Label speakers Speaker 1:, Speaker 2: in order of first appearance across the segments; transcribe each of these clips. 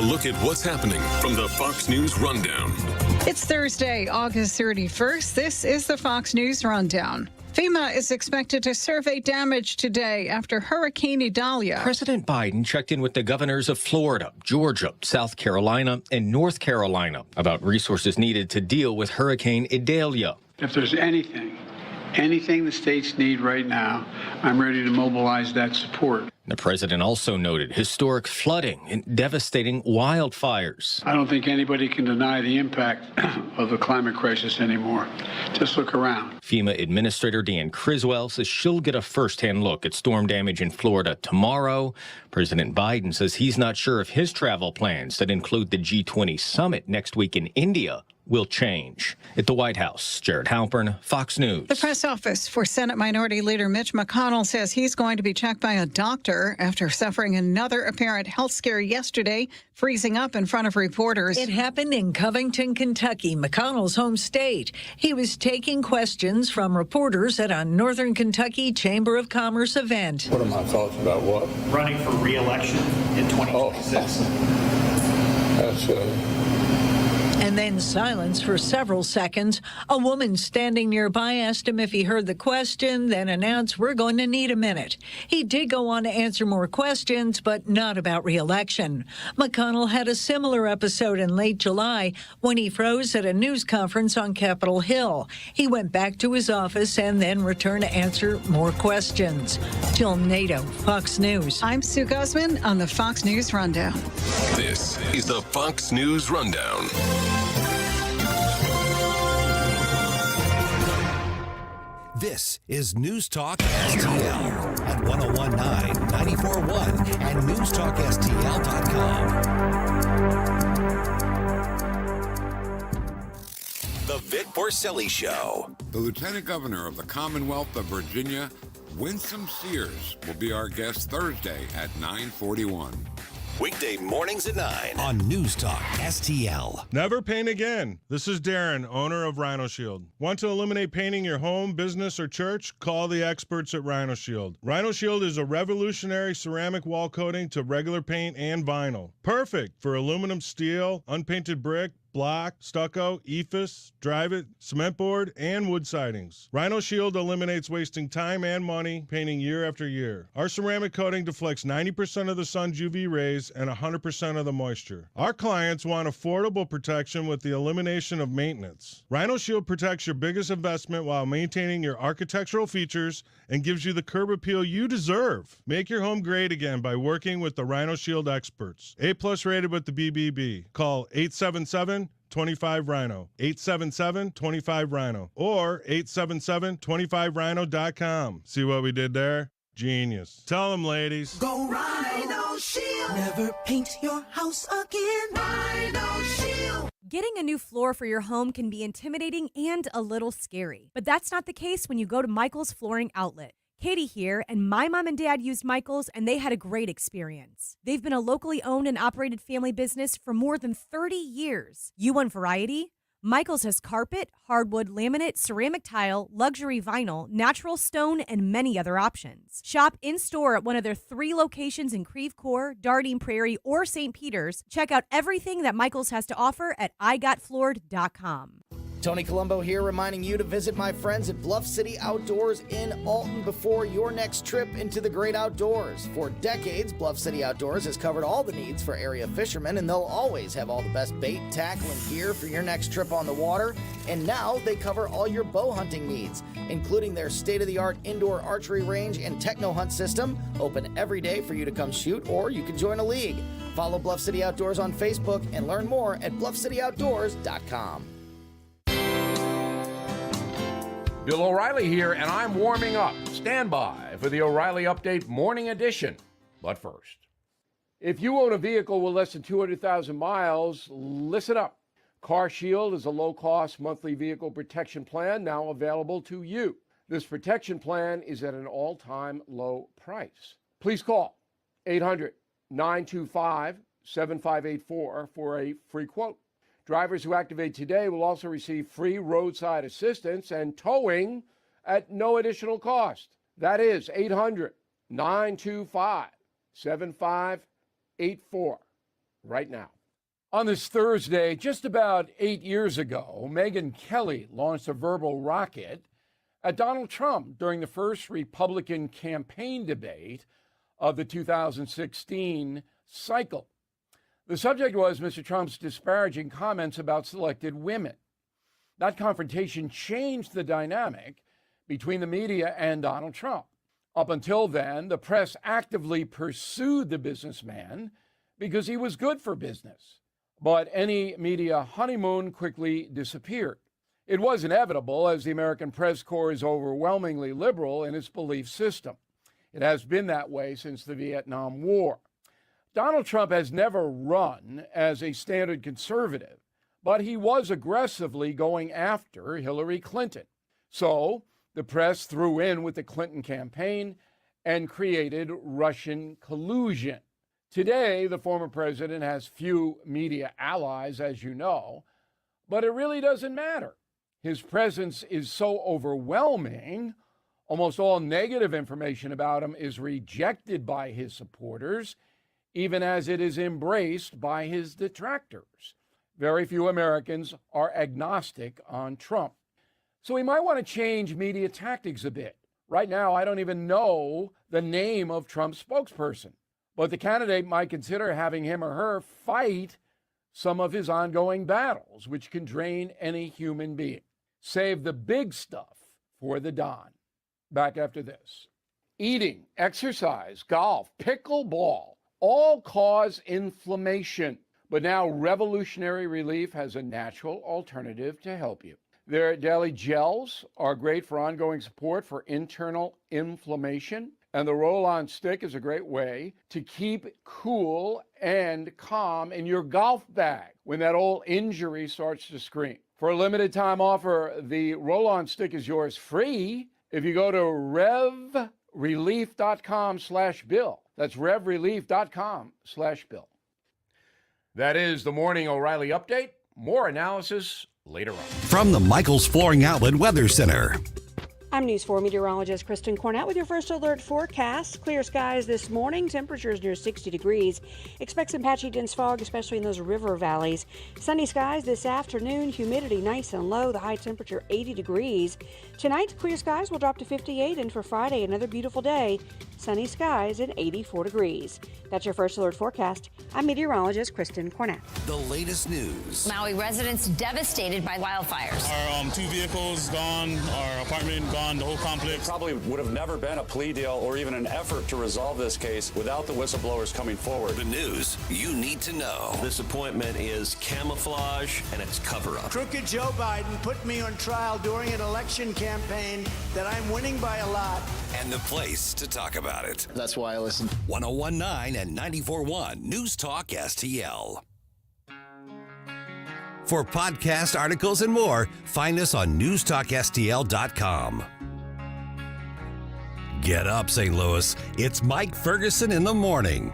Speaker 1: look at what's happening from the Fox News Rundown.
Speaker 2: It's Thursday, August 31st. This is the Fox News Rundown. FEMA is expected to survey damage today after Hurricane Idalia.
Speaker 3: President Biden checked in with the governors of Florida, Georgia, South Carolina, and North Carolina about resources needed to deal with Hurricane Idalia.
Speaker 4: If there's anything the states need right now, I'm ready to mobilize that support.
Speaker 3: The president also noted historic flooding and devastating wildfires.
Speaker 4: I don't think anybody can deny the impact of the climate crisis anymore. Just look around.
Speaker 3: FEMA Administrator Dan Criswell says she'll get a first-hand look at storm damage in Florida tomorrow. President Biden says he's not sure if his travel plans that include the G20 summit next week in India will change. At the White House, Jared Halpern, Fox News.
Speaker 2: The press office for Senate Minority Leader Mitch McConnell says he's going to be checked by a doctor after suffering another apparent health scare yesterday, freezing up in front of reporters.
Speaker 5: It happened in Covington, Kentucky, McConnell's home state. He was taking questions from reporters at a Northern Kentucky Chamber of Commerce event.
Speaker 6: What are my thoughts about what?
Speaker 7: Running for re-election in 2026.
Speaker 6: That's
Speaker 5: And then silence for several seconds. A woman standing nearby asked him if he heard the question, then announced, "We're going to need a minute." He did go on to answer more questions, but not about re-election. McConnell had a similar episode in late July when he froze at a news conference on Capitol Hill. He went back to his office and then returned to answer more questions. Jill Nato, Fox News.
Speaker 2: I'm Sue Guzman on the Fox News Rundown.
Speaker 1: This is the Fox News Rundown.
Speaker 8: This is News Talk STL at 1019, 94.1 and newstalkstl.com. The Vic Porcelli Show.
Speaker 9: The Lieutenant Governor of the Commonwealth of Virginia, Winsome Sears, will be our guest Thursday at 9:41.
Speaker 8: Weekday mornings at 9 on News Talk STL.
Speaker 10: Never paint again. This is Darren, owner of Rhino Shield. Want to eliminate painting your home, business, or church? Call the experts at Rhino Shield. Rhino Shield is a revolutionary ceramic wall coating to regular paint and vinyl. Perfect for aluminum, steel, unpainted brick, block, stucco, EIFS, drive-it, cement board, and wood sidings. Rhino Shield eliminates wasting time and money painting year after year. Our ceramic coating deflects 90% of the sun's UV rays and 100% of the moisture. Our clients want affordable protection with the elimination of maintenance. Rhino Shield protects your biggest investment while maintaining your architectural features and gives you the curb appeal you deserve. Make your home great again by working with the Rhino Shield experts. A+ rated with the BBB. Call 877-25-RHINO, 877-25-RHINO, or 877-25rhino.com. See what we did there? Genius. Tell them, ladies.
Speaker 11: Go Rhino Shield. Never paint your house again. Rhino Shield.
Speaker 12: Getting a new floor for your home can be intimidating and a little scary. But that's not the case when you go to Michael's Flooring Outlet. Katie here, and my mom and dad used Michael's, and they had a great experience. They've been a locally owned and operated family business for more than 30 years. You want variety? Michael's has carpet, hardwood, laminate, ceramic tile, luxury vinyl, natural stone, and many other options. Shop in-store at one of their 3 locations in Creve Coeur, Dardine Prairie, or St. Peters. Check out everything that Michael's has to offer at igotfloored.com.
Speaker 13: Tony Colombo here, reminding you to visit my friends at Bluff City Outdoors in Alton before your next trip into the great outdoors. For decades, Bluff City Outdoors has covered all the needs for area fishermen, and they'll always have all the best bait, tackle, and gear for your next trip on the water. And now they cover all your bow hunting needs, including their state-of-the-art indoor archery range and techno hunt system, open every day for you to come shoot, or you can join a league. Follow Bluff City Outdoors on Facebook and learn more at bluffcityoutdoors.com.
Speaker 14: Bill O'Reilly here, and I'm warming up. Stand by for the O'Reilly Update Morning Edition. But first, if you own a vehicle with less than 200,000 miles, listen up. Car Shield is a low-cost monthly vehicle protection plan now available to you. This protection plan is at an all-time low price. Please call 800-925-7584 for a free quote. Drivers who activate today will also receive free roadside assistance and towing at no additional cost. That is 800-925-7584. right now. On this Thursday, just about 8 years ago, Megyn Kelly launched a verbal rocket at Donald Trump during the first Republican campaign debate of the 2016 cycle. The subject was Mr. Trump's disparaging comments about selected women. That confrontation changed the dynamic between the media and Donald Trump. Up until then, the press actively pursued the businessman because he was good for business. But any media honeymoon quickly disappeared. It was inevitable, as the American press corps is overwhelmingly liberal in its belief system. It has been that way since the Vietnam War. Donald Trump has never run as a standard conservative, but he was aggressively going after Hillary Clinton. So the press threw in with the Clinton campaign and created Russian collusion. Today, the former president has few media allies, as you know, but it really doesn't matter. His presence is so overwhelming, almost all negative information about him is rejected by his supporters, even as it is embraced by his detractors. Very few Americans are agnostic on Trump. So we might want to change media tactics a bit. Right now, I don't even know the name of Trump's spokesperson, but the candidate might consider having him or her fight some of his ongoing battles, which can drain any human being. Save the big stuff for the Don. Back after this. Eating, exercise, golf, pickleball, all cause inflammation. But now Revolutionary Relief has a natural alternative to help you. Their daily gels are great for ongoing support for internal inflammation, and the roll-on stick is a great way to keep cool and calm in your golf bag when that old injury starts to scream. For a limited time offer, the roll-on stick is yours free if you go to revrelief.com/bill. That's revrelief.com/bill. That is the Morning O'Reilly Update. More analysis later on.
Speaker 8: From the Michaels Flooring Outlet Weather Center.
Speaker 6: I'm News 4 meteorologist Kristen Cornett with your first alert forecast. Clear skies this morning, temperatures near 60 degrees. Expect some patchy dense fog, especially in those river valleys. Sunny skies this afternoon, humidity nice and low, the high temperature 80 degrees. Tonight, clear skies will drop to 58, and for Friday, another beautiful day. Sunny skies at 84 degrees. That's your first alert forecast. I'm meteorologist Kristen Cornett.
Speaker 8: The latest news.
Speaker 15: Maui residents devastated by wildfires.
Speaker 16: Our 2 vehicles gone, our apartment gone, the whole complex.
Speaker 17: Probably would have never been a plea deal or even an effort to resolve this case without the whistleblowers coming forward.
Speaker 8: The news you need to know.
Speaker 18: This appointment is camouflage and it's cover-up.
Speaker 19: Crooked Joe Biden put me on trial during an election campaign that I'm winning by a lot.
Speaker 8: And the place to talk about it.
Speaker 20: That's why I listen.
Speaker 8: 101.9 and 94.1 News Talk STL. For podcast articles and more, find us on newstalkstl.com. Get up, St. Louis. It's Mike Ferguson in the morning.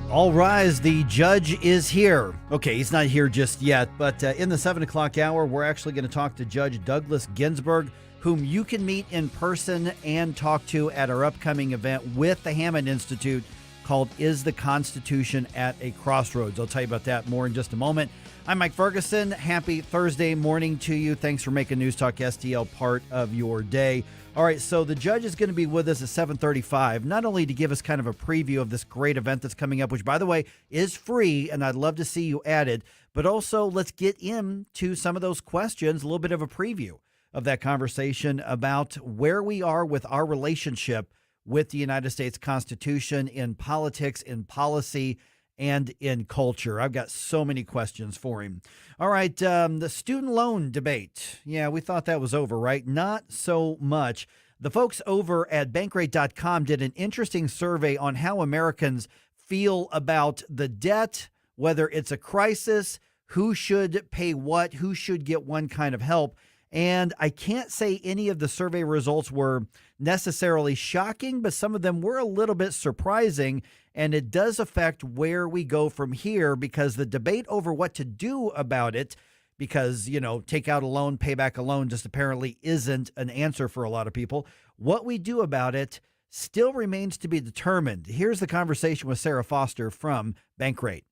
Speaker 21: All rise, the judge is here. Okay, he's not here just yet, but in the 7 o'clock hour, we're actually going to talk to Judge Douglas Ginsburg, whom you can meet in person and talk to at our upcoming event with the Hammond Institute called Is the Constitution at a Crossroads? I'll tell you about that more in just a moment. I'm Mike Ferguson. Happy Thursday morning to you. Thanks for making News Talk STL part of your day. All right, so the judge is going to be with us at 7:35, not only to give us kind of a preview of this great event that's coming up, which, by the way, is free, and I'd love to see you at it, but also let's get into some of those questions, a little bit of a preview of that conversation about where we are with our relationship with the United States Constitution in politics, in policy, and in culture. I've got so many questions for him. All right, the student loan debate. Yeah, we thought that was over, right? Not so much. The folks over at Bankrate.com did an interesting survey on how Americans feel about the debt, whether it's a crisis, who should pay what, who should get one kind of help. And I can't say any of the survey results were necessarily shocking, but some of them were a little bit surprising. And it does affect where we go from here, because the debate over what to do about it, because, you know, take out a loan, pay back a loan just apparently isn't an answer for a lot of people. What we do about it still remains to be determined. Here's the conversation with Sarah Foster from Bankrate.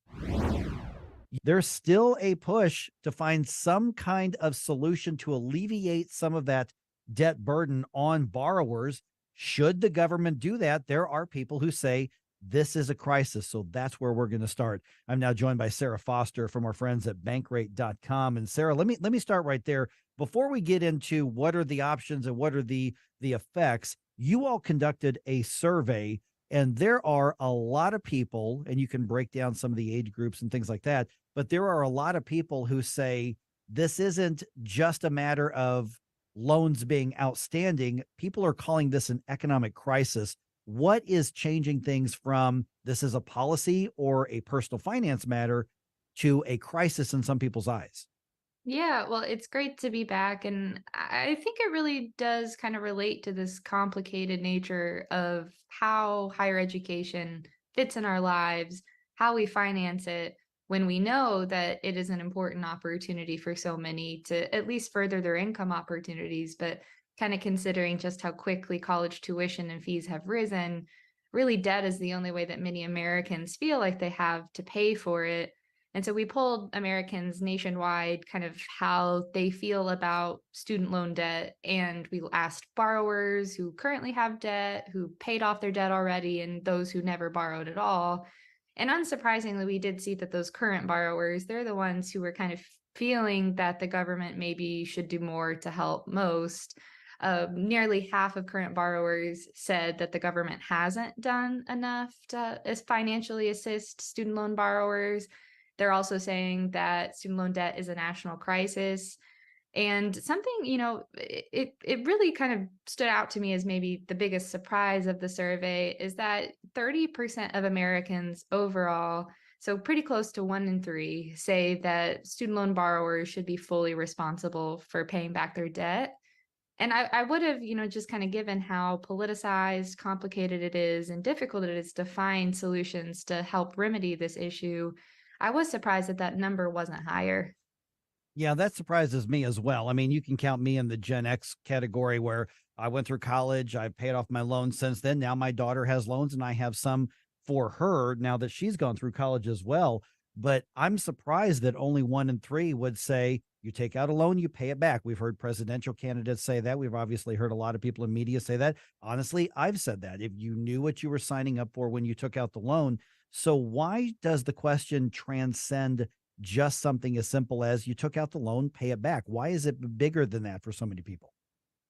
Speaker 21: There's still a push to find some kind of solution to alleviate some of that debt burden on borrowers. Should the government do that? There are people who say this is a crisis. So that's where we're going to start. I'm now joined by Sarah Foster from our friends at bankrate.com. And Sarah, let me start right there. Before we get into what are the options and what are the effects, you all conducted a survey, and there are a lot of people, and you can break down some of the age groups and things like that, but there are a lot of people who say this isn't just a matter of loans being outstanding. People are calling this an economic crisis. What is changing things from this is a policy or a personal finance matter to a crisis in some people's eyes?
Speaker 20: Yeah, well, it's great to be back. And I think it really does kind of relate to this complicated nature of how higher education fits in our lives, how we finance it, when we know that it is an important opportunity for so many to at least further their income opportunities. But kind of considering just how quickly college tuition and fees have risen, really debt is the only way that many Americans feel like they have to pay for it. And so we polled Americans nationwide kind of how they feel about student loan debt. And we asked borrowers who currently have debt, who paid off their debt already, and those who never borrowed at all. And unsurprisingly, we did see that those current borrowers, they're the ones who were kind of feeling that the government maybe should do more to help most. Nearly half of current borrowers said that the government hasn't done enough to financially assist student loan borrowers. They're also saying that student loan debt is a national crisis. And something, it really kind of stood out to me as maybe the biggest surprise of the survey is that 30% of Americans overall, so pretty close to 1 in 3, say that student loan borrowers should be fully responsible for paying back their debt. And I would have, just kind of given how politicized, complicated it is, and difficult it is to find solutions to help remedy this issue. I was surprised that that number wasn't higher.
Speaker 21: Yeah, that surprises me as well. I mean, you can count me in the Gen X category where I went through college. I've paid off my loans since then. Now my daughter has loans and I have some for her now that she's gone through college as well. But I'm surprised that only 1 in 3 would say you take out a loan, you pay it back. We've heard presidential candidates say that. We've obviously heard a lot of people in media say that. Honestly, I've said that. If you knew what you were signing up for when you took out the loan. So why does the question transcend just something as simple as you took out the loan, pay it back? Why is it bigger than that for so many people?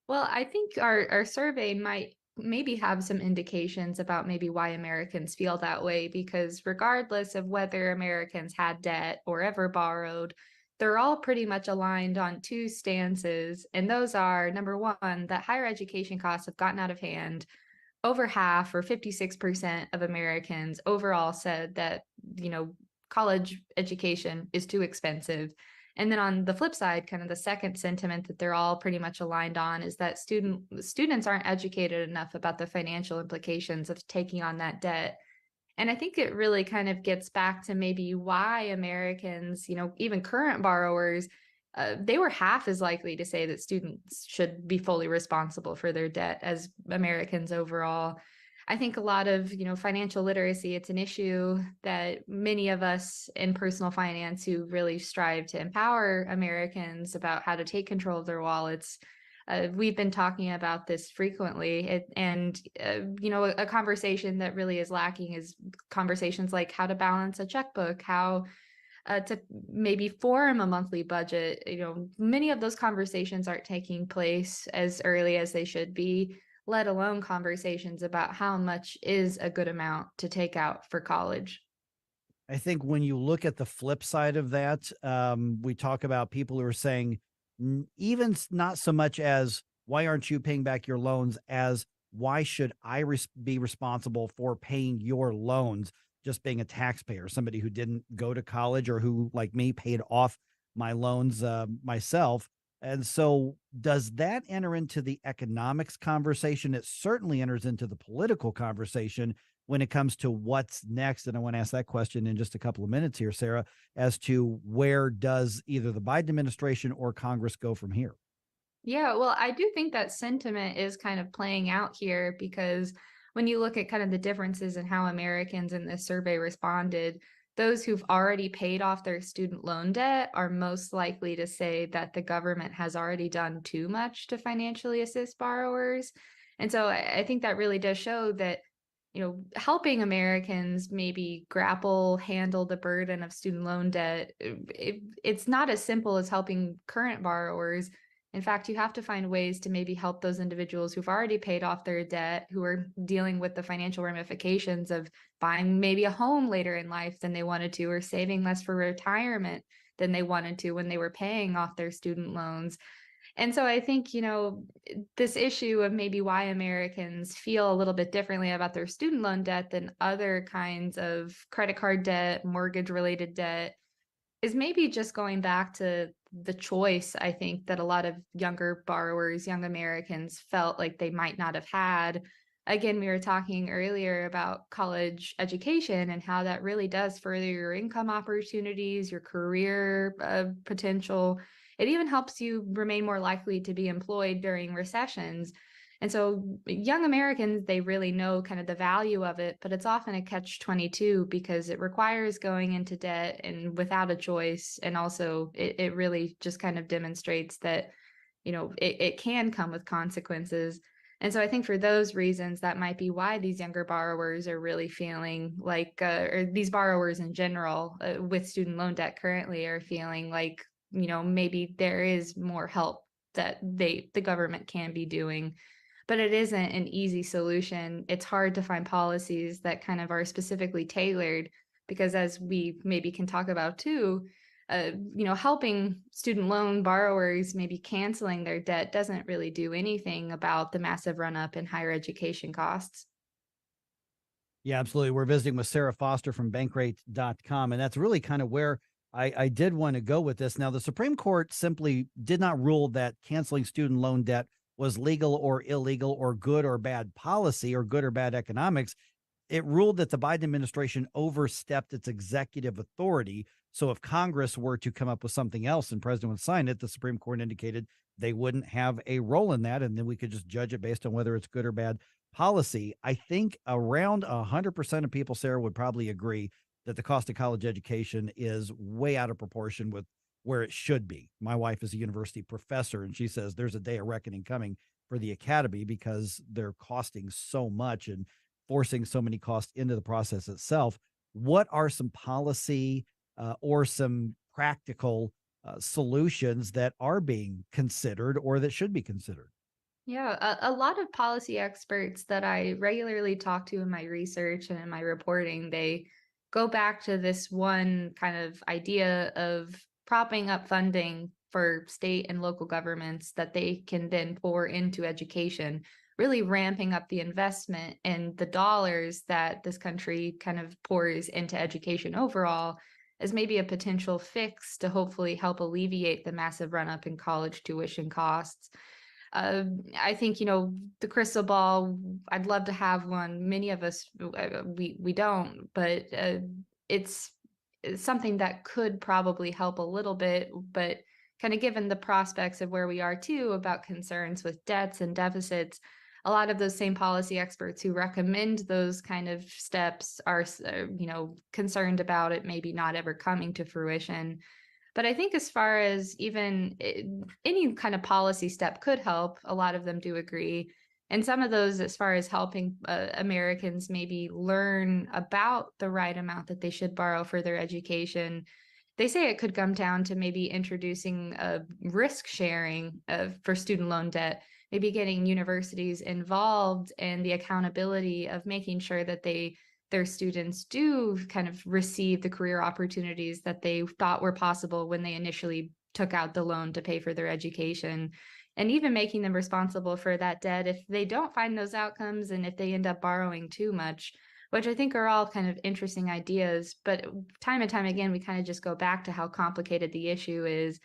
Speaker 20: Well, I think our survey might maybe have some indications about maybe why Americans feel that way, because regardless of whether Americans had debt or ever borrowed, they're all pretty much aligned on 2 stances. And those are, number one, that higher education costs have gotten out of hand. Over half, or 56% of Americans overall said that, college education is too expensive. And then on the flip side, kind of the second sentiment that they're all pretty much aligned on is that students aren't educated enough about the financial implications of taking on that debt. And I think it really kind of gets back to maybe why Americans, even current borrowers, they were half as likely to say that students should be fully responsible for their debt as Americans overall. I think a lot of, financial literacy, it's an issue that many of us in personal finance who really strive to empower Americans about how to take control of their wallets. We've been talking about this frequently, a conversation that really is lacking is conversations like how to balance a checkbook, how to maybe form a monthly budget. Many of those conversations aren't taking place as early as they should be, let alone conversations about how much is a good amount to take out for college.
Speaker 21: I think when you look at the flip side of that, we talk about people who are saying, even not so much as why aren't you paying back your loans as why should I be responsible for paying your loans? Just being a taxpayer, somebody who didn't go to college or who, like me, paid off my loans myself. And so does that enter into the economics conversation? It certainly enters into the political conversation when it comes to what's next. And I want to ask that question in just a couple of minutes here, Sarah, as to where does either the Biden administration or Congress go from here?
Speaker 20: Yeah, well, I do think that sentiment is kind of playing out here because when you look at kind of the differences in how Americans in this survey responded, those who've already paid off their student loan debt are most likely to say that the government has already done too much to financially assist borrowers. And so I think that really does show that, helping Americans maybe handle the burden of student loan debt, it's not as simple as helping current borrowers. In fact, you have to find ways to maybe help those individuals who've already paid off their debt, who are dealing with the financial ramifications of buying maybe a home later in life than they wanted to, or saving less for retirement than they wanted to when they were paying off their student loans. And so I think, this issue of maybe why Americans feel a little bit differently about their student loan debt than other kinds of credit card debt, mortgage related debt, is maybe just going back to the choice, I think, that a lot of younger borrowers, young Americans felt like they might not have had. Again, we were talking earlier about college education and how that really does further your income opportunities, your career potential. It even helps you remain more likely to be employed during recessions. And so young Americans, they really know kind of the value of it, but it's often a catch-22 because it requires going into debt and without a choice. And also it really just kind of demonstrates that, it can come with consequences. And so I think for those reasons, that might be why these younger borrowers are really feeling like, or these borrowers in general with student loan debt currently are feeling like, maybe there is more help that the government can be doing. But it isn't an easy solution. It's hard to find policies that kind of are specifically tailored because, as we maybe can talk about too, helping student loan borrowers maybe canceling their debt doesn't really do anything about the massive run up in higher education costs.
Speaker 21: Yeah, absolutely. We're visiting with Sarah Foster from bankrate.com. And that's really kind of where I did want to go with this. Now, the Supreme Court simply did not rule that canceling student loan debt was legal or illegal or good or bad policy or good or bad economics. It ruled that the Biden administration overstepped its executive authority. So if Congress were to come up with something else and president would sign it, the Supreme Court indicated they wouldn't have a role in that. And then we could just judge it based on whether it's good or bad policy. I think around 100% of people, Sarah, would probably agree that the cost of college education is way out of proportion with where it should be. My wife is a university professor, and she says there's a day of reckoning coming for the academy because they're costing so much and forcing so many costs into the process itself. What are some policy or some practical solutions that are being considered or that should be considered?
Speaker 20: Yeah, a lot of policy experts that I regularly talk to in my research and in my reporting, they go back to this one kind of idea of propping up funding for state and local governments that they can then pour into education, really ramping up the investment and the dollars that this country kind of pours into education overall as maybe a potential fix to hopefully help alleviate the massive run up in college tuition costs. I think, the crystal ball, I'd love to have one. Many of us, we don't, but it's something that could probably help a little bit, but kind of given the prospects of where we are too about concerns with debts and deficits, a lot of those same policy experts who recommend those kind of steps are, concerned about it maybe not ever coming to fruition. But I think as far as even any kind of policy step could help, a lot of them do agree. And some of those, as far as helping Americans maybe learn about the right amount that they should borrow for their education, they say it could come down to maybe introducing risk sharing for student loan debt, maybe getting universities involved in the accountability of making sure that their students do kind of receive the career opportunities that they thought were possible when they initially took out the loan to pay for their education, and even making them responsible for that debt if they don't find those outcomes and if they end up borrowing too much, which I think are all kind of interesting ideas. But time and time again, we kind of just go back to how complicated the issue is,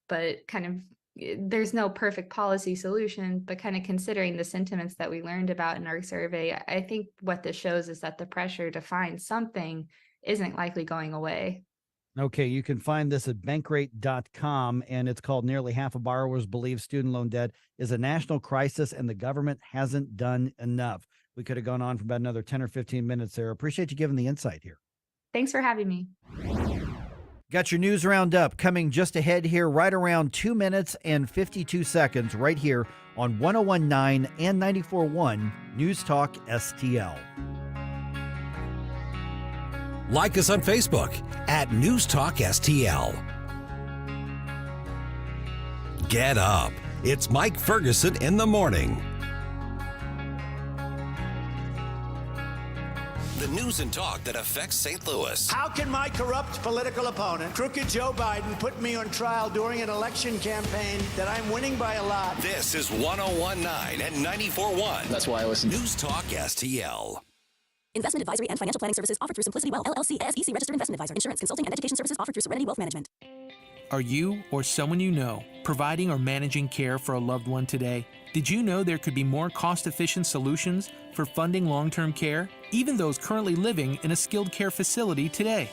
Speaker 20: but kind of there's no perfect policy solution, but kind of considering the sentiments that we learned about in our survey, I think what this shows is that the pressure to find something isn't likely going away.
Speaker 21: Okay, you can find this at bankrate.com, and it's called Nearly Half of Borrowers Believe Student Loan Debt is a National Crisis and the Government Hasn't Done Enough. We could have gone on for about another 10 or 15 minutes there. Appreciate you giving the insight here.
Speaker 20: Thanks for having me.
Speaker 21: Got your news roundup coming just ahead here, right around 2 minutes and 52 seconds, right here on 101.9 and 94.1 News Talk STL.
Speaker 8: Like us on Facebook at News Talk STL. Get up. It's Mike Ferguson in the morning. The news and talk that affects St. Louis.
Speaker 19: How can my corrupt political opponent, crooked Joe Biden, put me on trial during an election campaign that I'm winning by a lot?
Speaker 8: This is 101.9 and 94.1.
Speaker 4: That's why I listen.
Speaker 8: News Talk STL.
Speaker 22: Investment advisory and financial planning services offered through Simplicity Well, LLC, SEC registered investment advisor. Insurance, consulting, and education services offered through Serenity Wealth Management.
Speaker 23: Are you or someone you know providing or managing care for a loved one today? Did you know there could be more cost-efficient solutions for funding long-term care, even those currently living in a skilled care facility today?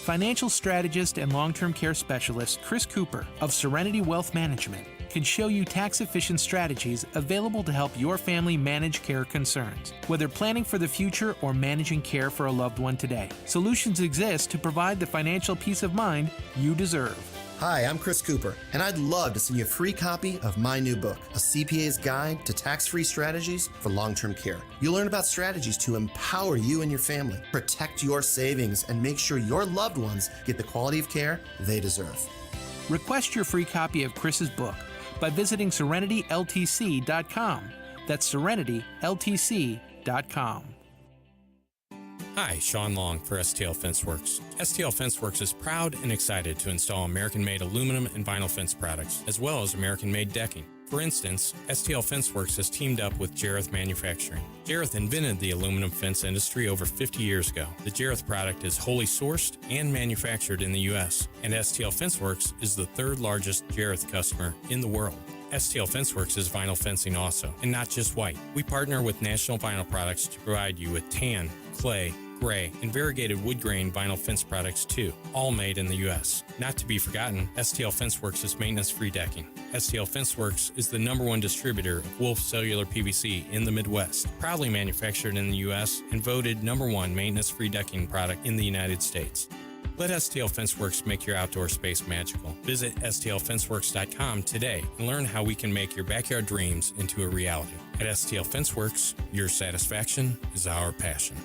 Speaker 23: Financial strategist and long-term care specialist Chris Cooper of Serenity Wealth Management can show you tax-efficient strategies available to help your family manage care concerns. Whether planning for the future or managing care for a loved one today, solutions exist to provide the financial peace of mind you deserve.
Speaker 24: Hi, I'm Chris Cooper, and I'd love to send you a free copy of my new book, A CPA's Guide to Tax-Free Strategies for Long-Term Care. You'll learn about strategies to empower you and your family, protect your savings, and make sure your loved ones get the quality of care they deserve.
Speaker 23: Request your free copy of Chris's book by visiting serenityltc.com. That's serenityltc.com.
Speaker 25: Hi, Sean Long for STL FenceWorks. STL FenceWorks is proud and excited to install American-made aluminum and vinyl fence products, as well as American-made decking. For instance, STL FenceWorks has teamed up with Jareth Manufacturing. Jareth invented the aluminum fence industry over 50 years ago. The Jareth product is wholly sourced and manufactured in the U.S., and STL FenceWorks is the third largest Jareth customer in the world. STL FenceWorks is vinyl fencing also, and not just white. We partner with National Vinyl Products to provide you with tan, clay, gray, and variegated wood grain vinyl fence products too, all made in the U.S. Not to be forgotten, STL FenceWorks is maintenance-free decking. STL FenceWorks is the #1 distributor of Wolf Cellular PVC in the Midwest, proudly manufactured in the U.S. and voted #1 maintenance-free decking product in the United States. Let STL FenceWorks make your outdoor space magical. Visit stlfenceworks.com today and learn how we can make your backyard dreams into a reality. At STL FenceWorks, your satisfaction is our passion.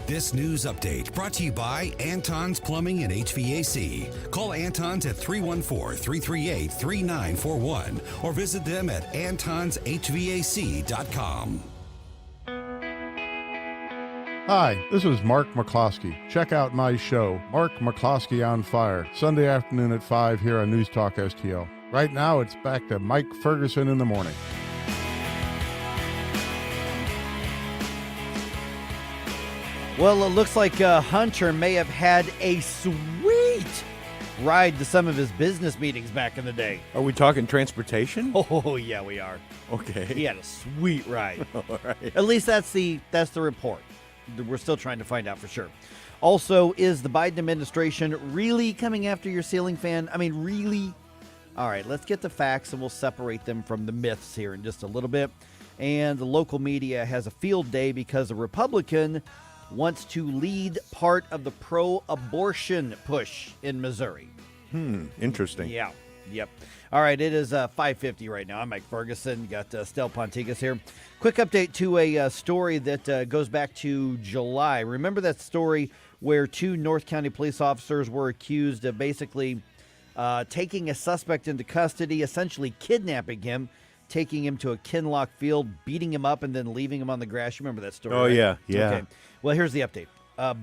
Speaker 8: This news update brought to you by Anton's Plumbing and HVAC. Call Anton's at 314-338-3941 or visit them at antonshvac.com.
Speaker 26: Hi, this is Mark McCloskey. Check out my show, Mark McCloskey on Fire, Sunday afternoon at 5 here on News Talk STL. Right now, it's back to Mike Ferguson in the morning.
Speaker 21: Well, it looks like Hunter may have had a sweet ride to some of his business meetings back in the day.
Speaker 14: Are we talking transportation?
Speaker 21: Oh, yeah, we are.
Speaker 14: Okay.
Speaker 21: He had a sweet ride.
Speaker 14: All right.
Speaker 21: At least that's the report. We're still trying to find out for sure. Also, is the Biden administration really coming after your ceiling fan? I mean, really? All right, let's get the facts and we'll separate them from the myths here in just a little bit. And the local media has a field day because a Republican wants to lead part of the pro-abortion push in Missouri.
Speaker 14: Interesting.
Speaker 21: Yeah, yep. All right, it is 5:50 right now. I'm Mike Ferguson. Got Stel Ponticus here. Quick update to a story that goes back to July. Remember that story where 2 North County police officers were accused of basically taking a suspect into custody, essentially kidnapping him, taking him to a Kinlock field, beating him up, and then leaving him on the grass. You remember that story,
Speaker 14: Oh,
Speaker 21: right?
Speaker 14: yeah.
Speaker 21: Okay. Well, here's the update.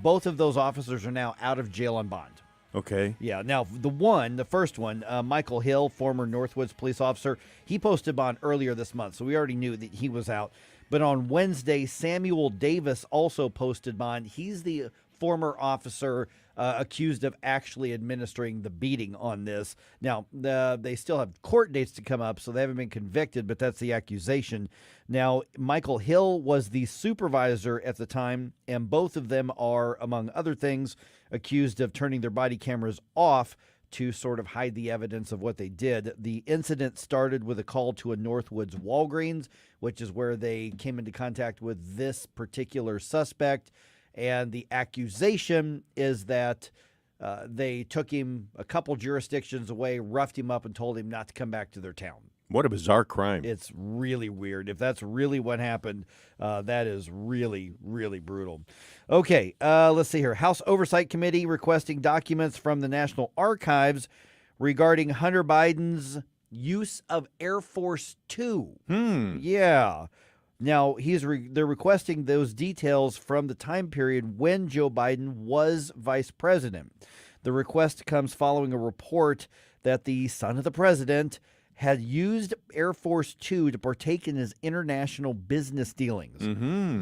Speaker 21: Both of those officers are now out of jail on bond.
Speaker 14: Okay.
Speaker 21: Yeah. Now, the first one, Michael Hill, former Northwoods police officer, he posted bond earlier this month, so we already knew that he was out. But on Wednesday, Samuel Davis also posted bond. He's the former officer accused of actually administering the beating on this. Now, they still have court dates to come up, so they haven't been convicted, but that's the accusation. Now, Michael Hill was the supervisor at the time, and both of them are, among other things, accused of turning their body cameras off to sort of hide the evidence of what they did. The incident started with a call to a Northwoods Walgreens, which is where they came into contact with this particular suspect. And the accusation is that they took him a couple jurisdictions away, roughed him up, and told him not to come back to their town.
Speaker 1: What a bizarre crime.
Speaker 21: It's really weird. If that's really what happened, that is really, really brutal. Okay, let's see here. House Oversight Committee requesting documents from the National Archives regarding Hunter Biden's use of Air Force Two. Yeah. Now, they're requesting those details from the time period when Joe Biden was vice president. The request comes following a report that the son of the president had used Air Force Two to partake in his international business dealings.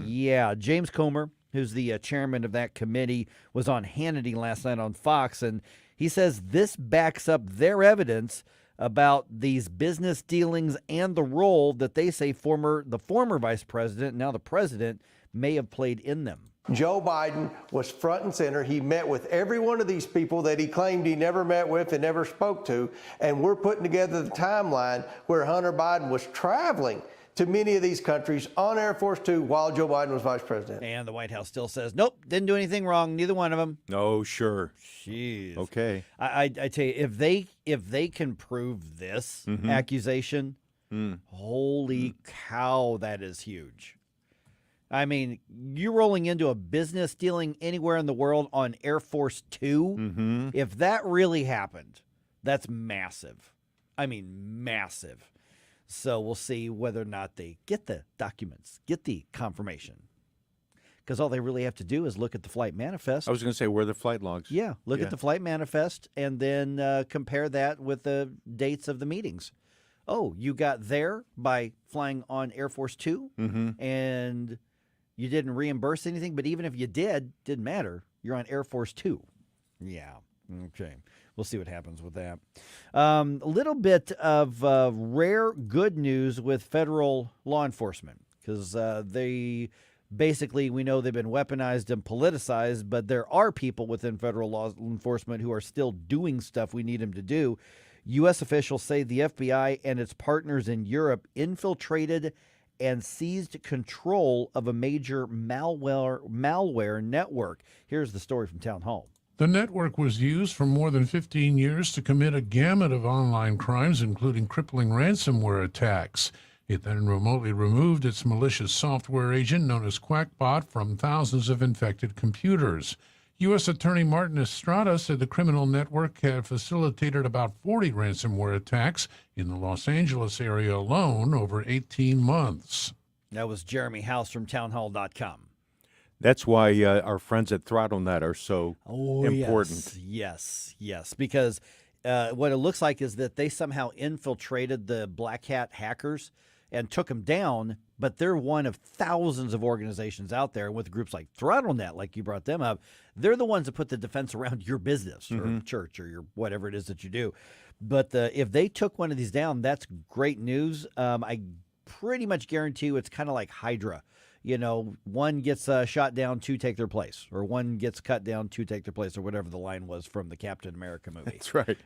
Speaker 21: Yeah, James Comer, who's the chairman of that committee, was on Hannity last night on Fox, and he says this backs up their evidence about these business dealings and the role that they say the former vice president, now the president, may have played in them.
Speaker 2: Joe Biden was front and center. He met with every one of these people that he claimed he never met with and never spoke to. And we're putting together the timeline where Hunter Biden was traveling to many of these countries on Air Force Two while Joe Biden was vice president.
Speaker 21: And the White House still says, nope, didn't do anything wrong, neither one of them.
Speaker 1: Oh, sure.
Speaker 21: Jeez.
Speaker 1: Okay.
Speaker 21: I tell you, if they can prove this accusation, holy cow, that is huge. I mean, you're rolling into a business dealing anywhere in the world on Air Force Two. If that really happened, that's massive. I mean, massive. So we'll see whether or not they get the documents, get the confirmation. Because all they really have to do is look at the flight manifest.
Speaker 1: I was going to say, where are the flight logs?
Speaker 21: Yeah, look at the flight manifest and then compare that with the dates of the meetings. Oh, you got there by flying on Air Force Two, and you didn't reimburse anything, but even if you didn't matter. You're on Air Force Two. Yeah, okay. We'll see what happens with that. A little bit of rare good news with federal law enforcement, because they basically, we know they've been weaponized and politicized, but there are people within federal law enforcement who are still doing stuff we need them to do. U.S. officials say the FBI and its partners in Europe infiltrated and seized control of a major malware network. Here's the story from Town Hall.
Speaker 3: The network was used for more than 15 years to commit a gamut of online crimes, including crippling ransomware attacks. It then remotely removed its malicious software agent known as Quackbot from thousands of infected computers. U.S. Attorney Martin Estrada said the criminal network had facilitated about 40 ransomware attacks in the Los Angeles area alone over 18 months.
Speaker 21: That was Jeremy House from townhall.com.
Speaker 1: That's why our friends at ThrottleNet are so important.
Speaker 21: Yes, because what it looks like is that they somehow infiltrated the black hat hackers and took them down, but they're one of thousands of organizations out there with groups like ThrottleNet, like you brought them up. They're the ones that put the defense around your business or church or your whatever it is that you do. But if they took one of these down, that's great news. I pretty much guarantee you it's kind of like Hydra. You know, one gets shot down, two take their place, or one gets cut down, two take their place, or whatever the line was from the Captain America movie.
Speaker 1: That's right.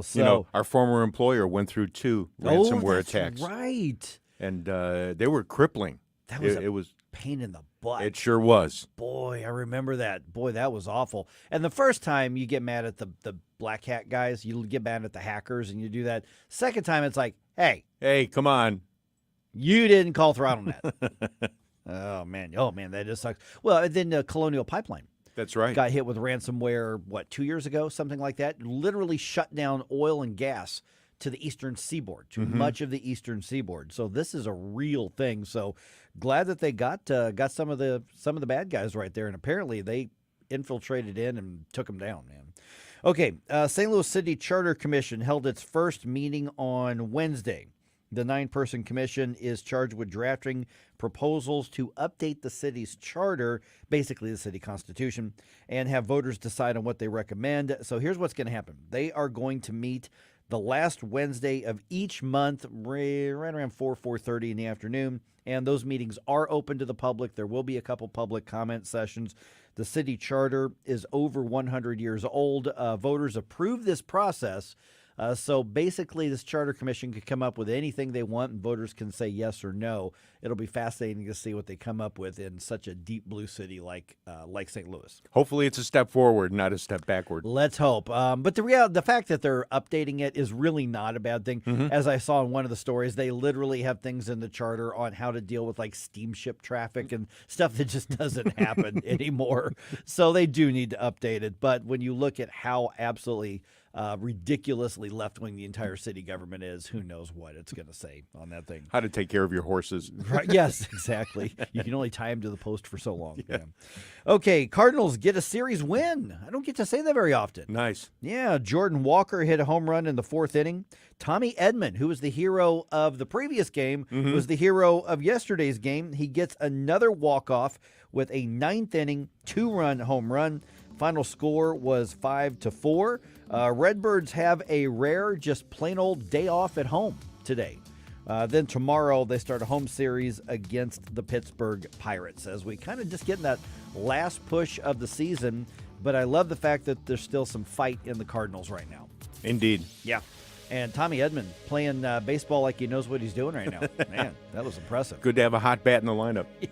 Speaker 21: So
Speaker 1: our former employer went through 2 ransomware attacks.
Speaker 21: Right.
Speaker 1: And they were crippling.
Speaker 21: It was pain in the butt.
Speaker 1: It sure was.
Speaker 21: Boy, I remember that. Boy, that was awful. And the first time you get mad at the black hat guys, you get mad at the hackers, and you do that. Second time, it's like, hey,
Speaker 1: come on,
Speaker 21: you didn't call ThrottleNet. Oh man, that just sucks. Well, and then Colonial Pipeline.
Speaker 1: That's right.
Speaker 21: Got hit with ransomware, 2 years ago, something like that. Literally shut down oil and gas to the eastern seaboard, to much of the eastern seaboard. So this is a real thing. So glad that they got some of the bad guys right there, and apparently they infiltrated in and took them down, man. Okay, St. Louis City Charter Commission held its first meeting on Wednesday. The 9-person commission is charged with drafting proposals to update the city's charter, basically the city constitution, and have voters decide on what they recommend. So here's what's going to happen. They are going to meet the last Wednesday of each month, right around 4:30 in the afternoon. And those meetings are open to the public. There will be a couple public comment sessions. The city charter is over 100 years old. Voters approved this process. So basically, this charter commission could come up with anything they want, and voters can say yes or no. It'll be fascinating to see what they come up with in such a deep blue city like St. Louis.
Speaker 1: Hopefully, it's a step forward, not a step backward.
Speaker 21: Let's hope. But the fact that they're updating it is really not a bad thing. As I saw in one of the stories, they literally have things in the charter on how to deal with like steamship traffic and stuff that just doesn't happen anymore. So they do need to update it. But when you look at how absolutely ridiculously left-wing the entire city government is, who knows what it's going to say on that thing.
Speaker 1: How to take care of your horses.
Speaker 21: Right, yes, exactly. You can only tie them to the post for so long. Yeah. Okay, Cardinals get a series win. I don't get to say that very often.
Speaker 1: Nice.
Speaker 21: Yeah, Jordan Walker hit a home run in the fourth inning. Tommy Edman, who was the hero of the previous game, was the hero of yesterday's game. He gets another walk-off with a ninth inning, 2-run home run. Final score was 5-4. Redbirds have a rare, just plain old day off at home today. Then tomorrow they start a home series against the Pittsburgh Pirates as we kind of just get in that last push of the season. But I love the fact that there's still some fight in the Cardinals right now.
Speaker 1: Indeed.
Speaker 21: Yeah. And Tommy Edman playing baseball like he knows what he's doing right now. Man, that was impressive.
Speaker 1: Good to have a hot bat in the lineup.
Speaker 21: Yeah.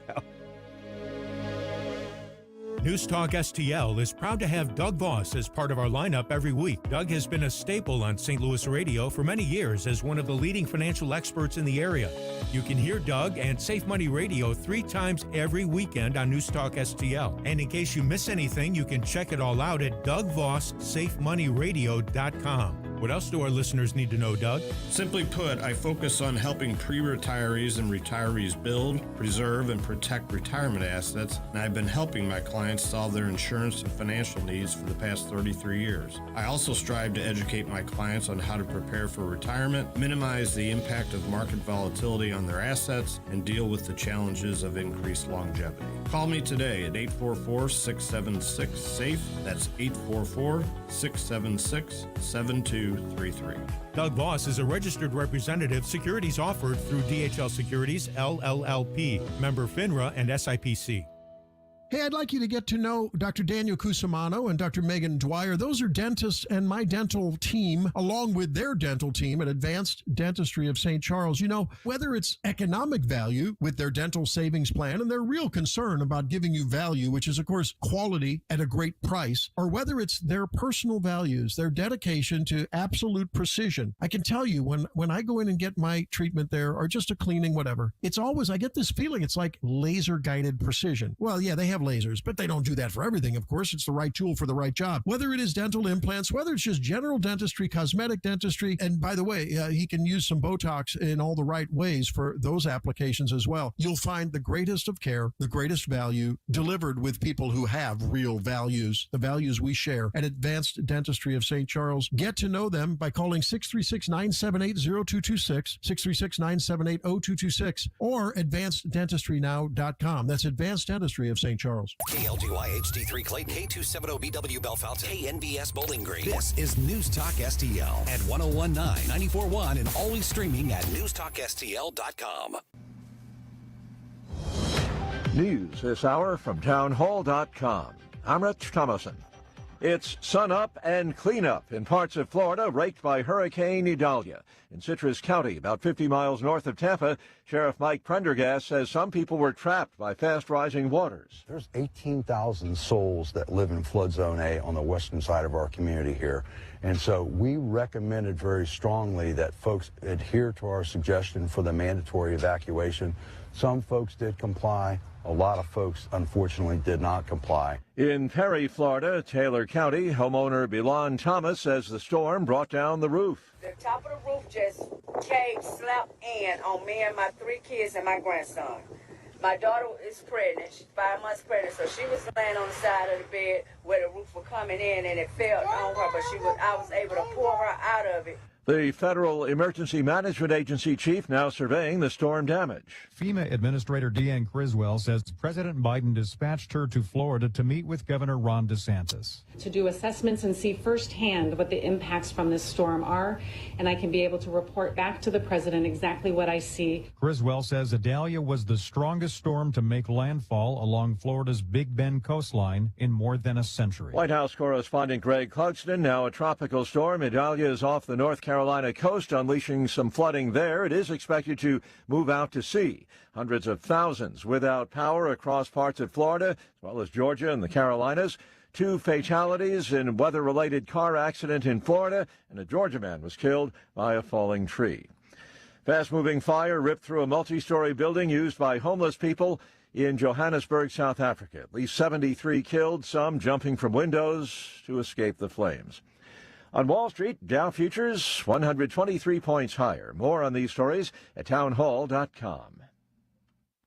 Speaker 4: News Talk STL is proud to have Doug Voss as part of our lineup every week. Doug has been a staple on St. Louis radio for many years as one of the leading financial experts in the area. You can hear Doug and Safe Money Radio 3 times every weekend on News Talk STL. And in case you miss anything, you can check it all out at DougVossSafeMoneyRadio.com. What else do our listeners need to know, Doug?
Speaker 16: Simply put, I focus on helping pre-retirees and retirees build, preserve, and protect retirement assets, and I've been helping my clients solve their insurance and financial needs for the past 33 years. I also strive to educate my clients on how to prepare for retirement, minimize the impact of market volatility on their assets, and deal with the challenges of increased longevity. Call me today at 844-676-SAFE. That's 844-676-7233.
Speaker 4: Doug Voss is a registered representative. Securities offered through DHL Securities, LLLP, member FINRA and SIPC.
Speaker 5: Hey, I'd like you to get to know Dr. Daniel Cusimano and Dr. Megan Dwyer. Those are dentists and my dental team, along with their dental team at Advanced Dentistry of St. Charles. You know, whether it's economic value with their dental savings plan and their real concern about giving you value, which is, of course, quality at a great price, or whether it's their personal values, their dedication to absolute precision. I can tell you when I go in and get my treatment there or just a cleaning, whatever, it's always, I get this feeling it's like laser-guided precision. Well, yeah, they have lasers, but they don't do that for everything, of course. It's the right tool for the right job. Whether it is dental implants, whether it's just general dentistry, cosmetic dentistry, and by the way, he can use some Botox in all the right ways for those applications as well. You'll find the greatest of care, the greatest value, delivered with people who have real values, the values we share at Advanced Dentistry of St. Charles. Get to know them by calling 636-978-0226, 636-978-0226, or advanceddentistrynow.com. That's Advanced Dentistry of St. Charles.
Speaker 8: KLGY HD3 Clayton, K270BW Bellefonte, KNBS Bowling Green. This is News Talk STL at 1019, 94.1, and always streaming at newstalkstl.com.
Speaker 7: News this hour from townhall.com. I'm Rich Thomason. It's sun up and clean up in parts of Florida raked by Hurricane Idalia. In Citrus County, about 50 miles north of Tampa, Sheriff Mike Prendergast says some people were trapped by fast-rising waters.
Speaker 9: There's 18,000 souls that live in flood zone A on the western side of our community here. And so we recommended very strongly that folks adhere to our suggestion for the mandatory evacuation. Some folks did comply. A lot of folks, unfortunately, did not comply.
Speaker 7: In Perry, Florida, Taylor County, homeowner Belon Thomas says the storm brought down the roof.
Speaker 10: The top of the roof just caved, slapped in on me and my 3 kids and my grandson. My daughter is pregnant. She's 5 months pregnant, so she was laying on the side of the bed where the roof was coming in, and it fell on her, but I was able to pull her out of it.
Speaker 7: The Federal Emergency Management Agency chief now surveying the storm damage.
Speaker 6: FEMA Administrator Deanne Criswell says President Biden dispatched her to Florida to meet with Governor Ron DeSantis.
Speaker 11: To do assessments and see firsthand what the impacts from this storm are, and I can be able to report back to the president exactly what I see.
Speaker 6: Criswell says Idalia was the strongest storm to make landfall along Florida's Big Bend coastline in more than a century.
Speaker 7: White House correspondent Greg Clugston, now a tropical storm. Idalia is off the North Carolina coast, unleashing some flooding there. It is expected to move out to sea. Hundreds of thousands without power across parts of Florida, as well as Georgia and the Carolinas. 2 fatalities in a weather-related car accident in Florida, and a Georgia man was killed by a falling tree. Fast-moving fire ripped through a multi-story building used by homeless people in Johannesburg, South Africa. At least 73 killed, some jumping from windows to escape the flames. On Wall Street, Dow futures 123 points higher. More on these stories at townhall.com.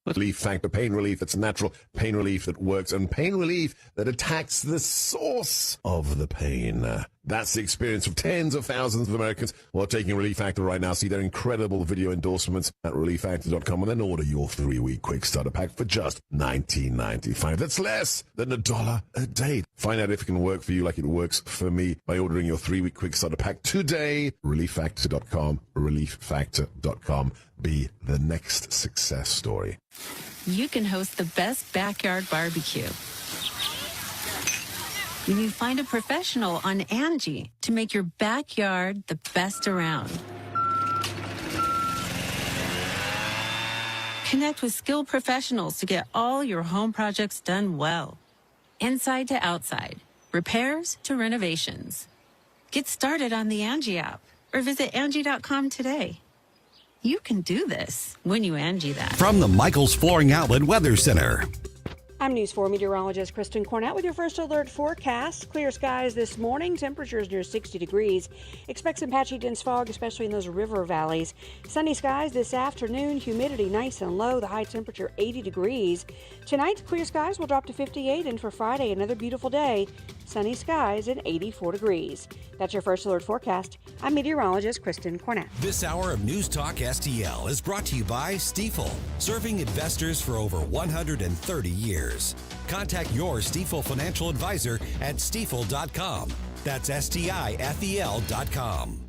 Speaker 12: Relief Factor, pain relief that's natural, pain relief that works, and pain relief that attacks the source of the pain. That's the experience of tens of thousands of Americans who are taking Relief Factor right now. See their incredible video endorsements at relieffactor.com and then order your 3-week quick starter pack for just $19.95. That's less than $1 a day. Find out if it can work for you like it works for me by ordering your 3-week quick starter pack today. relieffactor.com, relieffactor.com. Be the next success story.
Speaker 13: You can host the best backyard barbecue when you find a professional on Angie to make your backyard the best around. Connect with skilled professionals to get all your home projects done well. Inside to outside, repairs to renovations. Get started on the Angie app or visit Angie.com today. You can do this when you Angie that.
Speaker 8: From the Michaels Flooring Outlet Weather Center.
Speaker 15: I'm News 4 meteorologist Kristen Cornett with your first alert forecast. Clear skies this morning, temperatures near 60 degrees. Expect some patchy dense fog, especially in those river valleys. Sunny skies this afternoon, humidity nice and low, the high temperature 80 degrees. Tonight, clear skies will drop to 58, and for Friday, another beautiful day. Sunny skies and 84 degrees. That's your first alert forecast. I'm meteorologist Kristen Cornett.
Speaker 8: This hour of News Talk STL is brought to you by Stifel, serving investors for over 130 years. Contact your Stifel financial advisor at stifel.com. That's STIFEL.com.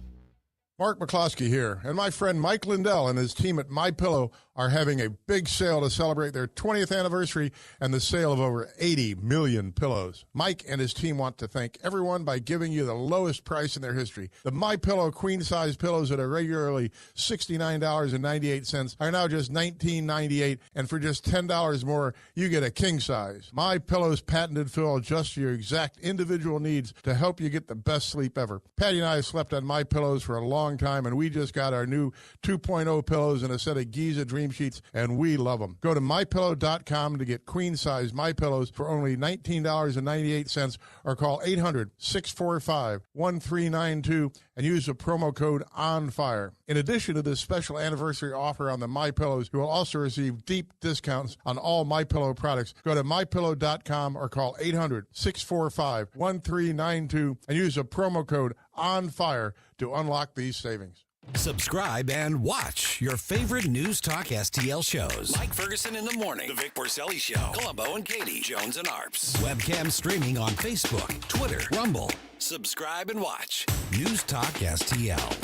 Speaker 26: Mark McCloskey here, and my friend Mike Lindell and his team at MyPillow are having a big sale to celebrate their 20th anniversary and the sale of over 80 million pillows. Mike and his team want to thank everyone by giving you the lowest price in their history. The MyPillow queen-size pillows that are regularly $69.98 are now just $19.98, and for just $10 more, you get a king size. MyPillow's patented fill adjusts to your exact individual needs to help you get the best sleep ever. Patty and I have slept on MyPillows for a long time, and we just got our new 2.0 pillows and a set of Giza Dream Sheets, and we love them. Go to MyPillow.com to get queen-size MyPillows for only $19.98 or call 800-645-1392 and use the promo code ONFIRE. In addition to this special anniversary offer on the MyPillows, you will also receive deep discounts on all MyPillow products. Go to MyPillow.com or call 800-645-1392 and use the promo code ONFIRE to unlock these savings.
Speaker 8: Subscribe and watch your favorite News Talk STL shows. Mike Ferguson in the morning, The Vic Porcelli Show, Columbo and Katie, Jones and Arps. Webcam streaming on Facebook, Twitter, Rumble. Subscribe and watch News Talk STL.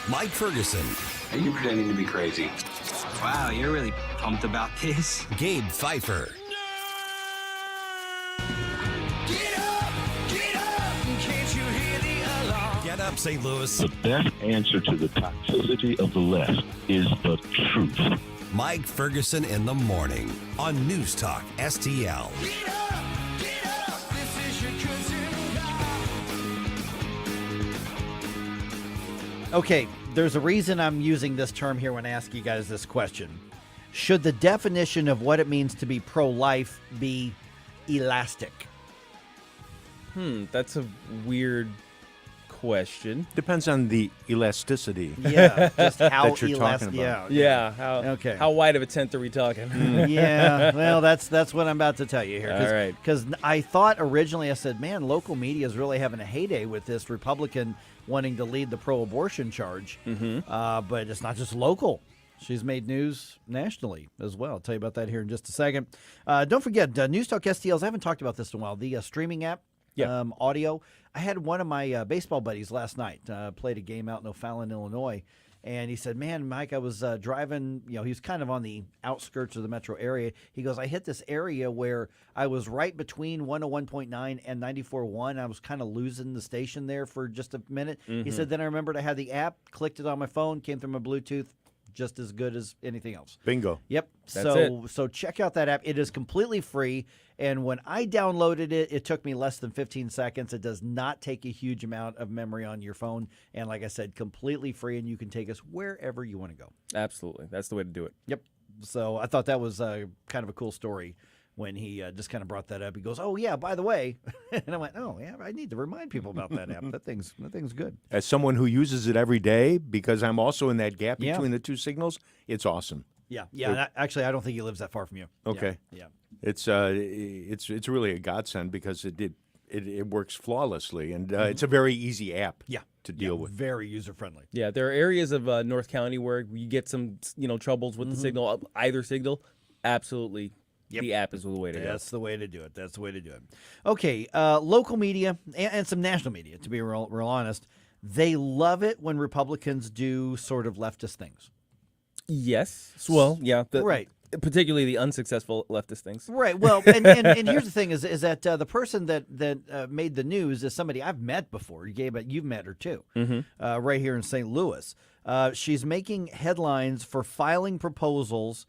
Speaker 8: Mike Ferguson.
Speaker 17: Are you pretending to be crazy? Wow, you're really pumped about this.
Speaker 8: Gabe Pfeiffer. Get up, St. Louis.
Speaker 27: The best answer to the toxicity of the left is the truth.
Speaker 8: Mike Ferguson in the morning on News Talk STL.
Speaker 21: Okay, there's a reason I'm using this term here when I ask you guys this question. Should the definition of what it means to be pro-life be elastic?
Speaker 28: That's a weird
Speaker 18: question.
Speaker 1: Depends on the elasticity.
Speaker 21: Yeah, just how
Speaker 1: that you're talking about.
Speaker 18: Yeah. How wide of a tent are we talking?
Speaker 21: Yeah, well, that's what I'm about to tell you here.
Speaker 18: All right.
Speaker 21: Because I thought originally, I said, man, local media is really having a heyday with this Republican wanting to lead the pro-abortion charge. But it's not just local. She's made news nationally as well. I'll tell you about that here in just a second. Don't forget, News Talk STLs, I haven't talked about this in a while, the streaming app, audio. I had one of my baseball buddies last night, played a game out in O'Fallon, Illinois, and he said, man, Mike, I was driving, he was kind of on the outskirts of the metro area. He goes, I hit this area where I was right between 101.9 and 94.1. I was kind of losing the station there for just a minute. He said, then I remembered I had the app, clicked it on my phone, came through my Bluetooth, just as good as anything else.
Speaker 1: Bingo.
Speaker 21: Yep. So check out that app. It is completely free. And when I downloaded it, it took me less than 15 seconds. It does not take a huge amount of memory on your phone. And like I said, completely free, and you can take us wherever you want to go.
Speaker 18: Absolutely. That's the way to do it.
Speaker 21: Yep. So I thought that was kind of a cool story when he just kind of brought that up. He goes, oh, yeah, by the way. And I went, oh, yeah, I need to remind people about that app. That thing's good.
Speaker 1: As someone who uses it every day, because I'm also in that gap between the two signals, it's awesome.
Speaker 21: Yeah. And actually, I don't think he lives that far from you.
Speaker 1: Okay.
Speaker 21: Yeah.
Speaker 1: It's really a godsend because it works flawlessly, and it's a very easy app to deal with.
Speaker 21: Very user-friendly.
Speaker 18: Yeah, there are areas of North County where you get some troubles with the signal, either signal. Absolutely. Yep. The app is the way to go.
Speaker 21: That's the way to do it. Okay, local media and some national media, to be real honest, they love it when Republicans do sort of leftist things.
Speaker 18: Yes. Well, yeah.
Speaker 21: Right.
Speaker 18: Particularly the unsuccessful leftist things.
Speaker 21: Right. Well, and here's the thing is that the person that made the news is somebody I've met before. You've met her too, right here in St. Louis. She's making headlines for filing proposals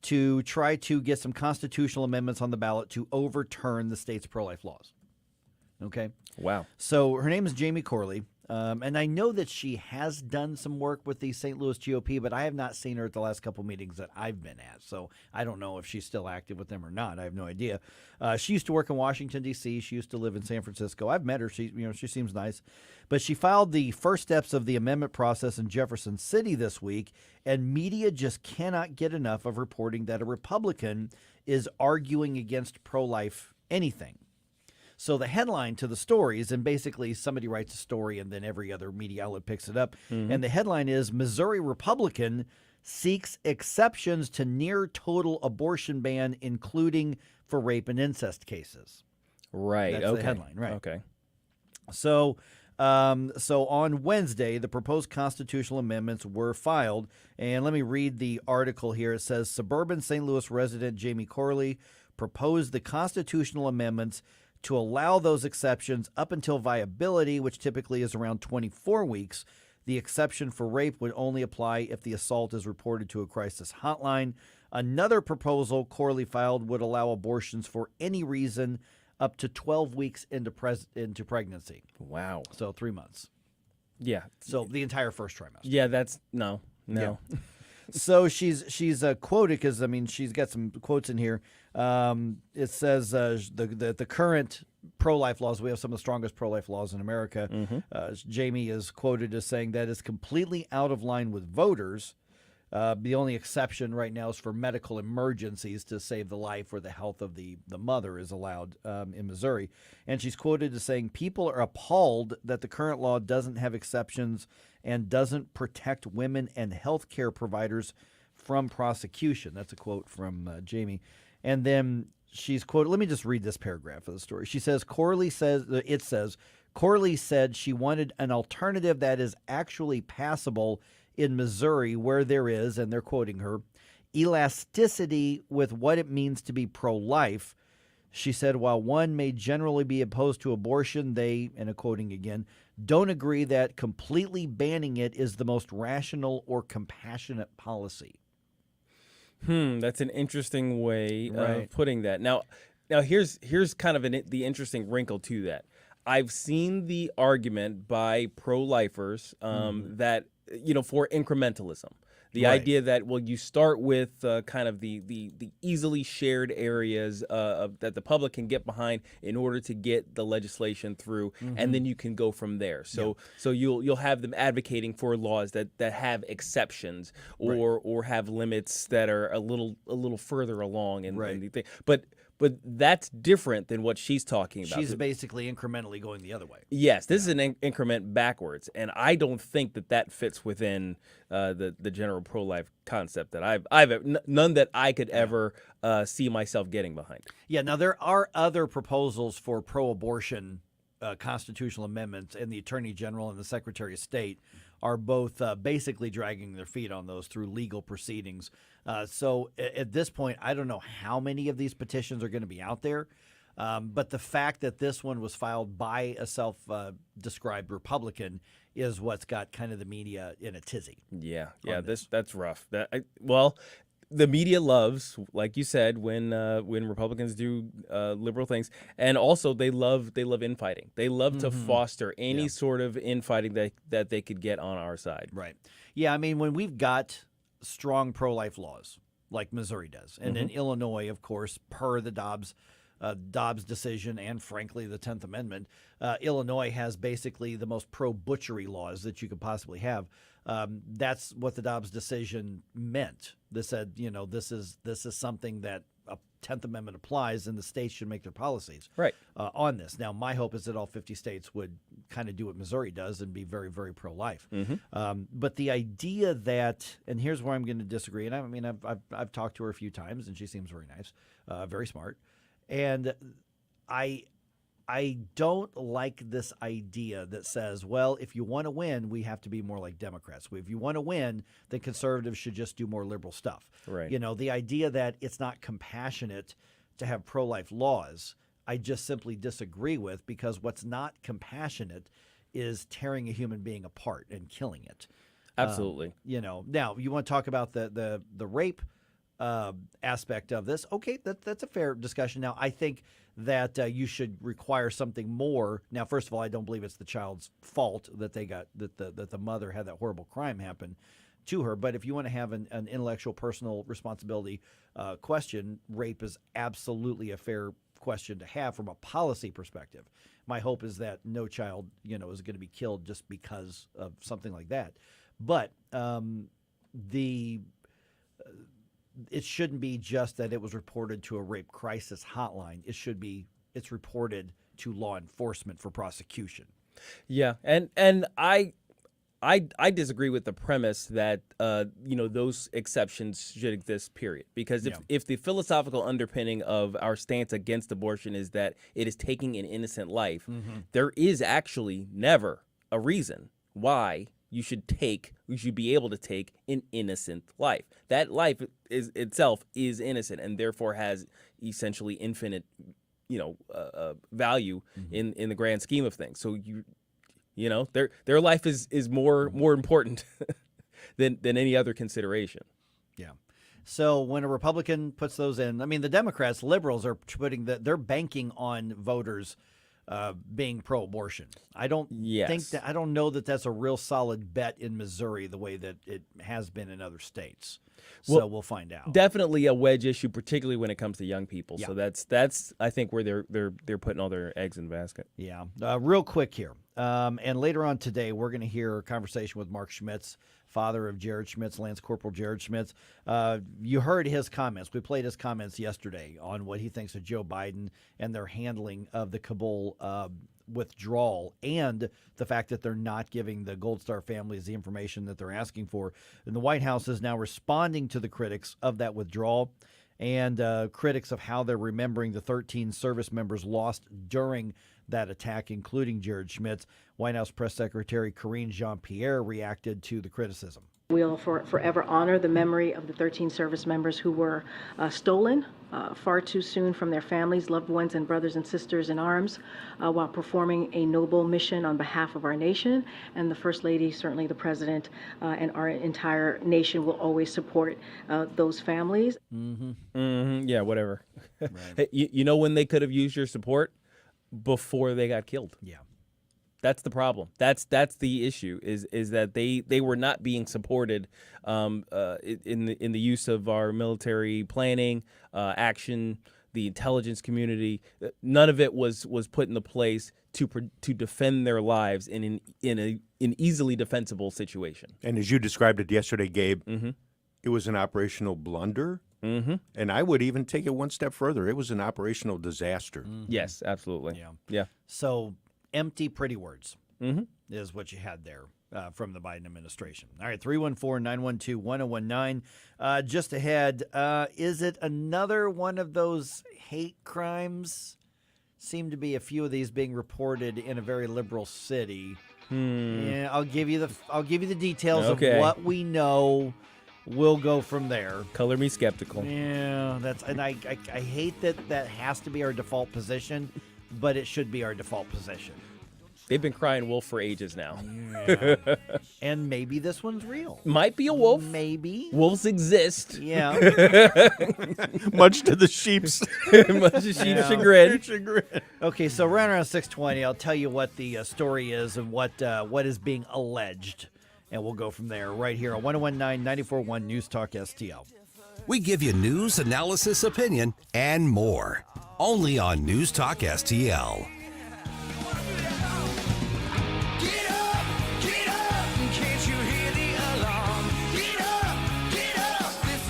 Speaker 21: to try to get some constitutional amendments on the ballot to overturn the state's pro-life laws. Okay?
Speaker 18: Wow.
Speaker 21: So her name is Jamie Corley, and I know that she has done some work with the St. Louis GOP, but I have not seen her at the last couple meetings that I've been at, so I don't know if she's still active with them or not. I have no idea. She used to work in Washington, D.C. She used to live in San Francisco. I've met her. She seems nice. But she filed the first steps of the amendment process in Jefferson City this week, and media just cannot get enough of reporting that a Republican is arguing against pro-life anything. So the headline to the story is, and basically somebody writes a story and then every other media outlet picks it up. And the headline is, Missouri Republican seeks exceptions to near total abortion ban, including for rape and incest cases.
Speaker 18: Right.
Speaker 21: That's the headline. Right.
Speaker 18: Okay.
Speaker 21: So on Wednesday, the proposed constitutional amendments were filed. And let me read the article here. It says, suburban St. Louis resident Jamie Corley proposed the constitutional amendments to allow those exceptions up until viability, which typically is around 24 weeks. The exception for rape would only apply if the assault is reported to a crisis hotline. Another proposal Corley filed would allow abortions for any reason up to 12 weeks into pregnancy.
Speaker 18: Wow.
Speaker 21: So 3 months.
Speaker 18: Yeah.
Speaker 21: So the entire first trimester.
Speaker 18: Yeah, that's no.
Speaker 21: Yeah. So she's quoted because she's got some quotes in here. It says the current pro-life laws, we have some of the strongest pro-life laws in America. Jamie is quoted as saying that is completely out of line with voters. The only exception right now is for medical emergencies to save the life or the health of the mother is allowed in Missouri. And she's quoted as saying, people are appalled that the current law doesn't have exceptions and doesn't protect women and health care providers from prosecution. That's a quote from Jamie. And then she's quoted, let me just read this paragraph of the story. She says, Corley said she wanted an alternative that is actually passable in Missouri where there is, and they're quoting her, elasticity with what it means to be pro-life. She said, while one may generally be opposed to abortion, they, and I'm quoting again, don't agree that completely banning it is the most rational or compassionate policy.
Speaker 18: That's an interesting way of putting that. Now here's kind of the interesting wrinkle to that. I've seen the argument by pro-lifers that for incrementalism, The idea that, well, you start with kind of the easily shared areas that the public can get behind in order to get the legislation through, and then you can go from there. So you'll have them advocating for laws that have exceptions or have limits that are a little further along in the thing. But that's different than what she's talking about.
Speaker 21: She's basically incrementally going the other way.
Speaker 18: Yes, this is an increment backwards, and I don't think that fits within the general pro-life concept that I've none that I could ever see myself getting behind.
Speaker 21: Yeah. Now there are other proposals for pro-abortion constitutional amendments, and the Attorney General and the Secretary of State are both basically dragging their feet on those through legal proceedings. So at this point, I don't know how many of these petitions are going to be out there, but the fact that this one was filed by a self-described Republican is what's got kind of the media in a tizzy.
Speaker 18: Yeah, that's rough. The media loves, like you said, when Republicans do liberal things, and also they love infighting. They love to foster any sort of infighting that they could get on our side.
Speaker 21: Right. Yeah. I mean, when we've got strong pro-life laws like Missouri does, and in Illinois, of course, per the Dobbs decision and, frankly, the 10th Amendment, Illinois has basically the most pro-butchery laws that you could possibly have. That's what the Dobbs decision meant. They said, this is something that a 10th Amendment applies, and the states should make their policies on this. Now, my hope is that all 50 states would kind of do what Missouri does and be very, very pro-life. But the idea that, and here's where I'm going to disagree, and I mean, I've talked to her a few times, and she seems very nice, very smart, and I don't like this idea that says, well, if you want to win, we have to be more like Democrats. If you want to win, then conservatives should just do more liberal stuff.
Speaker 18: Right.
Speaker 21: The idea that it's not compassionate to have pro-life laws, I just simply disagree with, because what's not compassionate is tearing a human being apart and killing it.
Speaker 18: Absolutely.
Speaker 21: Now you want to talk about the rape aspect of this. Okay, that's a fair discussion. Now, I think that you should require something more. Now, first of all, I don't believe it's the child's fault that that the mother had that horrible crime happen to her. But if you want to have an intellectual, personal responsibility question, rape is absolutely a fair question to have from a policy perspective. My hope is that no child, is going to be killed just because of something like that. But it shouldn't be just that it was reported to a rape crisis hotline. It's reported to law enforcement for prosecution.
Speaker 18: Yeah, and I disagree with the premise that those exceptions should exist, period. Because if the philosophical underpinning of our stance against abortion is that it is taking an innocent life, there is actually never a reason why you should be able to take an innocent life. That life itself is innocent and therefore has essentially infinite, value in the grand scheme of things. So their life is more important than any other consideration.
Speaker 21: Yeah. So when a Republican puts those in, I mean, the Democrats, liberals are they're banking on voters being pro-abortion. I don't know that that's a real solid bet in Missouri the way that it has been in other states. So we'll find out.
Speaker 18: Definitely a wedge issue, particularly when it comes to young people. Yeah. So that's I think where they're putting all their eggs in the basket.
Speaker 21: Yeah. Real quick here, and later on today we're going to hear a conversation with Mark Schmitz, father of Jared Schmitz, Lance Corporal Jared Schmitz. You heard his comments. We played his comments yesterday on what he thinks of Joe Biden and their handling of the Kabul withdrawal and the fact that they're not giving the Gold Star families the information that they're asking for. And the White House is now responding to the critics of that withdrawal and critics of how they're remembering the 13 service members lost during that attack, including Jared Schmitz. White House Press Secretary Karine Jean-Pierre reacted to the criticism.
Speaker 14: We'll forever honor the memory of the 13 service members who were stolen far too soon from their families, loved ones, and brothers and sisters in arms while performing a noble mission on behalf of our nation. And the First Lady, certainly the President, and our entire nation will always support those families.
Speaker 18: Yeah, whatever. Right. Hey, you know when they could have used your support? Before they got killed.
Speaker 21: Yeah.
Speaker 18: That's the problem. That's the issue. Is that they were not being supported in the use of our military planning, action, the intelligence community. None of it was put into place to defend their lives in an easily defensible situation.
Speaker 1: And as you described it yesterday, Gabe, it was an operational blunder. And I would even take it one step further. It was an operational disaster.
Speaker 18: Yes, absolutely.
Speaker 21: Yeah. So empty, pretty words is what you had there from the Biden administration. All right, 314-912-1019. Just ahead, is it another one of those hate crimes? Seem to be a few of these being reported in a very liberal city. Yeah, I'll give you the details of what we know. We'll go from there.
Speaker 18: Color me skeptical.
Speaker 21: Yeah, I hate that has to be our default position, but it should be our default position.
Speaker 18: They've been crying wolf for ages now.
Speaker 21: Yeah. And maybe this one's real.
Speaker 18: Might be a wolf.
Speaker 21: Maybe.
Speaker 18: Wolves exist.
Speaker 21: Yeah.
Speaker 1: Much to the sheep's
Speaker 18: chagrin.
Speaker 21: Okay, so around 6:20, I'll tell you what the story is and what is being alleged. And we'll go from there right here on 101.9 94.1 News Talk STL.
Speaker 8: We give you news, analysis, opinion, and more. Only on News Talk STL.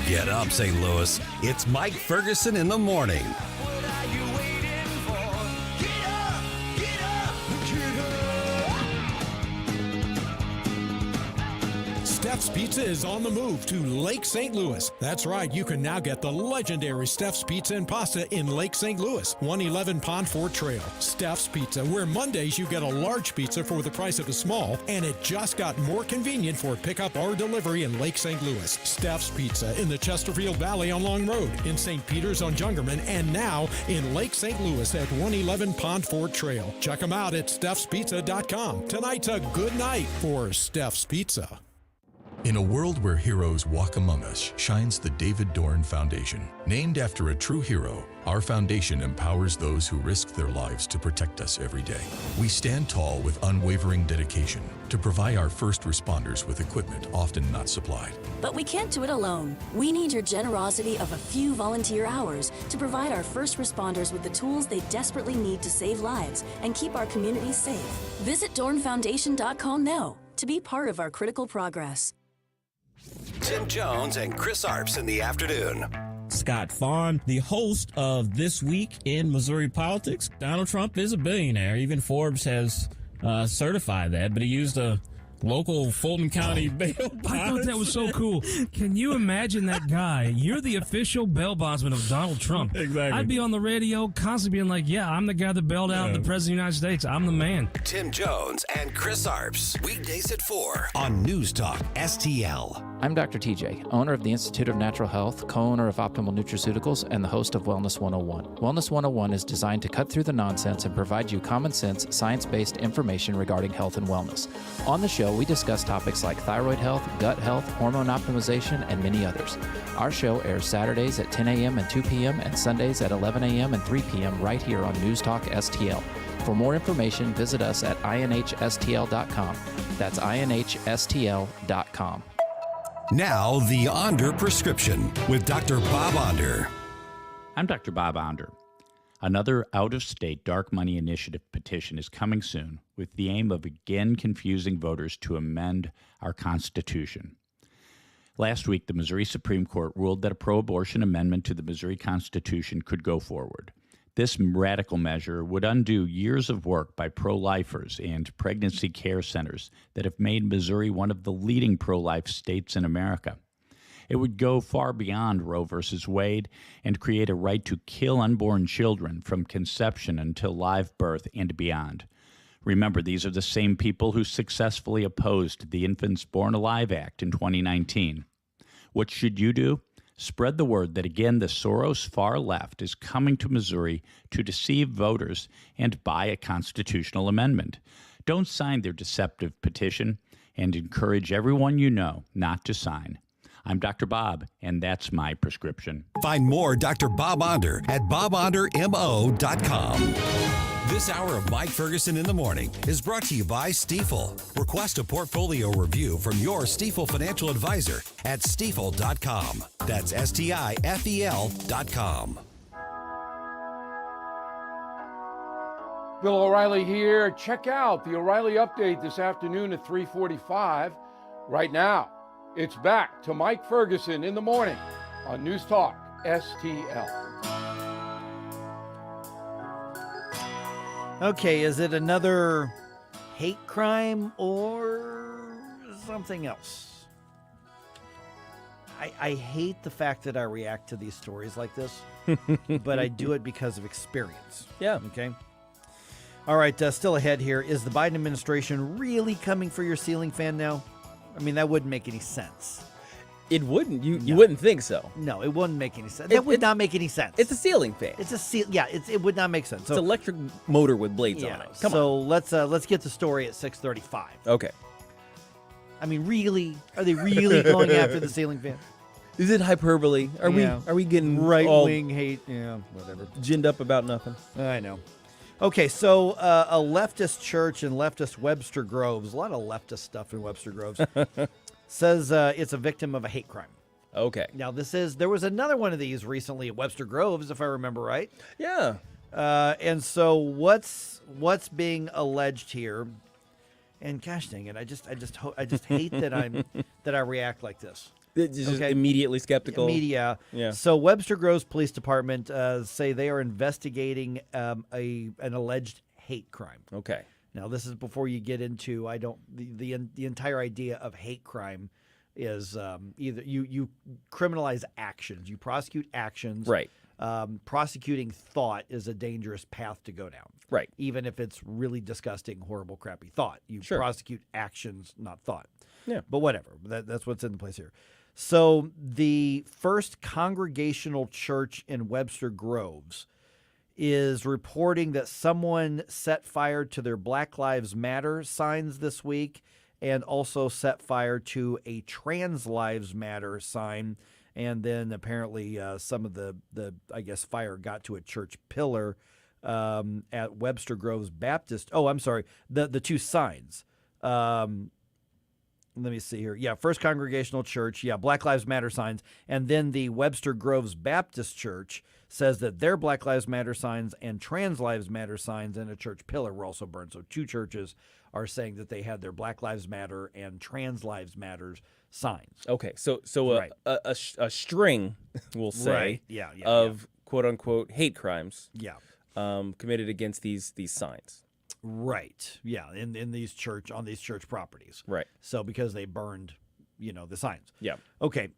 Speaker 8: Get up, St. Louis. It's Mike Ferguson in the morning.
Speaker 2: Steph's Pizza is on the move to Lake St. Louis. That's right, you can now get the legendary Steph's Pizza and Pasta in Lake St. Louis, 111 Pond Fort Trail. Steph's Pizza, where Mondays you get a large pizza for the price of a small, and it just got more convenient for pickup or delivery in Lake St. Louis. Steph's Pizza in the Chesterfield Valley on Long Road, in St. Peters on Jungerman, and now in Lake St. Louis at 111 Pond Fort Trail. Check them out at stephspizza.com. Tonight's a good night for Steph's Pizza.
Speaker 19: In a world where heroes walk among us shines the David Dorn Foundation. Named after a true hero, our foundation empowers those who risk their lives to protect us every day. We stand tall with unwavering dedication to provide our first responders with equipment often not supplied.
Speaker 20: But we can't do it alone. We need your generosity of a few volunteer hours to provide our first responders with the tools they desperately need to save lives and keep our communities safe. Visit dornfoundation.com now to be part of our critical progress.
Speaker 8: Tim Jones and Chris Arps in the afternoon.
Speaker 22: Scott Farn, the host of This Week in Missouri Politics. Donald Trump is a billionaire. Even Forbes has certified that, but he used a local Fulton County bail bondsman.
Speaker 23: I thought that was so cool. Can you imagine that guy? You're the official bail bondsman of Donald Trump.
Speaker 22: Exactly.
Speaker 23: I'd be on the radio constantly being like, yeah, I'm the guy that bailed out the President of the United States. I'm the man.
Speaker 8: Tim Jones and Chris Arps. Weekdays at 4 on News Talk STL.
Speaker 24: I'm Dr. TJ, owner of the Institute of Natural Health, co-owner of Optimal Nutraceuticals, and the host of Wellness 101. Wellness 101 is designed to cut through the nonsense and provide you common sense, science-based information regarding health and wellness. On the show, we discuss topics like thyroid health, gut health, hormone optimization, and many others. Our show airs Saturdays at 10 a.m. and 2 p.m. and Sundays at 11 a.m. and 3 p.m. right here on News Talk STL. For more information, visit us at inhstl.com. That's inhstl.com.
Speaker 8: Now, the Onder Prescription with Dr. Bob Onder.
Speaker 25: I'm Dr. Bob Onder. Another out-of-state dark money initiative petition is coming soon with the aim of again confusing voters to amend our Constitution. Last week, the Missouri Supreme Court ruled that a pro-abortion amendment to the Missouri Constitution could go forward. This radical measure would undo years of work by pro-lifers and pregnancy care centers that have made Missouri one of the leading pro-life states in America. It would go far beyond Roe v. Wade and create a right to kill unborn children from conception until live birth and beyond. Remember, these are the same people who successfully opposed the Infants Born Alive Act in 2019. What should you do? Spread the word that, again, the Soros far left is coming to Missouri to deceive voters and buy a constitutional amendment. Don't sign their deceptive petition and encourage everyone you know not to sign. I'm Dr. Bob, and that's my prescription.
Speaker 8: Find more Dr. Bob Onder at bobondermo.com. This hour of Mike Ferguson in the Morning is brought to you by Stifel. Request a portfolio review from your Stifel financial advisor at stifel.com. That's STIFEL.com.
Speaker 3: Bill O'Reilly here. Check out the O'Reilly Update this afternoon at 3:45. Right now, it's back to Mike Ferguson in the Morning on News Talk STL.
Speaker 21: Okay, is it another hate crime or something else? I hate the fact that I react to these stories like this, but I do it because of experience.
Speaker 18: Yeah.
Speaker 21: Okay. All right, still ahead here. Is the Biden administration really coming for your ceiling fan now? I mean, that wouldn't make any sense.
Speaker 18: It wouldn't. You wouldn't think so.
Speaker 21: No, it wouldn't make any sense. That would not make any sense.
Speaker 18: It's a ceiling fan.
Speaker 21: It's a yeah. It would not make sense.
Speaker 18: It's an electric motor with blades on it. Come on.
Speaker 21: Let's get the story at 6:35.
Speaker 18: Okay.
Speaker 21: I mean, really? Are they really going after the ceiling fan?
Speaker 18: Is it hyperbole? Are we getting
Speaker 21: right
Speaker 18: all
Speaker 21: wing hate? Yeah, whatever.
Speaker 18: Ginned up about nothing?
Speaker 21: I know. Okay, so a leftist church in leftist Webster Groves, a lot of leftist stuff in Webster Groves, says it's a victim of a hate crime.
Speaker 18: Okay.
Speaker 21: Now, there was another one of these recently at Webster Groves, if I remember right.
Speaker 18: Yeah.
Speaker 21: And so what's being alleged here? And gosh dang it, I just hate that I react like this.
Speaker 18: Just immediately skeptical.
Speaker 21: Media.
Speaker 18: Yeah.
Speaker 21: So Webster Groves Police Department say they are investigating an alleged hate crime.
Speaker 18: Okay.
Speaker 21: Now this is before you get into the entire idea of hate crime is either you criminalize actions, you prosecute actions.
Speaker 18: Right.
Speaker 21: Prosecuting thought is a dangerous path to go down.
Speaker 18: Right.
Speaker 21: Even if it's really disgusting, horrible, crappy thought. You prosecute actions, not thought.
Speaker 18: Yeah.
Speaker 21: But whatever. That's what's in place here. So the First Congregational Church in Webster Groves is reporting that someone set fire to their Black Lives Matter signs this week and also set fire to a Trans Lives Matter sign. And then apparently some of the I guess fire got to a church pillar at Webster Groves Baptist. Oh, I'm sorry. The two signs. Let me see here. Yeah, First Congregational Church. Yeah, Black Lives Matter signs. And then the Webster Groves Baptist Church says that their Black Lives Matter signs and Trans Lives Matter signs and a church pillar were also burned. So two churches are saying that they had their Black Lives Matter and Trans Lives Matter signs.
Speaker 18: Okay, so
Speaker 21: Right.
Speaker 18: a string, we'll say,
Speaker 21: Right. Yeah,
Speaker 18: of quote unquote hate crimes.
Speaker 21: Yeah.
Speaker 18: Committed against these signs.
Speaker 21: Right. Yeah. On these church properties.
Speaker 18: Right.
Speaker 21: So because they burned, the signs.
Speaker 18: Yeah.
Speaker 21: Okay.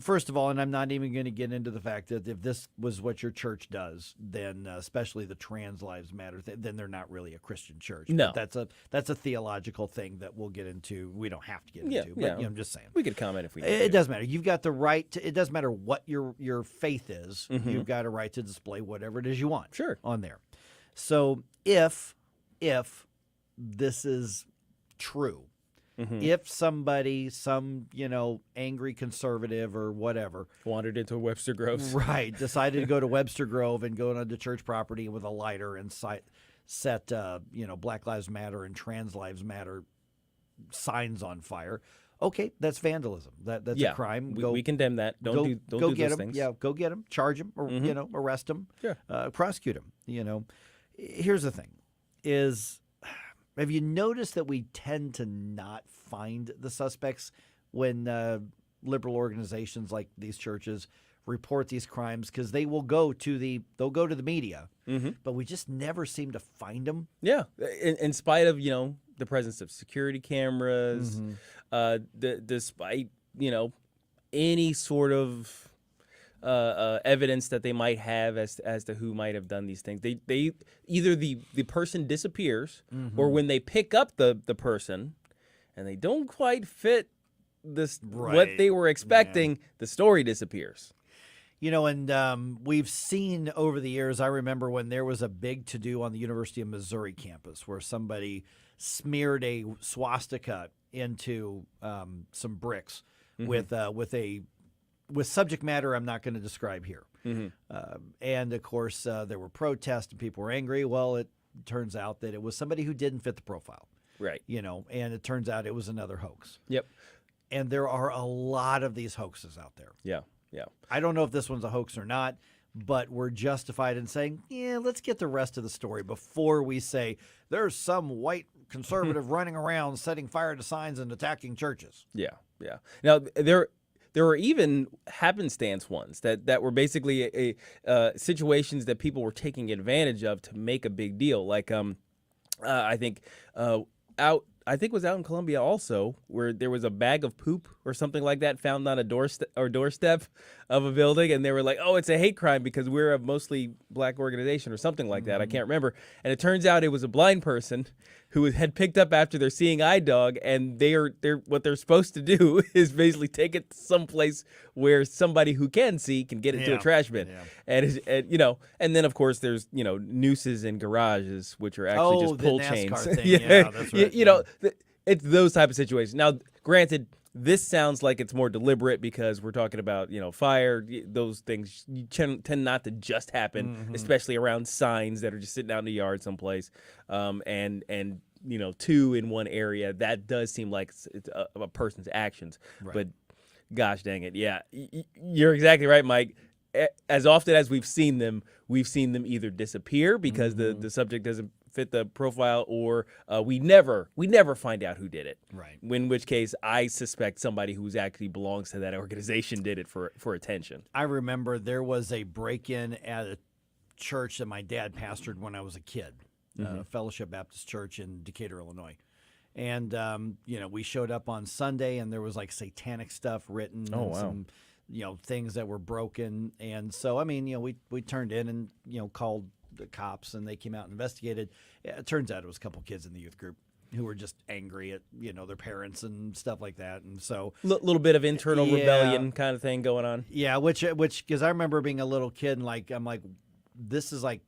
Speaker 21: First of all, and I'm not even going to get into the fact that if this was what your church does, then especially the Trans Lives Matter, then they're not really a Christian church.
Speaker 18: No.
Speaker 21: But that's a theological thing that we'll get into. We don't have to get into, but I'm just saying.
Speaker 18: We could comment if we need
Speaker 21: It
Speaker 18: to.
Speaker 21: doesn't matter. You've got the right to, it doesn't matter what your faith is.
Speaker 18: Mhm.
Speaker 21: You've got a right to display whatever it is you want.
Speaker 18: Sure.
Speaker 21: On there. So if this is true, if somebody, some angry conservative or whatever,
Speaker 18: wandered into Webster Groves,
Speaker 21: right, decided to go to Webster Grove and go onto church property with a lighter and set Black Lives Matter and Trans Lives Matter signs on fire. Okay, that's vandalism. That's a crime.
Speaker 18: We condemn that. Don't do
Speaker 21: get
Speaker 18: those
Speaker 21: them.
Speaker 18: things.
Speaker 21: Yeah, go get them, charge them, or arrest them.
Speaker 18: Sure.
Speaker 21: Prosecute them. Here's the thing: have you noticed that we tend to not find the suspects when liberal organizations like these churches report these crimes because they will go to the media, but we just never seem to find them.
Speaker 18: Yeah, in spite of the presence of security cameras, despite any sort of evidence that they might have as to who might have done these things. They either the person disappears, or when they pick up the person and they don't quite fit this what they were expecting, the story disappears.
Speaker 21: And we've seen over the years, I remember when there was a big to-do on the University of Missouri campus where somebody smeared a swastika into some bricks with subject matter I'm not going to describe here. And, of course, there were protests and people were angry. Well, it turns out that it was somebody who didn't fit the profile.
Speaker 18: Right.
Speaker 21: And it turns out it was another hoax.
Speaker 18: Yep.
Speaker 21: And there are a lot of these hoaxes out there.
Speaker 18: Yeah. Yeah.
Speaker 21: I don't know if this one's a hoax or not, but we're justified in saying, let's get the rest of the story before we say there's some white conservative running around setting fire to signs and attacking churches.
Speaker 18: Yeah. Yeah. Now, there are even happenstance ones that were basically situations that people were taking advantage of to make a big deal. Like, I think it was out in Colombia also, where there was a bag of poop or something like that found on a doorstep of a building, and they were like, "Oh, it's a hate crime because we're a mostly black organization" or something like that. I can't remember. And it turns out it was a blind person who had picked up after their seeing eye dog, and they're what they're supposed to do is basically take it someplace where somebody who can see can get it to a trash bin. And then of course there's nooses in garages, which are actually just pull chains.
Speaker 21: Thing. Yeah, that's right.
Speaker 18: It's those type of situations. Now, granted, this sounds like it's more deliberate because we're talking about fire. Those things tend not to just happen, especially around signs that are just sitting out in the yard someplace. And two in one area, that does seem like it's a person's actions.
Speaker 21: Right.
Speaker 18: But gosh dang it, yeah, you're exactly right, Mike. As often as we've seen them either disappear because the subject doesn't fit the profile, or we never find out who did it.
Speaker 21: Right.
Speaker 18: In which case, I suspect somebody who's actually belongs to that organization did it for attention.
Speaker 21: I remember there was a break-in at a church that my dad pastored when I was a kid, Fellowship Baptist Church in Decatur, Illinois. And, we showed up on Sunday, and there was like satanic stuff written.
Speaker 18: Oh,
Speaker 21: and
Speaker 18: wow.
Speaker 21: some, things that were broken. And so, we turned in and, called the cops, and they came out and investigated. It turns out it was a couple kids in the youth group who were just angry at their parents and stuff like that, and so
Speaker 18: little bit of internal rebellion kind of thing going on.
Speaker 21: Yeah, which because I remember being a little kid and I'm like, this is like,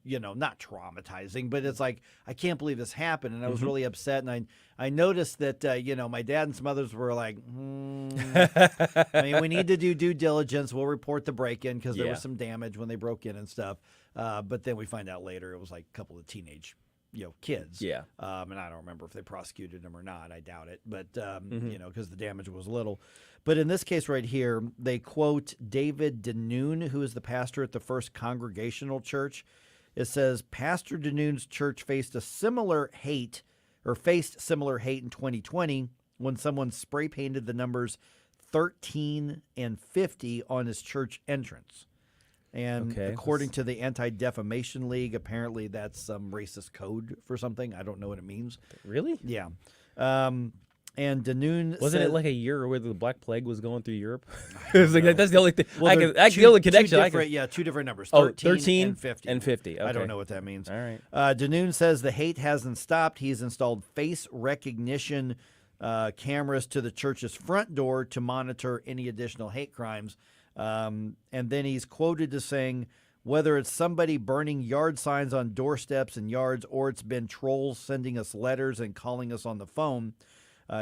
Speaker 21: not traumatizing, but it's like I can't believe this happened, and I was really upset. And I noticed that my dad and some others were like, we need to do due diligence. We'll report the break-in because there was some damage when they broke in and stuff. But then we find out later it was like a couple of teenage, kids.
Speaker 18: Yeah.
Speaker 21: And I don't remember if they prosecuted them or not. I doubt it. But, because the damage was little. But in this case right here, they quote David Denoon, who is the pastor at the First Congregational Church. It says, Pastor Denoon's church faced similar hate in 2020 when someone spray painted the numbers 13 and 50 on his church entrance. And according to the Anti-Defamation League, apparently that's some racist code for something. I don't know what it means.
Speaker 18: Really?
Speaker 21: Yeah. And Denoon
Speaker 18: wasn't
Speaker 21: said,
Speaker 18: it like a year where the Black Plague was going through Europe? It was like that's the only thing.
Speaker 21: Well,
Speaker 18: the only connection.
Speaker 21: Two different numbers.
Speaker 18: 13
Speaker 21: and 50.
Speaker 18: And 50. Okay.
Speaker 21: I don't know what that means.
Speaker 18: All right.
Speaker 21: Denoon says the hate hasn't stopped. He's installed face recognition cameras to the church's front door to monitor any additional hate crimes. And then he's quoted as saying, whether it's somebody burning yard signs on doorsteps and yards, or it's been trolls sending us letters and calling us on the phone,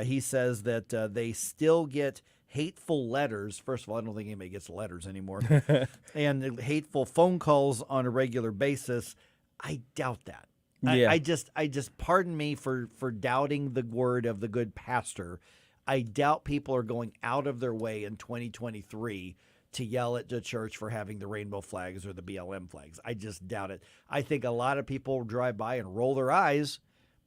Speaker 21: he says that they still get hateful letters. First of all, I don't think anybody gets letters anymore. And hateful phone calls on a regular basis. I doubt that.
Speaker 18: Yeah.
Speaker 21: I just pardon me for doubting the word of the good pastor. I doubt people are going out of their way in 2023 to yell at the church for having the rainbow flags or the BLM flags. I just doubt it. I think a lot of people drive by and roll their eyes,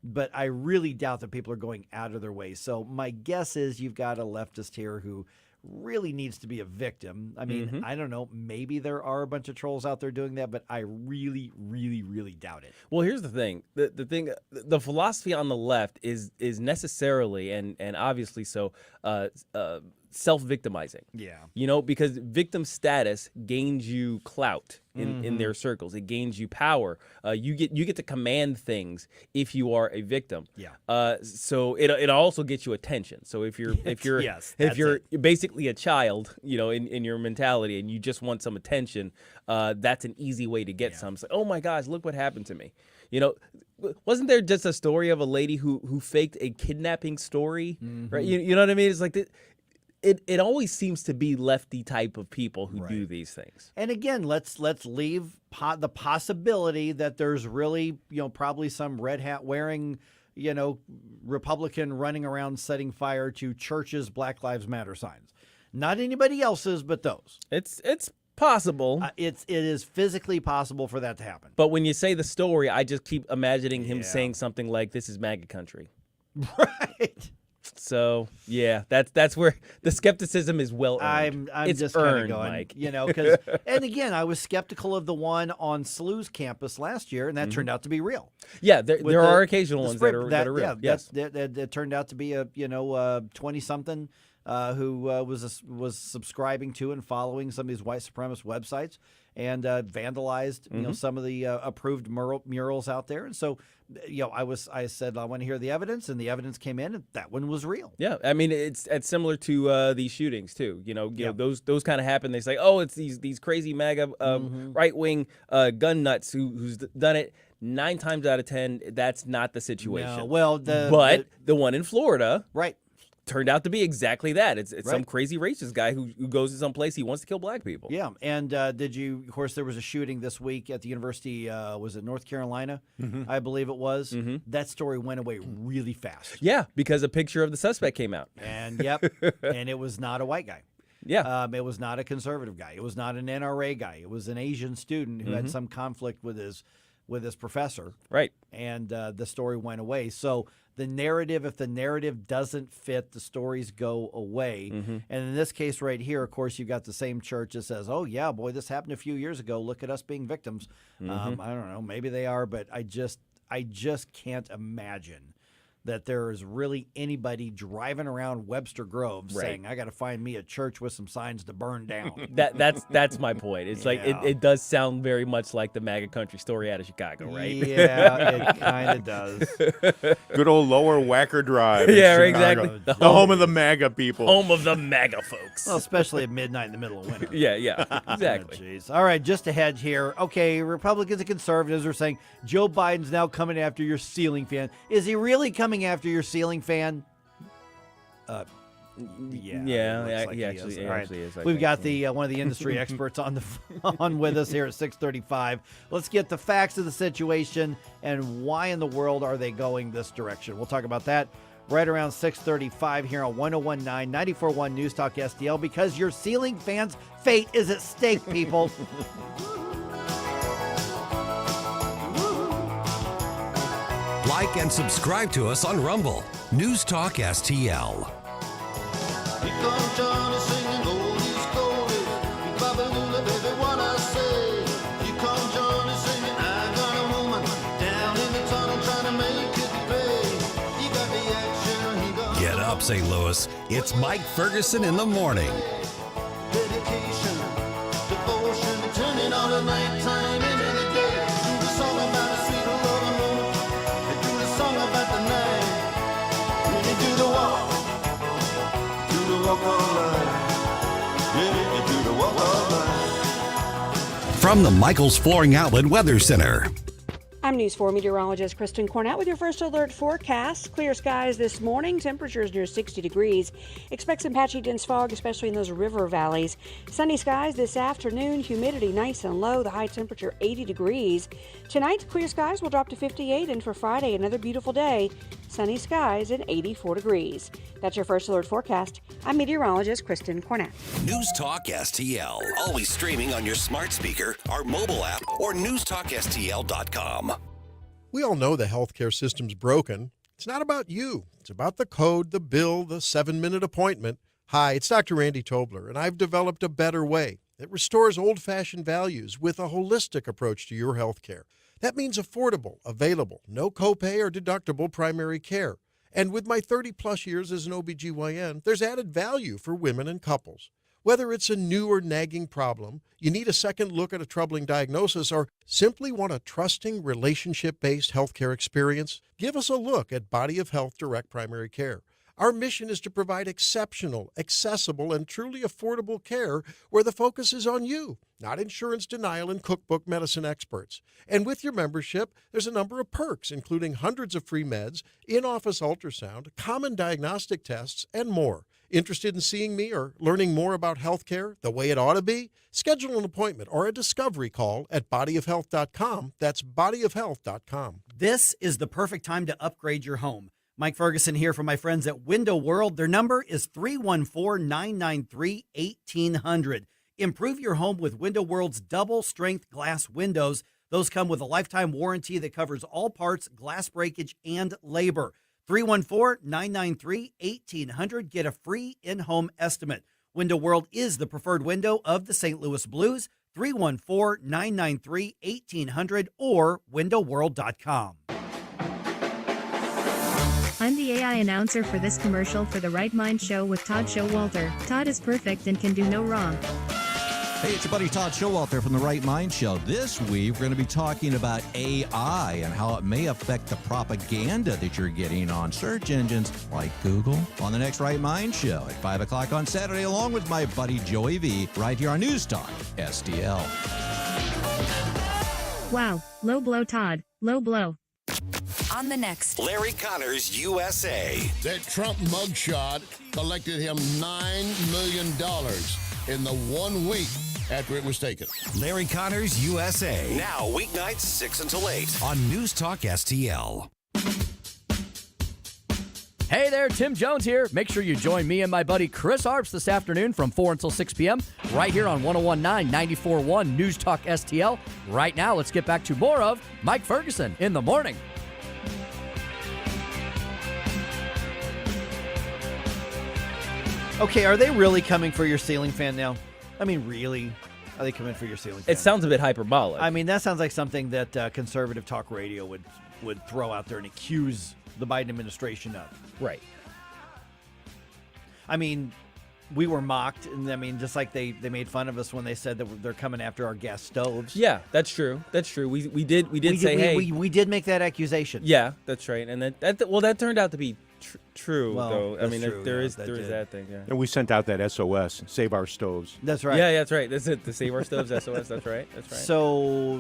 Speaker 21: but I really doubt that people are going out of their way. So my guess is you've got a leftist here who really needs to be a victim. I mean, I don't know. Maybe there are a bunch of trolls out there doing that, but I really, really, really doubt it.
Speaker 18: Well, here's the thing. The philosophy on the left is necessarily and obviously so self-victimizing.
Speaker 21: Yeah.
Speaker 18: Because victim status gains you clout in their circles. It gains you power. You get to command things if you are a victim.
Speaker 21: Yeah.
Speaker 18: So it also gets you attention. So if you're basically a child, in your mentality, and you just want some attention, that's an easy way to get some. It's like, oh my gosh, look what happened to me. Wasn't there just a story of a lady who faked a kidnapping story? Right? You know what I mean? It's like it always seems to be lefty type of people who do these things.
Speaker 21: And again, let's leave the possibility that there's really, probably some red hat wearing, Republican running around setting fire to churches' Black Lives Matter signs. Not anybody else's, but those.
Speaker 18: It's possible.
Speaker 21: It is physically possible for that to happen.
Speaker 18: But when you say the story, I just keep imagining him saying something like, "This is MAGA country."
Speaker 21: Right.
Speaker 18: So yeah, that's where the skepticism is well earned.
Speaker 21: I'm
Speaker 18: it's
Speaker 21: just kind of
Speaker 18: earned,
Speaker 21: going,
Speaker 18: Mike.
Speaker 21: because and again, I was skeptical of the one on SLU's campus last year, and that turned out to be real.
Speaker 18: Yeah, there are occasional ones that are real.
Speaker 21: Yeah,
Speaker 18: yes,
Speaker 21: that turned out to be a 20-something who was subscribing to and following some of these white supremacist websites and vandalized some of the approved murals out there. And so I said I want to hear the evidence, and the evidence came in, and that one was real.
Speaker 18: Yeah, I mean it's similar to these shootings too. You know those kind of happen. They say, oh, it's these crazy MAGA right wing gun nuts who's done it. 9 times out of 10, that's not the situation.
Speaker 21: No, well,
Speaker 18: the one in Florida,
Speaker 21: right,
Speaker 18: turned out to be exactly that. It's some crazy racist guy who goes to some place he wants to kill black people.
Speaker 21: Yeah, and of course, there was a shooting this week at the University, was it North Carolina? I believe it was. That story went away really fast.
Speaker 18: Yeah, because a picture of the suspect came out.
Speaker 21: And and it was not a white guy.
Speaker 18: Yeah.
Speaker 21: It was not a conservative guy. It was not an NRA guy. It was an Asian student who had some conflict with his professor.
Speaker 18: Right.
Speaker 21: And the story went away. So if the narrative doesn't fit, the stories go away. And in this case right here, of course, you've got the same church that says, oh, yeah, boy, this happened a few years ago. Look at us being victims. I don't know. Maybe they are, but I just can't imagine that there is really anybody driving around Webster Grove saying, I got to find me a church with some signs to burn down.
Speaker 18: That's my point. It's like it does sound very much like the MAGA country story out of Chicago, right?
Speaker 21: Yeah, it kind of does.
Speaker 1: Good old Lower Wacker Drive.
Speaker 18: Yeah,
Speaker 1: Chicago.
Speaker 18: exactly.
Speaker 1: The home of the MAGA people.
Speaker 18: Home of the MAGA folks.
Speaker 21: Well, especially at midnight in the middle of winter.
Speaker 18: Yeah, exactly.
Speaker 21: Jeez. All right, just ahead here. Okay, Republicans and conservatives are saying Joe Biden's now coming after your ceiling fan. Is he really coming after your ceiling fan?
Speaker 18: Yeah, he actually is.
Speaker 21: We've got the one of the industry experts on with us here at 6:35. Let's get the facts of the situation and why in the world are they going this direction. We'll talk about that right around 6:35 here on 101.9 94.1 News Talk STL, because your ceiling fan's fate is at stake, people.
Speaker 8: Like and subscribe to us on Rumble. News Talk STL.
Speaker 4: Here comes Johnny singing oldies goldies. He babaloo baby what I say. Here comes Johnny singing I got a woman down in the tunnel trying to make it pay. He got the action, he got
Speaker 8: Get up, St. Louis. It's Mike Ferguson in the morning.
Speaker 4: dedication, devotion, turning all the nighttime into the day. Do the song about a sweet loving woman. They do the song about the night. When you do the walk of life. Yeah, you do the walk of life.
Speaker 8: From the Michaels Flooring Outlet Weather Center.
Speaker 15: I'm News 4 meteorologist Kristen Cornett with your first alert forecast. Clear skies this morning, temperatures near 60 degrees. Expect some patchy dense fog, especially in those river valleys. Sunny skies this afternoon, humidity nice and low, the high temperature 80 degrees. Tonight, clear skies will drop to 58, and for Friday, another beautiful day. Sunny skies and 84 degrees. That's your first alert forecast. I'm meteorologist Kristen Cornett.
Speaker 8: News Talk STL. Always streaming on your smart speaker, our mobile app, or newstalkstl.com.
Speaker 5: We all know the healthcare system's broken. It's not about you. It's about the code, the bill, the 7-minute appointment. Hi, it's Dr. Randy Tobler, and I've developed a better way that restores old-fashioned values with a holistic approach to your healthcare. That means affordable, available, no copay or deductible primary care. And with my 30-plus years as an OBGYN, there's added value for women and couples. Whether it's a new or nagging problem, you need a second look at a troubling diagnosis, or simply want a trusting, relationship-based healthcare experience, give us a look at Body of Health Direct Primary Care. Our mission is to provide exceptional, accessible, and truly affordable care where the focus is on you, not insurance denial and cookbook medicine experts. And with your membership, there's a number of perks, including hundreds of free meds, in-office ultrasound, common diagnostic tests, and more. Interested in seeing me or learning more about healthcare the way it ought to be? Schedule an appointment or a discovery call at bodyofhealth.com. That's bodyofhealth.com.
Speaker 21: This is the perfect time to upgrade your home. Mike Ferguson here from my friends at Window World. Their number is 314-993-1800. Improve your home with Window World's double-strength glass windows. Those come with a lifetime warranty that covers all parts, glass breakage, and labor. 314-993-1800. Get a free in-home estimate. Window World is the preferred window of the St. Louis Blues. 314-993-1800 or windowworld.com.
Speaker 6: I'm the AI announcer for this commercial for the Right Mind Show with Todd Showalter. Todd is perfect and can do no wrong.
Speaker 7: Hey, it's your buddy Todd Showalter from the Right Mind Show. This week, we're going to be talking about AI and how it may affect the propaganda that you're getting on search engines like Google on the next Right Mind Show at 5 o'clock on Saturday, along with my buddy Joey V, right here on News Talk STL.
Speaker 6: Wow, low blow Todd, low blow.
Speaker 8: On the next Larry Connors USA.
Speaker 26: That Trump mugshot collected him $9 million in the 1 week after it was taken.
Speaker 8: Larry Connors USA. Now weeknights 6 until 8 on News Talk STL.
Speaker 9: Hey there, Tim Jones here. Make sure you join me and my buddy Chris Arps this afternoon from 4 until 6 p.m. right here on 101.9, 94.1 News Talk STL. Right now, let's get back to more of Mike Ferguson in the morning.
Speaker 21: Okay, are they really coming for your ceiling fan now? I mean, really? Are they coming for your ceiling fan?
Speaker 18: It sounds a bit hyperbolic.
Speaker 21: I mean, that sounds like something that conservative talk radio would throw out there and accuse the Biden administration of.
Speaker 18: Right.
Speaker 21: I mean, we were mocked, and I mean, just like they made fun of us when they said that they're coming after our gas stoves.
Speaker 18: Yeah, that's true. That's true. We did say, hey,
Speaker 21: we did make that accusation.
Speaker 18: Yeah, that's right. And that turned out to be true,
Speaker 21: Well,
Speaker 18: though. I
Speaker 21: that's
Speaker 18: mean,
Speaker 21: true,
Speaker 18: there
Speaker 21: yeah,
Speaker 18: is
Speaker 21: that did.
Speaker 18: that thing. Yeah.
Speaker 1: And we sent out that SOS, save our stoves.
Speaker 21: That's right.
Speaker 18: Yeah, that's right. That's it. The Save Our Stoves SOS. That's right. That's right.
Speaker 21: So,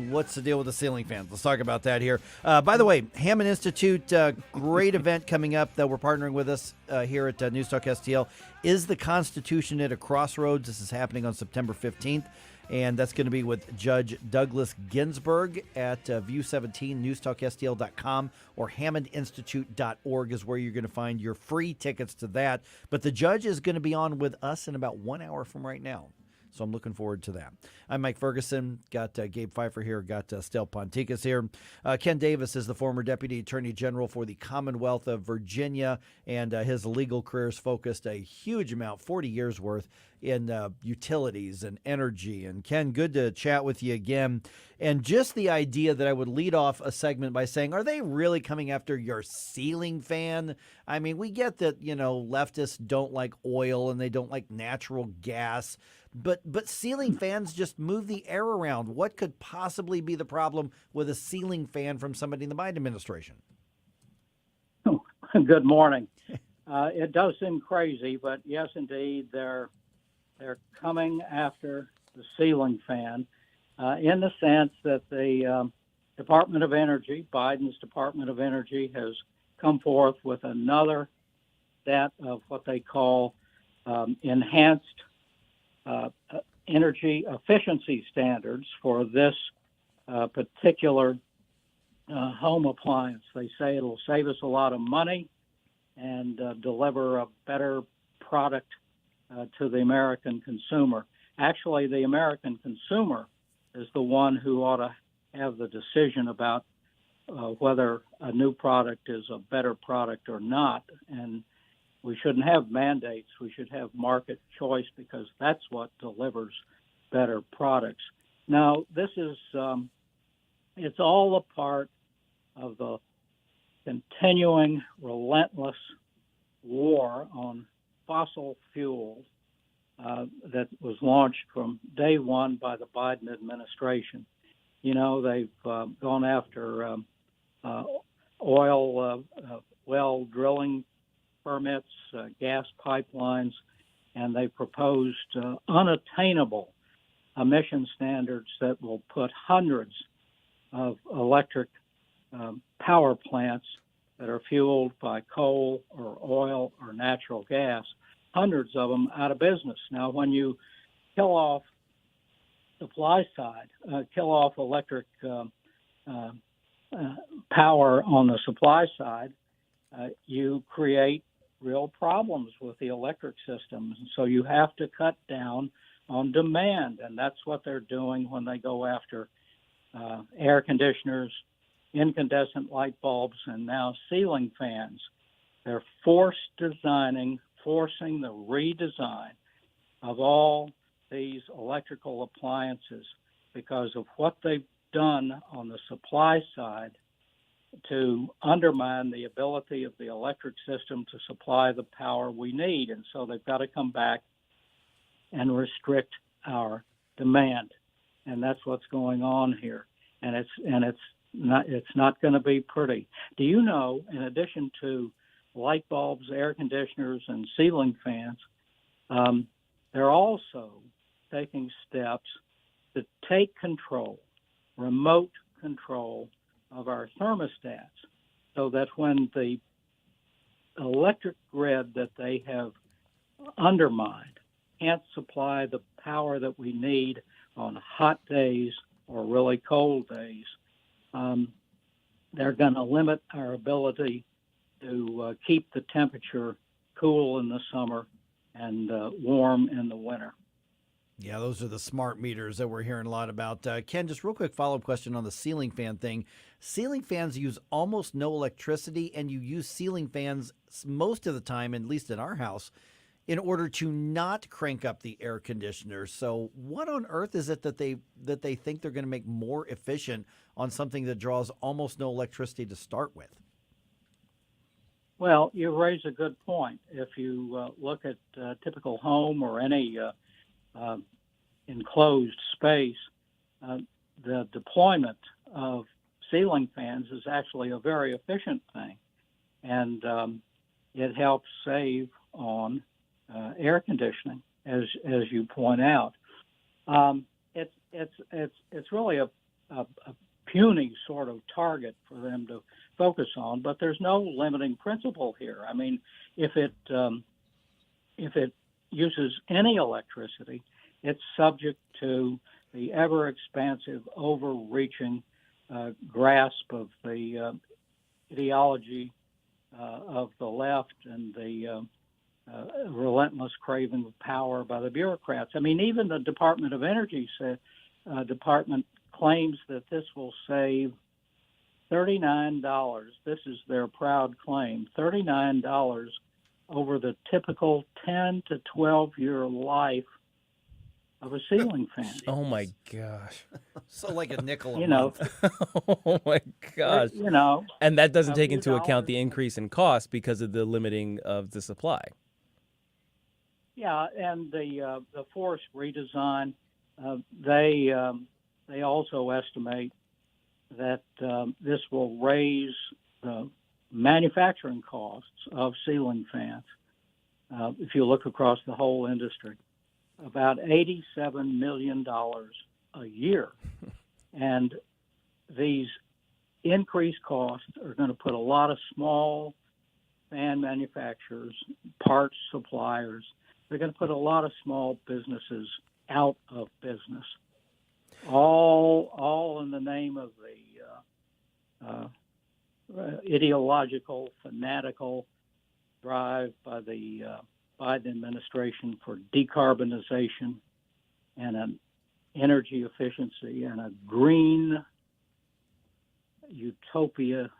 Speaker 21: what's the deal with the ceiling fans? Let's talk about that here. By the way, Hammond Institute, great event coming up that we're partnering with us here at News Talk STL. Is the Constitution at a Crossroads? This is happening on September 15th. And that's going to be with Judge Douglas Ginsburg at View 17, newstalkstl.com, or hammondinstitute.org is where you're going to find your free tickets to that. But the judge is going to be on with us in about 1 hour from right now. So I'm looking forward to that. I'm Mike Ferguson. Got Gabe Pfeiffer here. Got Stel Ponticus here. Ken Davis is the former Deputy Attorney General for the Commonwealth of Virginia, and his legal career is focused a huge amount, 40 years worth, in utilities and energy. And Ken, good to chat with you again. And just the idea that I would lead off a segment by saying, are they really coming after your ceiling fan? I mean, we get that, leftists don't like oil and they don't like natural gas. But ceiling fans just move the air around. What could possibly be the problem with a ceiling fan from somebody in the Biden administration?
Speaker 10: Good morning. It does seem crazy, but yes, indeed, they're coming after the ceiling fan in the sense that the Department of Energy, Biden's Department of Energy, has come forth with another set of what they call enhanced energy efficiency standards for this particular home appliance. They say it'll save us a lot of money and deliver a better product to the American consumer. Actually, the American consumer is the one who ought to have the decision about whether a new product is a better product or not. And we shouldn't have mandates. We should have market choice because that's what delivers better products. Now, this is, it's all a part of the continuing relentless war on fossil fuels that was launched from day one by the Biden administration. They've gone after oil well drilling permits, gas pipelines, and they proposed unattainable emission standards that will put hundreds of electric power plants that are fueled by coal or oil or natural gas, hundreds of them out of business. Now, when you kill off supply side, kill off electric power on the supply side, you create real problems with the electric system. So you have to cut down on demand, and that's what they're doing when they go after air conditioners, incandescent light bulbs, and now ceiling fans. They're forcing the redesign of all these electrical appliances because of what they've done on the supply side to undermine the ability of the electric system to supply the power we need. And so they've got to come back and restrict our demand. And that's what's going on here. And it's not going to be pretty. Do you know, in addition to light bulbs, air conditioners, and ceiling fans, they're also taking steps to take control, remote control of our thermostats, so that when the electric grid that they have undermined can't supply the power that we need on hot days or really cold days, they're going to limit our ability to keep the temperature cool in the summer and warm in the winter.
Speaker 21: Yeah, those are the smart meters that we're hearing a lot about. Ken, just real quick follow-up question on the ceiling fan thing. Ceiling fans use almost no electricity, and you use ceiling fans most of the time, at least in our house, in order to not crank up the air conditioner. So what on earth is it that they think they're going to make more efficient on something that draws almost no electricity to start with?
Speaker 10: Well, you raise a good point. If you look at a typical home or any enclosed space, the deployment of ceiling fans is actually a very efficient thing, and it helps save on air conditioning, as you point out. It's really a puny sort of target for them to focus on, but there's no limiting principle here. I mean, if it uses any electricity, it's subject to the ever-expansive, overreaching grasp of the ideology of the left and the relentless craving of power by the bureaucrats. I mean, even the Department of Energy department claims that this will save $39. This is their proud claim, $39 over the typical 10 to 12-year life of a ceiling fan.
Speaker 18: Oh my gosh!
Speaker 21: So like a nickel a
Speaker 10: month.
Speaker 18: Oh my gosh! And that doesn't take into account
Speaker 10: $2.
Speaker 18: the increase in cost because of the limiting of the supply.
Speaker 10: Yeah, and the forced redesign, they also estimate that this will raise the manufacturing costs of ceiling fans. If you look across the whole industry, about $87 million a year. And these increased costs are going to put a lot of small fan manufacturers, parts suppliers, they're going to put a lot of small businesses out of business, all in the name of the ideological, fanatical drive by the Biden administration for decarbonization and an energy efficiency and a green utopia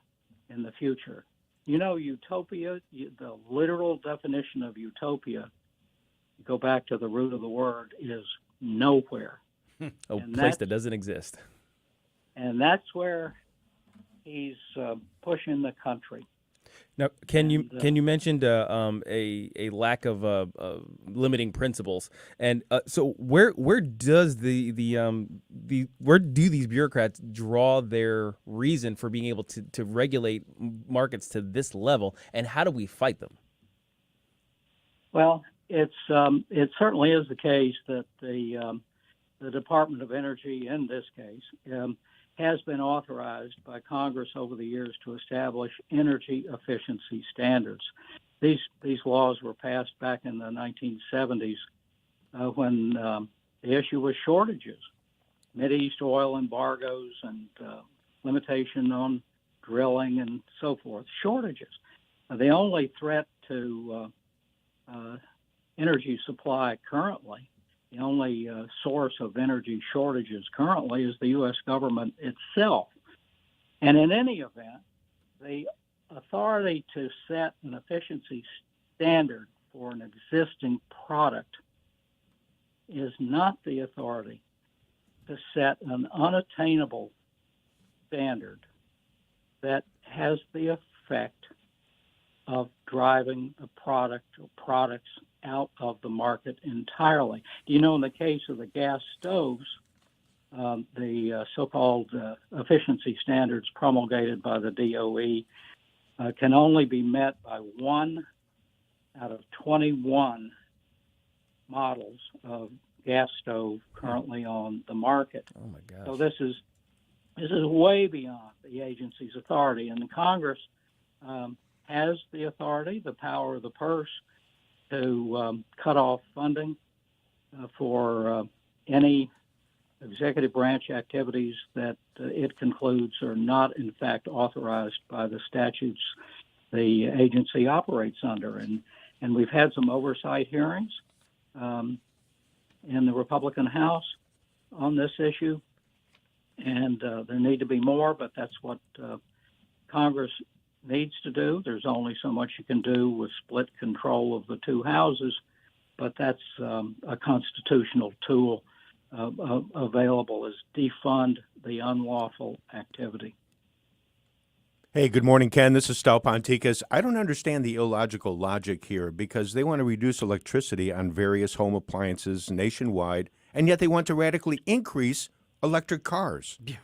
Speaker 10: in the future. You know, utopia, the literal definition of utopia, go back to the root of the word, is nowhere.
Speaker 18: A place that doesn't exist.
Speaker 10: And that's where he's pushing the country.
Speaker 18: Now, Ken, you mentioned a lack of limiting principles, and so where does where do these bureaucrats draw their reason for being able to regulate markets to this level, and how do we fight them?
Speaker 10: Well, it certainly is the case that the Department of Energy, in this case, has been authorized by Congress over the years to establish energy efficiency standards. These laws were passed back in the 1970s when the issue was shortages, Mideast oil embargoes, and limitation on drilling and so forth. Shortages. The only threat to energy supply currently, the only source of energy shortages currently is the U.S. government itself. And in any event, the authority to set an efficiency standard for an existing product is not the authority to set an unattainable standard that has the effect of driving a product or products out of the market entirely. You know, in the case of the gas stoves, the so-called efficiency standards promulgated by the DOE can only be met by 1 out of 21 models of gas stove currently on the market.
Speaker 18: Oh my gosh!
Speaker 10: So this is way beyond the agency's authority, and the Congress has the authority, the power of the purse, to cut off funding for any executive branch activities that it concludes are not, in fact, authorized by the statutes the agency operates under. And we've had some oversight hearings in the Republican House on this issue, and there need to be more, but that's what Congress needs to do. There's only so much you can do with split control of the two houses, but that's a constitutional tool available, is defund the unlawful activity.
Speaker 1: Hey, good morning, Ken. This is Stal Ponticus. I don't understand the illogical logic here because they want to reduce electricity on various home appliances nationwide, and yet they want to radically increase electric cars. Yeah.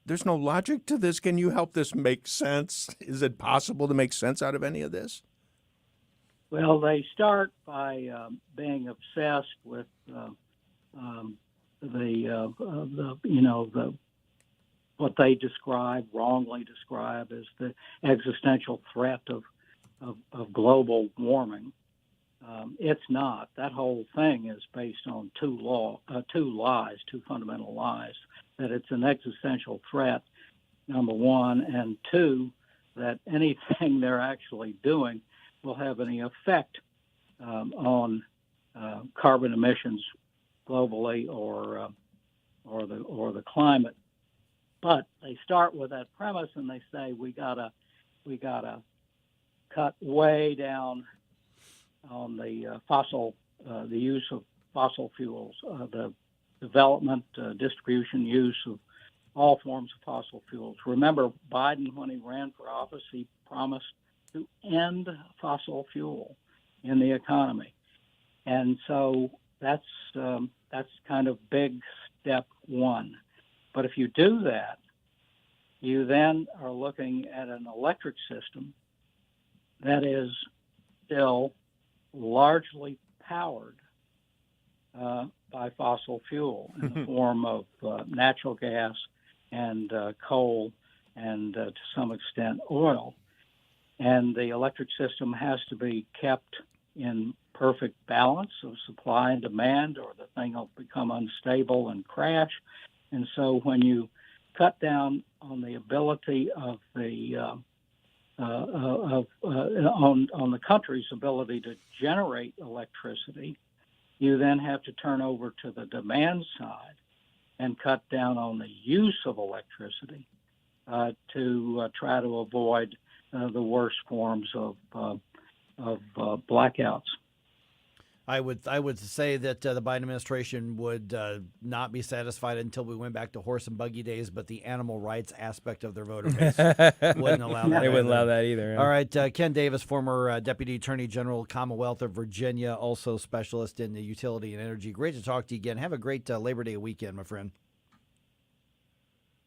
Speaker 1: There's no logic to this. Can you help this make sense? Is it possible to make sense out of any of this?
Speaker 10: Well, they start by being obsessed with what they wrongly describe as the existential threat of global warming. It's not. That whole thing is based on two fundamental lies, that it's an existential threat, number one, and two, that anything they're actually doing will have any effect on carbon emissions globally or the climate. But they start with that premise and they say we gotta cut way down on the the use of fossil fuels, the development, distribution, use of all forms of fossil fuels. Remember, Biden, when he ran for office, he promised to end fossil fuel in the economy, and so that's kind of big step one. But if you do that, you then are looking at an electric system that is still largely powered by fossil fuel in the form of natural gas and coal and to some extent oil. And the electric system has to be kept in perfect balance of supply and demand, or the thing will become unstable and crash. And so when you cut down on the ability of the on the country's ability to generate electricity, you then have to turn over to the demand side and cut down on the use of electricity to try to avoid the worst forms of blackouts.
Speaker 21: I would say that the Biden administration would not be satisfied until we went back to horse and buggy days, but the animal rights aspect of their voter base wouldn't allow that.
Speaker 18: They wouldn't allow that either. Yeah.
Speaker 21: All right, Ken Davis, former Deputy Attorney General, Commonwealth of Virginia, also specialist in the utility and energy. Great to talk to you again. Have a great Labor Day weekend, my friend.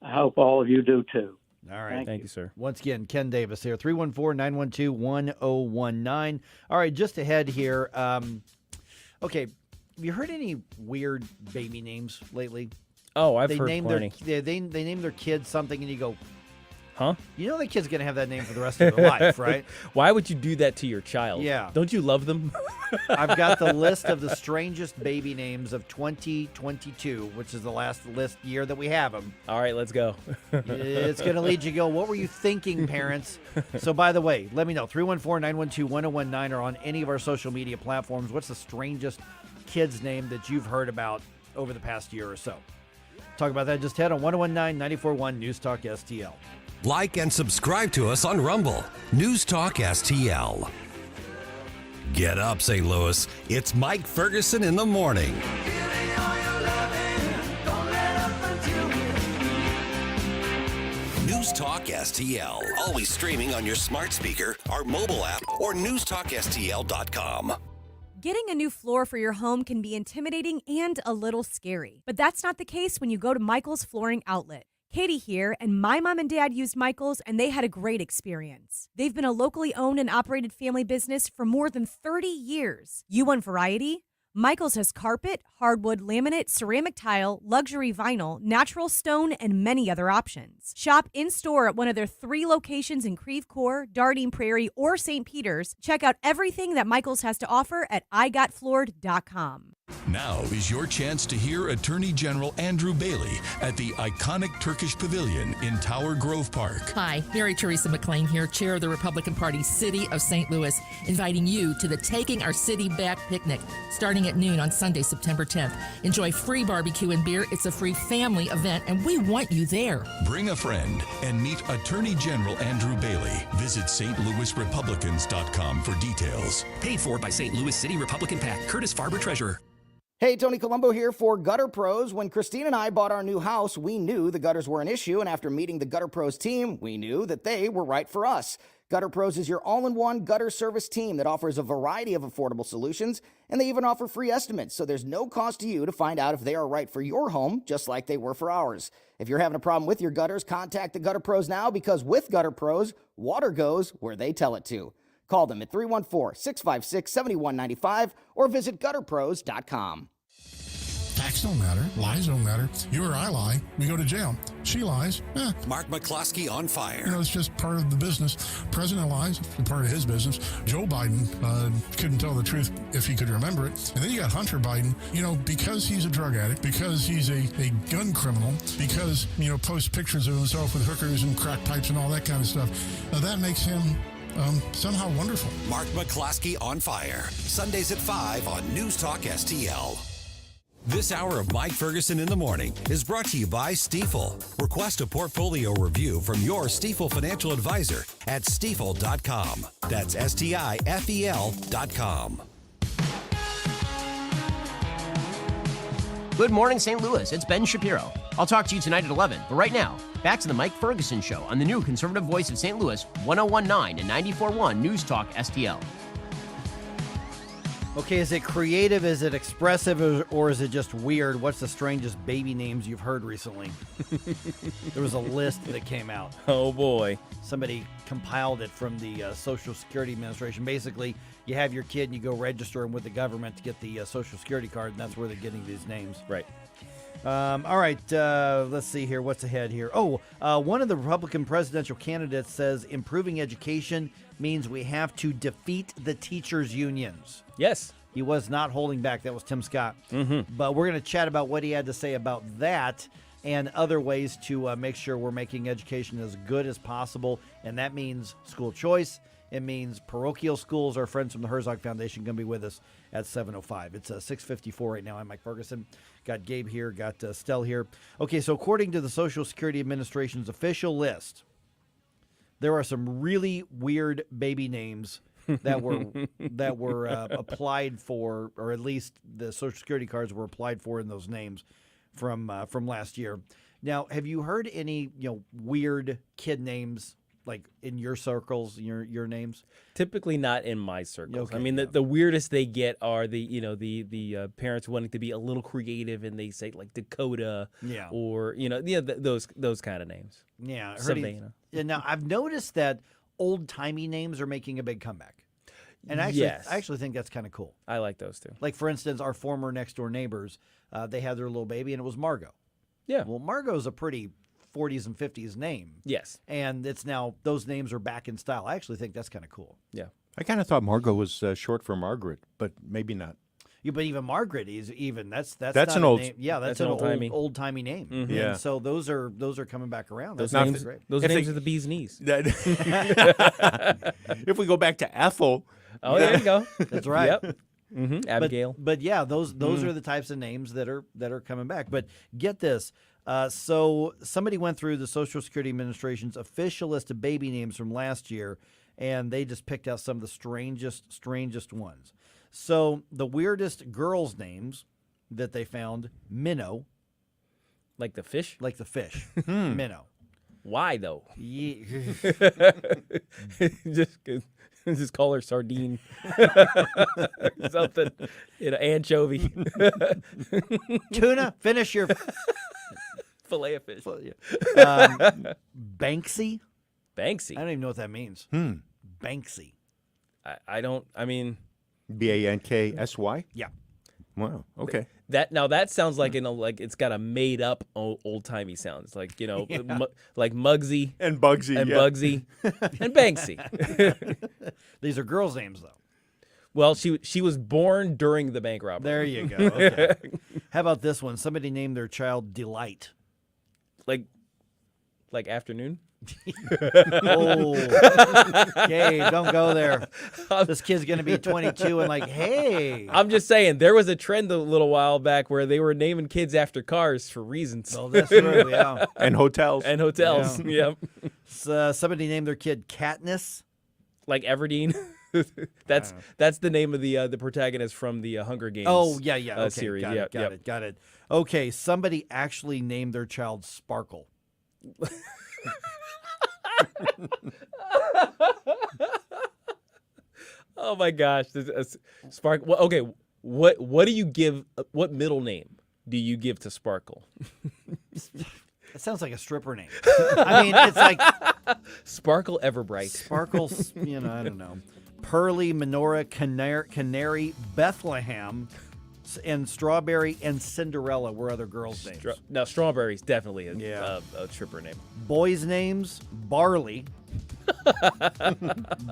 Speaker 10: I hope all of you do too.
Speaker 21: All right.
Speaker 18: Thank you, sir.
Speaker 21: Once again, Ken Davis here, 314-912-1019. All right, just ahead here. Okay, have you heard any weird baby names lately?
Speaker 18: Oh, I've
Speaker 21: they
Speaker 18: heard
Speaker 21: name
Speaker 18: plenty.
Speaker 21: They name their kids something, and you go,
Speaker 18: huh?
Speaker 21: You know the kid's going to have that name for the rest of their life, right?
Speaker 18: Why would you do that to your child?
Speaker 21: Yeah.
Speaker 18: Don't you love them?
Speaker 21: I've got the list of the strangest baby names of 2022, which is the last list year that we have them.
Speaker 18: All right, let's go.
Speaker 21: It's going to lead you to go, what were you thinking, parents? So, by the way, let me know. 314-912-1019 or on any of our social media platforms. What's the strangest kid's name that you've heard about over the past year or so? Talk about that just head on 1019-94.1 News Talk STL.
Speaker 8: Like and subscribe to us on Rumble. News Talk STL. Get up, St. Louis. It's Mike Ferguson in the morning. News Talk STL. Always streaming on your smart speaker, our mobile app, or newstalkstl.com.
Speaker 11: Getting a new floor for your home can be intimidating and a little scary, but that's not the case when you go to Michael's Flooring Outlet. Katie here, and my mom and dad used Michael's, and they had a great experience. They've been a locally owned and operated family business for more than 30 years. You want variety? Michael's has carpet, hardwood, laminate, ceramic tile, luxury vinyl, natural stone, and many other options. Shop in-store at one of their 3 locations in Creve Coeur, Dardine Prairie, or St. Peter's. Check out everything that Michael's has to offer at igotfloored.com.
Speaker 19: Now is your chance to hear Attorney General Andrew Bailey at the iconic Turkish Pavilion in Tower Grove Park.
Speaker 12: Hi, Mary Teresa McLean here, chair of the Republican Party City of St. Louis, inviting you to the Taking Our City Back picnic, starting at noon on Sunday, September 10th. Enjoy free barbecue and beer. It's a free family event, and we want you there.
Speaker 19: Bring a friend and meet Attorney General Andrew Bailey. Visit stlouisrepublicans.com for details.
Speaker 13: Paid for by St. Louis City Republican PAC. Curtis Farber, Treasurer.
Speaker 14: Hey, Tony Colombo here for Gutter Pros. When Christine and I bought our new house, we knew the gutters were an issue, and after meeting the Gutter Pros team, we knew that they were right for us. Gutter Pros is your all-in-one gutter service team that offers a variety of affordable solutions, and they even offer free estimates, so there's no cost to you to find out if they are right for your home, just like they were for ours. If you're having a problem with your gutters, contact the Gutter Pros now, because with Gutter Pros, water goes where they tell it to. Call them at 314-656-7195 or visit gutterpros.com.
Speaker 26: Facts don't matter. Lies don't matter. You or I lie, we go to jail. She lies.
Speaker 8: Mark McCloskey on fire.
Speaker 26: It's just part of the business. President lies. It's part of his business. Joe Biden couldn't tell the truth if he could remember it. And then you got Hunter Biden, because he's a drug addict, because he's a gun criminal, because, posts pictures of himself with hookers and crack pipes and all that kind of stuff. That makes him somehow wonderful.
Speaker 8: Mark McCloskey on fire. Sundays at 5 on News Talk STL. This hour of Mike Ferguson in the Morning is brought to you by Stifel. Request a portfolio review from your Stifel financial advisor at stifel.com. That's STIFEL.com.
Speaker 16: Good morning, St. Louis. It's Ben Shapiro. I'll talk to you tonight at 11. But right now, back to the Mike Ferguson Show on the new conservative voice of St. Louis, 1019 and 94.1 News Talk STL.
Speaker 21: Okay, is it creative, is it expressive, or is it just weird? What's the strangest baby names you've heard recently? There was a list that came out.
Speaker 18: Oh, boy.
Speaker 21: Somebody compiled it from the Social Security Administration. Basically, you have your kid and you go register them with the government to get the Social Security card, and that's where they're getting these names.
Speaker 18: Right.
Speaker 21: All right, let's see here. What's ahead here? One of the Republican presidential candidates says improving education means we have to defeat the teachers' unions.
Speaker 18: Yes.
Speaker 21: He was not holding back. That was Tim Scott. Mm-hmm. But we're going to chat about what he had to say about that and other ways to make sure we're making education as good as possible. And that means school choice. It means parochial schools. Our friends from the Herzog Foundation going to be with us at 7:05. It's 6:54 right now. I'm Mike Ferguson. Got Gabe here. Got Stell here. Okay, so according to the Social Security Administration's official list, there are some really weird baby names that were applied for, or at least the Social Security cards were applied for in those names from last year. Now, have you heard any weird kid names like in your circles, your names?
Speaker 18: Typically not in my circles.
Speaker 21: Okay,
Speaker 18: I mean, the weirdest they get are the parents wanting to be a little creative, and they say like Dakota,
Speaker 21: Yeah.
Speaker 18: or those kind of names.
Speaker 21: Yeah, I heard
Speaker 18: Savannah.
Speaker 21: And now I've noticed that old-timey names are making a big comeback. And I actually think that's kind of cool.
Speaker 18: I like those too.
Speaker 21: Like, for instance, our former next-door neighbors, they had their little baby, and it was Margot.
Speaker 18: Yeah.
Speaker 21: Well, Margot's a pretty 40s and 50s name.
Speaker 18: Yes.
Speaker 21: And it's now, those names are back in style. I actually think that's kind of cool.
Speaker 18: Yeah.
Speaker 1: I kind of thought Margot was short for Margaret, but maybe not.
Speaker 21: Yeah, but even Margaret is that's
Speaker 1: That's
Speaker 21: not
Speaker 1: an
Speaker 21: a
Speaker 1: old-
Speaker 21: name. Yeah, that's an old timey name.
Speaker 18: Mhm.
Speaker 1: Yeah.
Speaker 21: And so those are coming back around.
Speaker 18: Those
Speaker 21: That's
Speaker 18: names,
Speaker 21: great.
Speaker 18: those
Speaker 1: If
Speaker 18: names
Speaker 1: they-
Speaker 18: are the bee's knees.
Speaker 1: If we go back to Ethel.
Speaker 18: Oh, there you go.
Speaker 21: That's right.
Speaker 18: Yep. Mm-hmm. Abigail.
Speaker 21: But yeah, those are the types of names that are coming back. But get this. So somebody went through the Social Security Administration's official list of baby names from last year, and they just picked out some of the strangest ones. So the weirdest girls' names that they found: Minnow,
Speaker 18: like the fish.
Speaker 21: Minnow.
Speaker 18: Why though?
Speaker 21: Yeah.
Speaker 18: Just call her sardine. Something. Anchovy.
Speaker 21: Tuna. Finish your
Speaker 18: Fillet of fish.
Speaker 21: Banksy.
Speaker 18: Banksy.
Speaker 21: I don't even know what that means. Banksy.
Speaker 18: I don't. I mean,
Speaker 1: Banksy?
Speaker 21: Yeah.
Speaker 1: Wow. Okay.
Speaker 18: That sounds like like it's got a made up old timey sound. It's like like Muggsy
Speaker 1: and Bugsy
Speaker 18: and
Speaker 1: yeah.
Speaker 18: Bugsy and Banksy.
Speaker 21: These are girls' names though.
Speaker 18: Well, she was born during the bank robbery.
Speaker 21: There you go. Okay. How about this one? Somebody named their child Delight.
Speaker 18: Like afternoon.
Speaker 21: Oh, okay, don't go there. This kid's gonna be 22 and like, hey.
Speaker 18: I'm just saying there was a trend a little while back where they were naming kids after cars for reasons.
Speaker 21: Oh, that's true. Yeah,
Speaker 1: and hotels.
Speaker 18: Yeah.
Speaker 21: So, somebody named their kid Katniss,
Speaker 18: like Everdeen. That's the name of the protagonist from the Hunger Games.
Speaker 21: Oh yeah. Okay,
Speaker 18: series.
Speaker 21: Got it. Okay, somebody actually named their child Sparkle.
Speaker 18: Oh my gosh, Sparkle. Well, okay, what do you give? What middle name do you give to Sparkle?
Speaker 21: That sounds like a stripper name. I mean, it's like
Speaker 18: Sparkle Everbright.
Speaker 21: Sparkle. I don't know. Pearly, Menorah, Canary, Bethlehem, and Strawberry and Cinderella were other girls' names.
Speaker 18: Now, Strawberry's definitely a stripper name.
Speaker 21: Boys' names: Barley,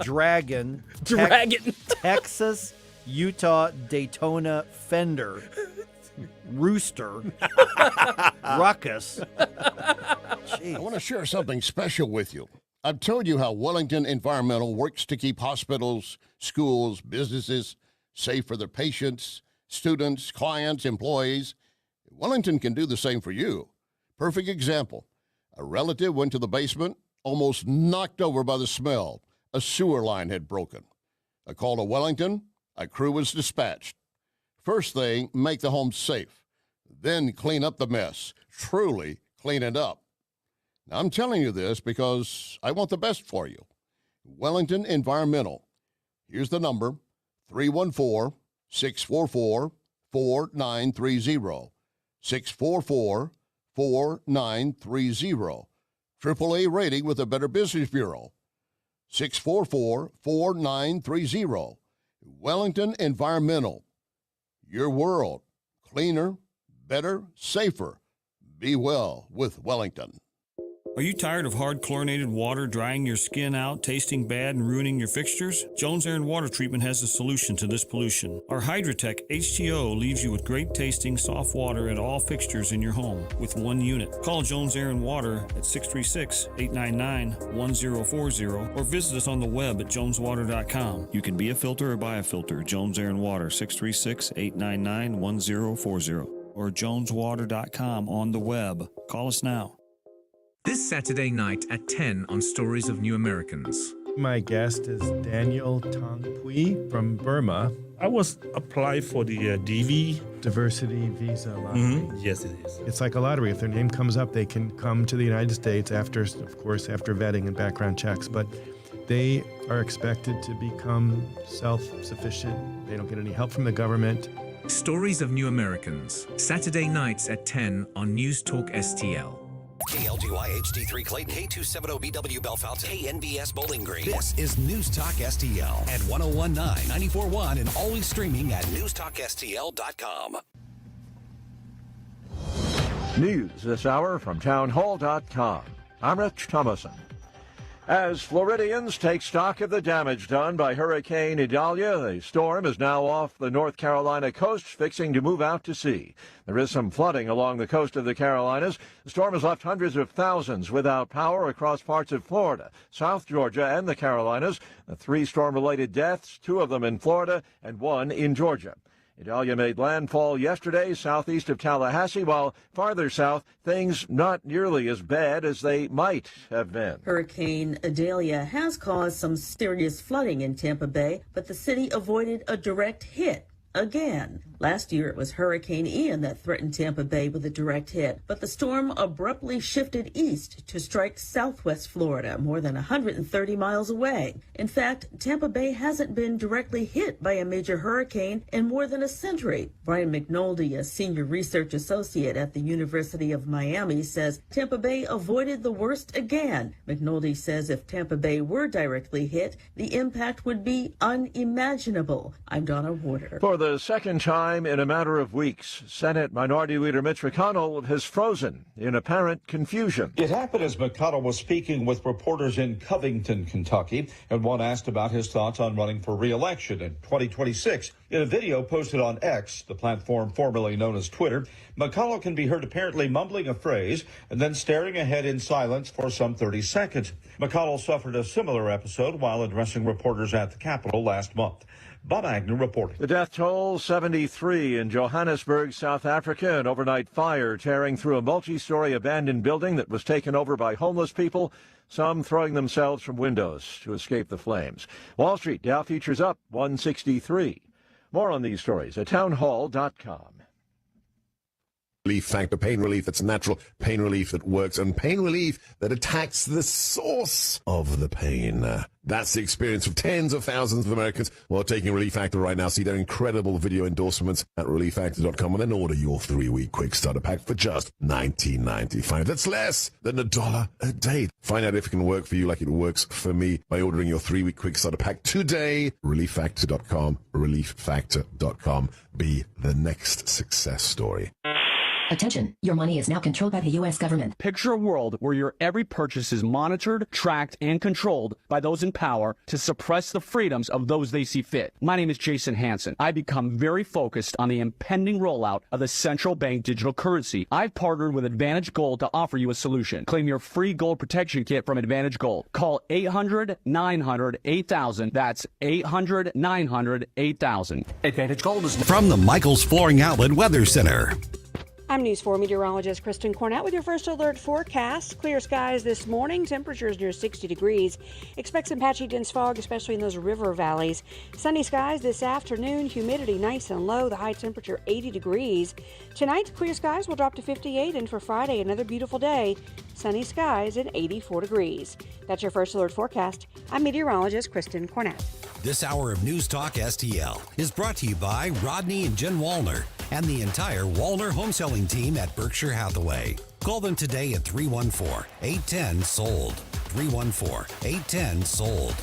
Speaker 21: Dragon, Texas, Utah, Daytona, Fender, Rooster, Ruckus.
Speaker 2: I want to share something special with you. I've told you how Wellington Environmental works to keep hospitals, schools, businesses safe for their patients, students, clients, employees. Wellington can do the same for you. Perfect example. A relative went to the basement, almost knocked over by the smell. A sewer line had broken. A call to Wellington, a crew was dispatched. First thing, make the home safe. Then clean up the mess. Truly clean it up. Now, I'm telling you this because I want the best for you. Wellington Environmental. Here's the number, 314-644-4930. 644-4930. AAA rating with the Better Business Bureau. 644-4930. Wellington Environmental. Your world. Cleaner, better, safer. Be well with Wellington.
Speaker 17: Are you tired of hard chlorinated water drying your skin out, tasting bad, and ruining your fixtures? Jones Air and Water Treatment has a solution to this pollution. Our Hydratech H2O leaves you with great tasting soft water at all fixtures in your home with one unit. Call Jones Air and Water at 636-899-1040 or visit us on the web at joneswater.com. You can be a filter or buy a filter. Jones Air and Water, 636-899-1040 or joneswater.com on the web. Call us now.
Speaker 20: This Saturday night at 10 on Stories of New Americans.
Speaker 3: My guest is Daniel Tongpui from Burma.
Speaker 20: I was applied for the DV.
Speaker 3: Diversity Visa Lottery.
Speaker 20: Yes, it is.
Speaker 3: It's like a lottery. If their name comes up, they can come to the United States after, of course, after vetting and background checks. But they are expected to become self-sufficient. They don't get any help from the government.
Speaker 22: Stories of New Americans, Saturday nights at 10 on News Talk STL.
Speaker 8: KLGY HD3 Clayton, K270BW Bellefonte, KNBS Bowling Green. This is News Talk STL at 1019, 94.1, and always streaming at newstalkstl.com.
Speaker 23: News this hour from townhall.com. I'm Rich Thomason. As Floridians take stock of the damage done by Hurricane Idalia, the storm is now off the North Carolina coast, fixing to move out to sea. There is some flooding along the coast of the Carolinas. The storm has left hundreds of thousands without power across parts of Florida, South Georgia, and the Carolinas. The 3 storm-related deaths, 2 of them in Florida and 1 in Georgia. Idalia made landfall yesterday southeast of Tallahassee, while farther south, things not nearly as bad as they might have been.
Speaker 24: Hurricane Idalia has caused some serious flooding in Tampa Bay, but the city avoided a direct hit again. Last year, it was Hurricane Ian that threatened Tampa Bay with a direct hit, but the storm abruptly shifted east to strike southwest Florida, more than 130 miles away. In fact, Tampa Bay hasn't been directly hit by a major hurricane in more than a century. Brian McNulty, a senior research associate at the University of Miami, says Tampa Bay avoided the worst again. McNulty says if Tampa Bay were directly hit, the impact would be unimaginable. I'm Donna Warder.
Speaker 23: For the second time in a matter of weeks, Senate Minority Leader Mitch McConnell has frozen in apparent confusion.
Speaker 25: It happened as McConnell was speaking with reporters in Covington, Kentucky, and one asked about his thoughts on running for re-election in 2026. In a video posted on X, the platform formerly known as Twitter, McConnell can be heard apparently mumbling a phrase and then staring ahead in silence for some 30 seconds. McConnell suffered a similar episode while addressing reporters at the Capitol last month. Bob Agnew reporting.
Speaker 23: The death toll, 73 in Johannesburg, South Africa. An overnight fire tearing through a multi-story abandoned building that was taken over by homeless people, some throwing themselves from windows to escape the flames. Wall Street, Dow futures up 163. More on these stories at townhall.com.
Speaker 27: Relief Factor, pain relief that's natural, pain relief that works, and pain relief that attacks the source of the pain. That's the experience of tens of thousands of Americans who are taking Relief Factor right now. See their incredible video endorsements at relieffactor.com and then order your 3-week quick starter pack for just $19.95. That's less than $1 a day. Find out if it can work for you like it works for me by ordering your 3-week quick starter pack today. Relieffactor.com, relieffactor.com. Be the next success story.
Speaker 28: Attention, your money is now controlled by the U.S. government.
Speaker 29: Picture a world where your every purchase is monitored, tracked, and controlled by those in power to suppress the freedoms of those they see fit. My name is Jason Hansen. I become very focused on the impending rollout of the central bank digital currency. I've partnered with Advantage Gold to offer you a solution. Claim your free gold protection kit from Advantage Gold. Call 800-900-8000. That's 800-900-8000.
Speaker 8: Advantage Gold is from the Michaels Flooring Outlet Weather Center.
Speaker 15: I'm News 4 meteorologist Kristen Cornett with your first alert forecast. Clear skies this morning, temperatures near 60 degrees. Expect some patchy dense fog, especially in those river valleys. Sunny skies this afternoon, humidity nice and low, the high temperature 80 degrees. Tonight, clear skies will drop to 58, and for Friday, another beautiful day. Sunny skies at 84 degrees. That's your first alert forecast. I'm meteorologist Kristen Cornett.
Speaker 8: This hour of News Talk STL is brought to you by Rodney and Jen Wallner and the entire Wallner home selling team at Berkshire Hathaway. Call them today at 314-810-SOLD. 314-810-SOLD.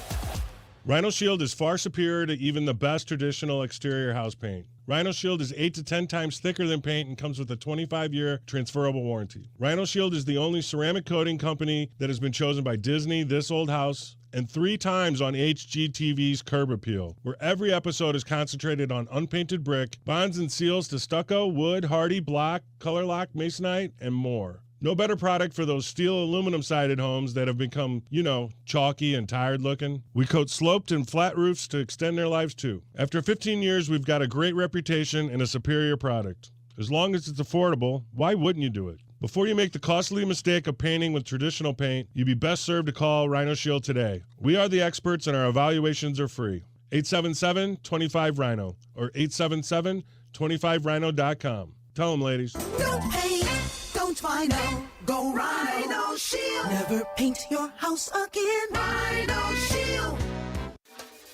Speaker 30: Rhino Shield is far superior to even the best traditional exterior house paint. Rhino Shield is 8 to 10 times thicker than paint and comes with a 25-year transferable warranty. Rhino Shield is the only ceramic coating company that has been chosen by Disney, This Old House, and 3 times on HGTV's Curb Appeal, where every episode is concentrated on unpainted brick, bonds and seals to stucco, wood, hardy, block, color lock, masonite, and more. No better product for those steel aluminum-sided homes that have become, chalky and tired looking. We coat sloped and flat roofs to extend their lives too. After 15 years, we've got a great reputation and a superior product. As long as it's affordable, why wouldn't you do it? Before you make the costly mistake of painting with traditional paint, you'd be best served to call Rhino Shield today. We are the experts and our evaluations are free. 877-25-RHINO or 877-25rhino.com. Tell them, ladies.
Speaker 4: No paint, don't Rhino. Go Rhino Shield. Never paint your house again. Rhino Shield.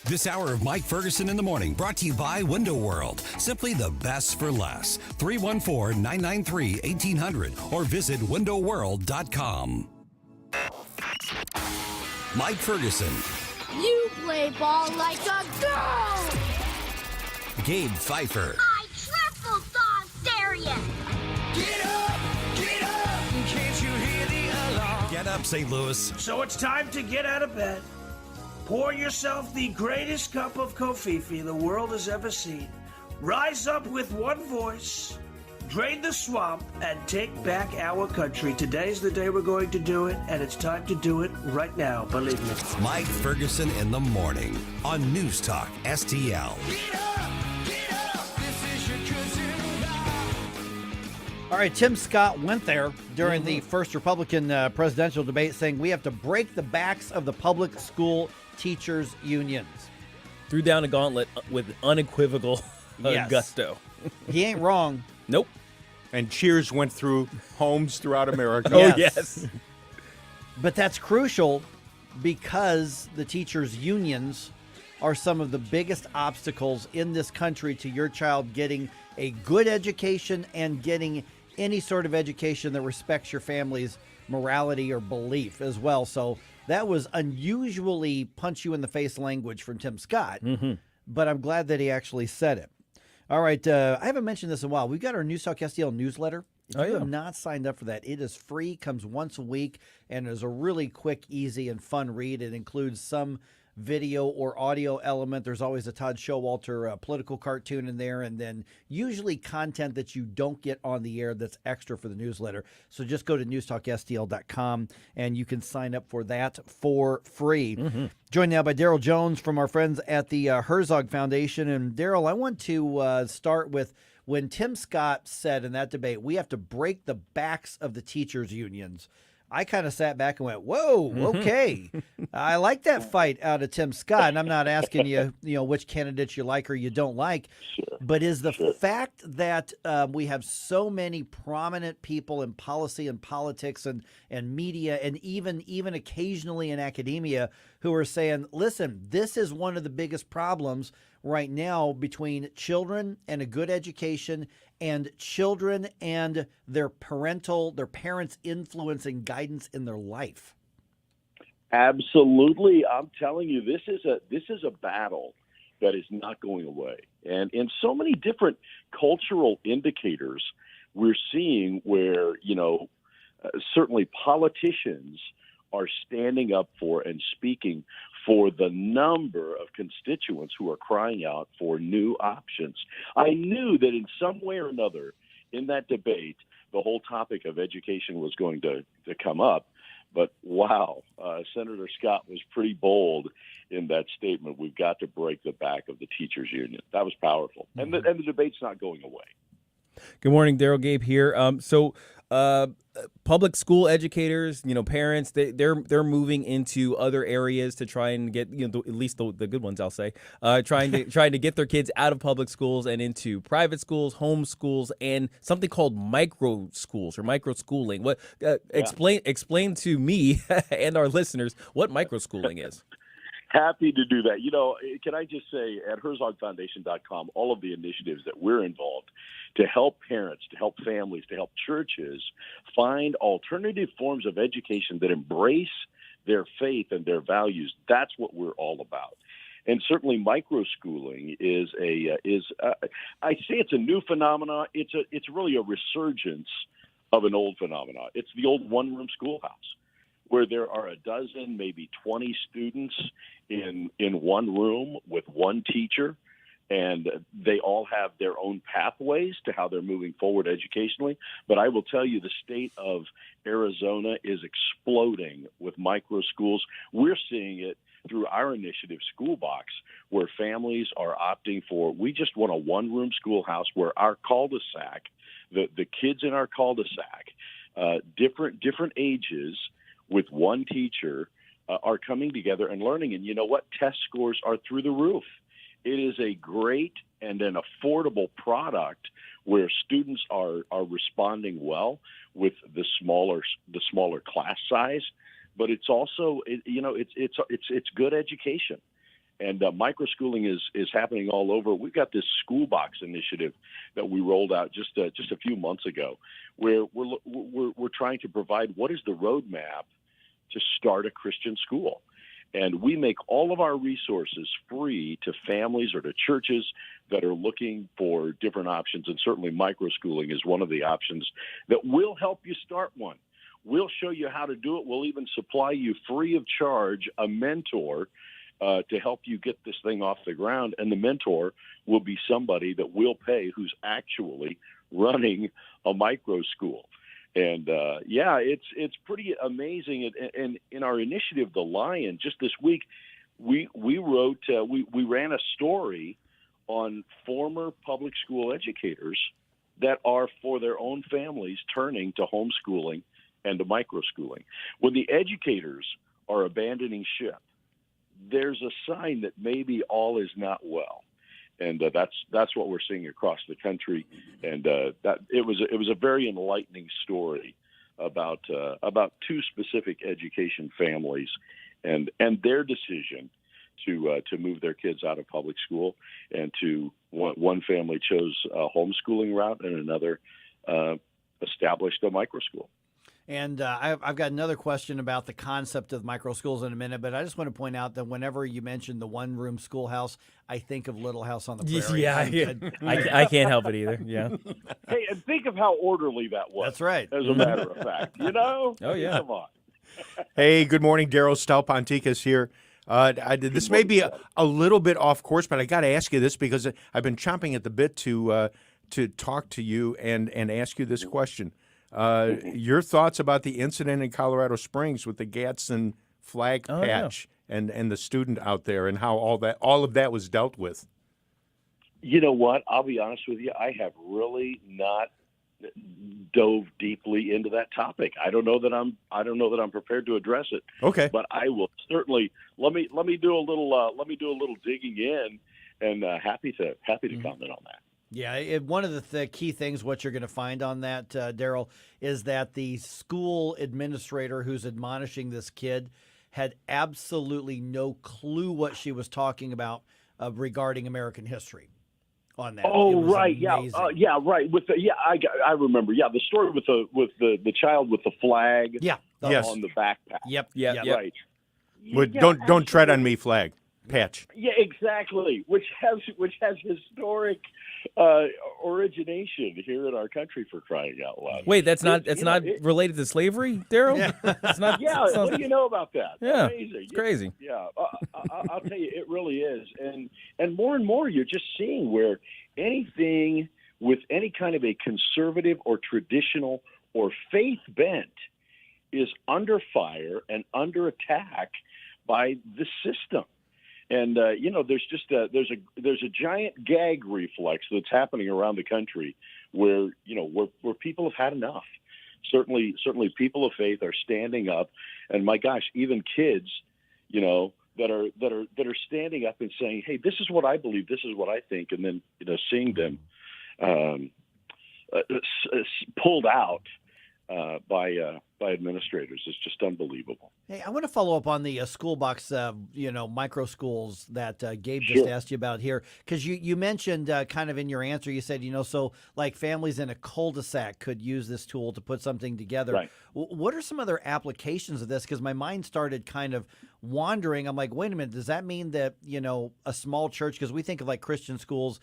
Speaker 8: This hour of Mike Ferguson in the Morning brought to you by Window World. Simply the best for less. 314-993-1800 or visit windowworld.com. Mike Ferguson.
Speaker 5: You play ball like a girl.
Speaker 8: Gabe Pfeiffer.
Speaker 5: I triple dog dare you.
Speaker 4: Get up, can't you hear the alarm?
Speaker 8: Get up, St. Louis.
Speaker 6: So it's time to get out of bed. Pour yourself the greatest cup of Kofifi the world has ever seen. Rise up with one voice, drain the swamp, and take back our country. Today's the day we're going to do it, and it's time to do it right now, believe me.
Speaker 8: Mike Ferguson in the Morning on News Talk STL.
Speaker 4: This is your cousin Rob.
Speaker 21: All right, Tim Scott went there during the first Republican presidential debate saying we have to break the backs of the public school teachers' unions.
Speaker 18: Threw down a gauntlet with unequivocal
Speaker 21: Yes.
Speaker 18: gusto.
Speaker 21: He ain't wrong.
Speaker 18: Nope.
Speaker 1: And cheers went through homes throughout America.
Speaker 18: Oh, yes.
Speaker 21: But that's crucial because the teachers' unions are some of the biggest obstacles in this country to your child getting a good education and getting any sort of education that respects your family's morality or belief as well. So that was unusually punch-you-in-the-face language from Tim Scott, but I'm glad that he actually said it. All right, I haven't mentioned this in a while. We've got our News Talk STL newsletter. If you have not signed up for that, it is free, comes once a week, and is a really quick, easy, and fun read. It includes some video or audio element. There's always a Todd Showalter political cartoon in there, and then usually content that you don't get on the air that's extra for the newsletter. So just go to newstalkstl.com, and you can sign up for that for free. Joined now by Daryl Jones from our friends at the Herzog Foundation. And Daryl, I want to start with when Tim Scott said in that debate, we have to break the backs of the teachers' unions. I kind of sat back and went, whoa, okay. I like that fight out of Tim Scott. And I'm not asking you, which candidates you like or you don't like. But is the fact that we have so many prominent people in policy and politics and media and even occasionally in academia who are saying, listen, this is one of the biggest problems right now between children and a good education and children and their parents' influence and guidance in their life.
Speaker 7: Absolutely. I'm telling you, this is a battle that is not going away. And in so many different cultural indicators we're seeing where, certainly politicians are standing up for and speaking for the number of constituents who are crying out for new options. I knew that in some way or another in that debate, the whole topic of education was going to come up. But wow, Senator Scott was pretty bold in that statement. We've got to break the back of the teachers union. That was powerful. And the debate's not going away.
Speaker 18: Good morning, Daryl. Gabe here. Public school educators, parents, they're moving into other areas to try and get, at least the good ones, I'll say, trying to get their kids out of public schools and into private schools, home schools, and something called micro schools or micro schooling. What explain to me and our listeners what micro schooling is.
Speaker 7: Happy to do that. Can I just say at herzogfoundation.com, all of the initiatives that we're involved to help parents, to help families, to help churches find alternative forms of education that embrace their faith and their values. That's what we're all about. And certainly microschooling is I say it's a new phenomenon. It's really a resurgence of an old phenomenon. It's the old one-room schoolhouse, where there are a dozen, maybe 20 students in one room with one teacher, and they all have their own pathways to how they're moving forward educationally. But I will tell you, the state of Arizona is exploding with micro schools. We're seeing it through our initiative, School Box, where families are opting for, we just want a one-room schoolhouse where our cul-de-sac, the kids in our cul-de-sac, different ages with one teacher are coming together and learning. And you know what? Test scores are through the roof. It is a great and an affordable product where students are responding well with the smaller class size, but it's also it's good education. And microschooling is happening all over. We've got this school box initiative that we rolled out just a few months ago, where we're trying to provide what is the roadmap to start a Christian school. And we make all of our resources free to families or to churches that are looking for different options. And certainly microschooling is one of the options that will help you start one. We'll show you how to do it. We'll even supply you free of charge a mentor to help you get this thing off the ground. And the mentor will be somebody that we'll pay who's actually running a micro school. And it's pretty amazing. And in our initiative, The Lion, just this week, we ran a story on former public school educators that are, for their own families, turning to homeschooling and to microschooling. When the educators are abandoning ship, there's a sign that maybe all is not well. And that's what we're seeing across the country, and that it was a very enlightening story about two specific education families, and their decision to move their kids out of public school, and one family chose a homeschooling route, and another established a micro school.
Speaker 21: And I've got another question about the concept of micro schools in a minute, but I just want to point out that whenever you mention the one-room schoolhouse, I think of Little House on the Prairie.
Speaker 18: Yeah. I can't help it either. Yeah.
Speaker 7: Hey, and think of how orderly that was.
Speaker 21: That's right.
Speaker 7: As a matter of fact,
Speaker 18: Oh yeah.
Speaker 7: Come on.
Speaker 1: Hey, good morning, Daryl. Stalpontikas here. This may be a little bit off course, but I got to ask you this because I've been chomping at the bit to talk to you and ask you this question. Your thoughts about the incident in Colorado Springs with the Gadsden flag patch and the student out there, and how all of that was dealt with?
Speaker 7: You know what? I'll be honest with you. I have really not dove deeply into that topic. I don't know that I'm prepared to address it.
Speaker 1: Okay.
Speaker 7: But I will certainly let me do a little digging in, and happy to comment on that.
Speaker 21: Yeah, one of the key things, what you're going to find on that, Daryl, is that the school administrator who's admonishing this kid had absolutely no clue what she was talking about regarding American history on that.
Speaker 7: Oh, right, amazing. Yeah, right. I remember. Yeah, the story with the child with the flag.
Speaker 21: Yeah,
Speaker 7: on the backpack.
Speaker 21: Yep.
Speaker 7: Right.
Speaker 1: Don't tread on me, flag patch.
Speaker 7: Yeah, exactly. Which has historic origination here in our country, for crying out loud.
Speaker 18: Wait, that's not related to slavery, Daryl?
Speaker 21: Yeah.
Speaker 18: It's not.
Speaker 7: Yeah. What do you know about that?
Speaker 18: Yeah.
Speaker 7: Amazing.
Speaker 18: It's crazy.
Speaker 7: Yeah. I'll tell you, it really is, and more you're just seeing where anything with any kind of a conservative or traditional or faith bent is under fire and under attack by the system. And there's just there's a giant gag reflex that's happening around the country where people have had enough. Certainly people of faith are standing up, and my gosh, even kids, that are standing up and saying, "Hey, this is what I believe, this is what I think," and then seeing them pulled out by administrators is just unbelievable.
Speaker 21: Hey, I want to follow up on the school box, micro schools that Gabe just asked you about here, because you mentioned kind of in your answer, you said, so like families in a cul-de-sac could use this tool to put something together.
Speaker 7: Right.
Speaker 21: What are some other applications of this? Because my mind started kind of wandering. I'm like, wait a minute, does that mean that, a small church, because we think of like Christian schools,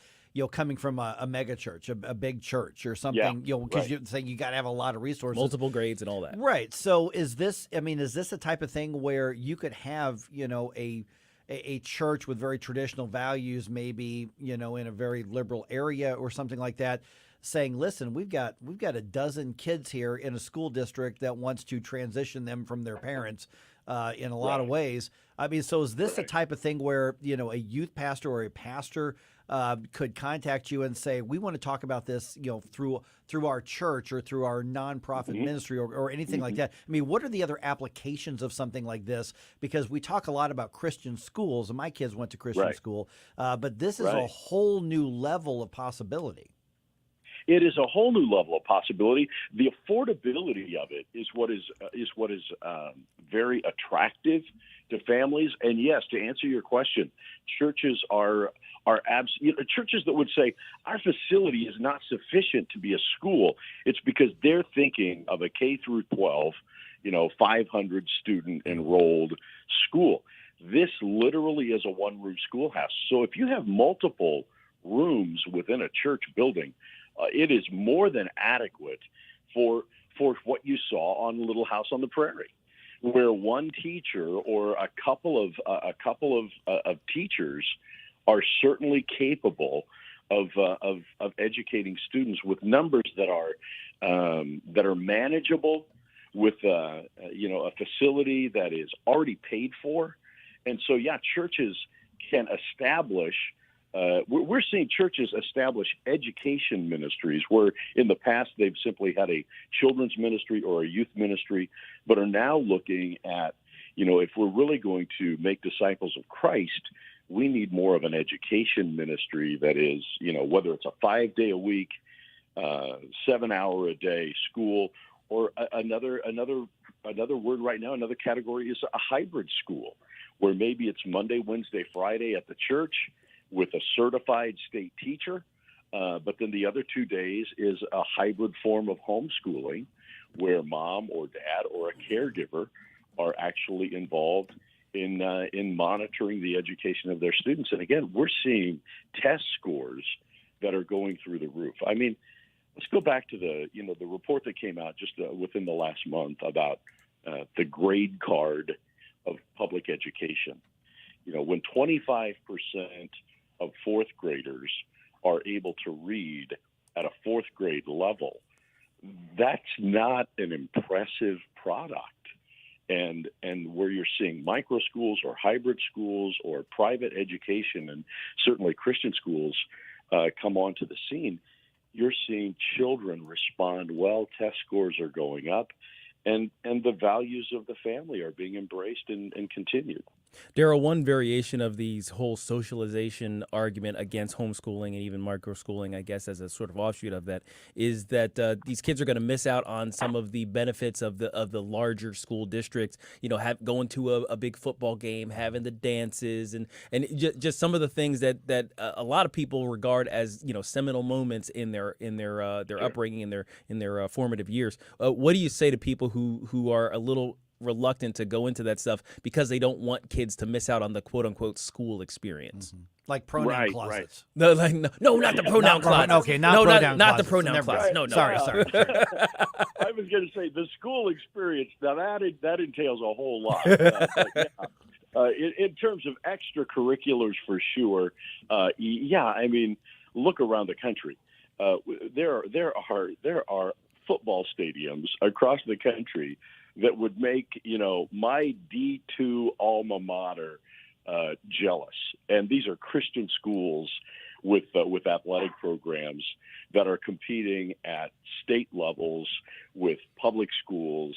Speaker 21: coming from a mega church, a big church or something, because you're saying you got to have a lot of resources.
Speaker 18: Multiple grades and all that.
Speaker 21: Right. So is this a type of thing where you could have, a church with very traditional values, maybe, in a very liberal area or something like that, saying, listen, we've got a dozen kids here in a school district that wants to transition them from their parents in a lot of ways. I mean, so is this the type of thing where, a youth pastor or a pastor could contact you and say, we want to talk about this, through our church or through our nonprofit ministry or anything like that? I mean, what are the other applications of something like this? Because we talk a lot about Christian schools, and my kids went to Christian school, but this is a whole new level of possibility.
Speaker 7: It is a whole new level of possibility. The affordability of it is what is very attractive to families. And yes, to answer your question, churches are churches that would say our facility is not sufficient to be a school. It's because they're thinking of a K through 12, 500 student enrolled school. This literally is a one-room schoolhouse. So if you have multiple rooms within a church building, it is more than adequate for what you saw on Little House on the Prairie, where one teacher or a couple of teachers are certainly capable of educating students with numbers that are manageable, with a facility that is already paid for. And so, churches can establish. We're seeing churches establish education ministries where in the past they've simply had a children's ministry or a youth ministry, but are now looking at, if we're really going to make disciples of Christ, we need more of an education ministry that is, whether it's a 5-day-a-week, 7-hour-a-day school, or another word right now, another category is a hybrid school, where maybe it's Monday, Wednesday, Friday at the church with a certified state teacher, but then the other 2 days is a hybrid form of homeschooling where mom or dad or a caregiver are actually involved in monitoring the education of their students. And again, we're seeing test scores that are going through the roof. I mean, let's go back to the report that came out just within the last month about the grade card of public education. When 25% of fourth graders are able to read at a fourth grade level, that's not an impressive product. And where you're seeing micro schools or hybrid schools or private education and certainly Christian schools come onto the scene, you're seeing children respond well, test scores are going up, and the values of the family are being embraced and continued.
Speaker 18: Daryl, one variation of these whole socialization argument against homeschooling and even microschooling, I guess, as a sort of offshoot of that, is that these kids are going to miss out on some of the benefits of the larger school districts. Going to a big football game, having the dances, and just some of the things that a lot of people regard as seminal moments in their upbringing, in their formative years. What do you say to people who are a little reluctant to go into that stuff because they don't want kids to miss out on the quote unquote school experience?
Speaker 21: Like pronoun closets.
Speaker 18: No, not the pronoun closet.
Speaker 21: Okay, not
Speaker 18: the pronoun closet. No.
Speaker 21: Sorry.
Speaker 7: I was going to say the school experience. Now that entails a whole lot. In terms of extracurriculars, for sure. I mean, look around the country. There are football stadiums across the country that would make my D2 alma mater jealous. And these are Christian schools with athletic programs that are competing at state levels with public schools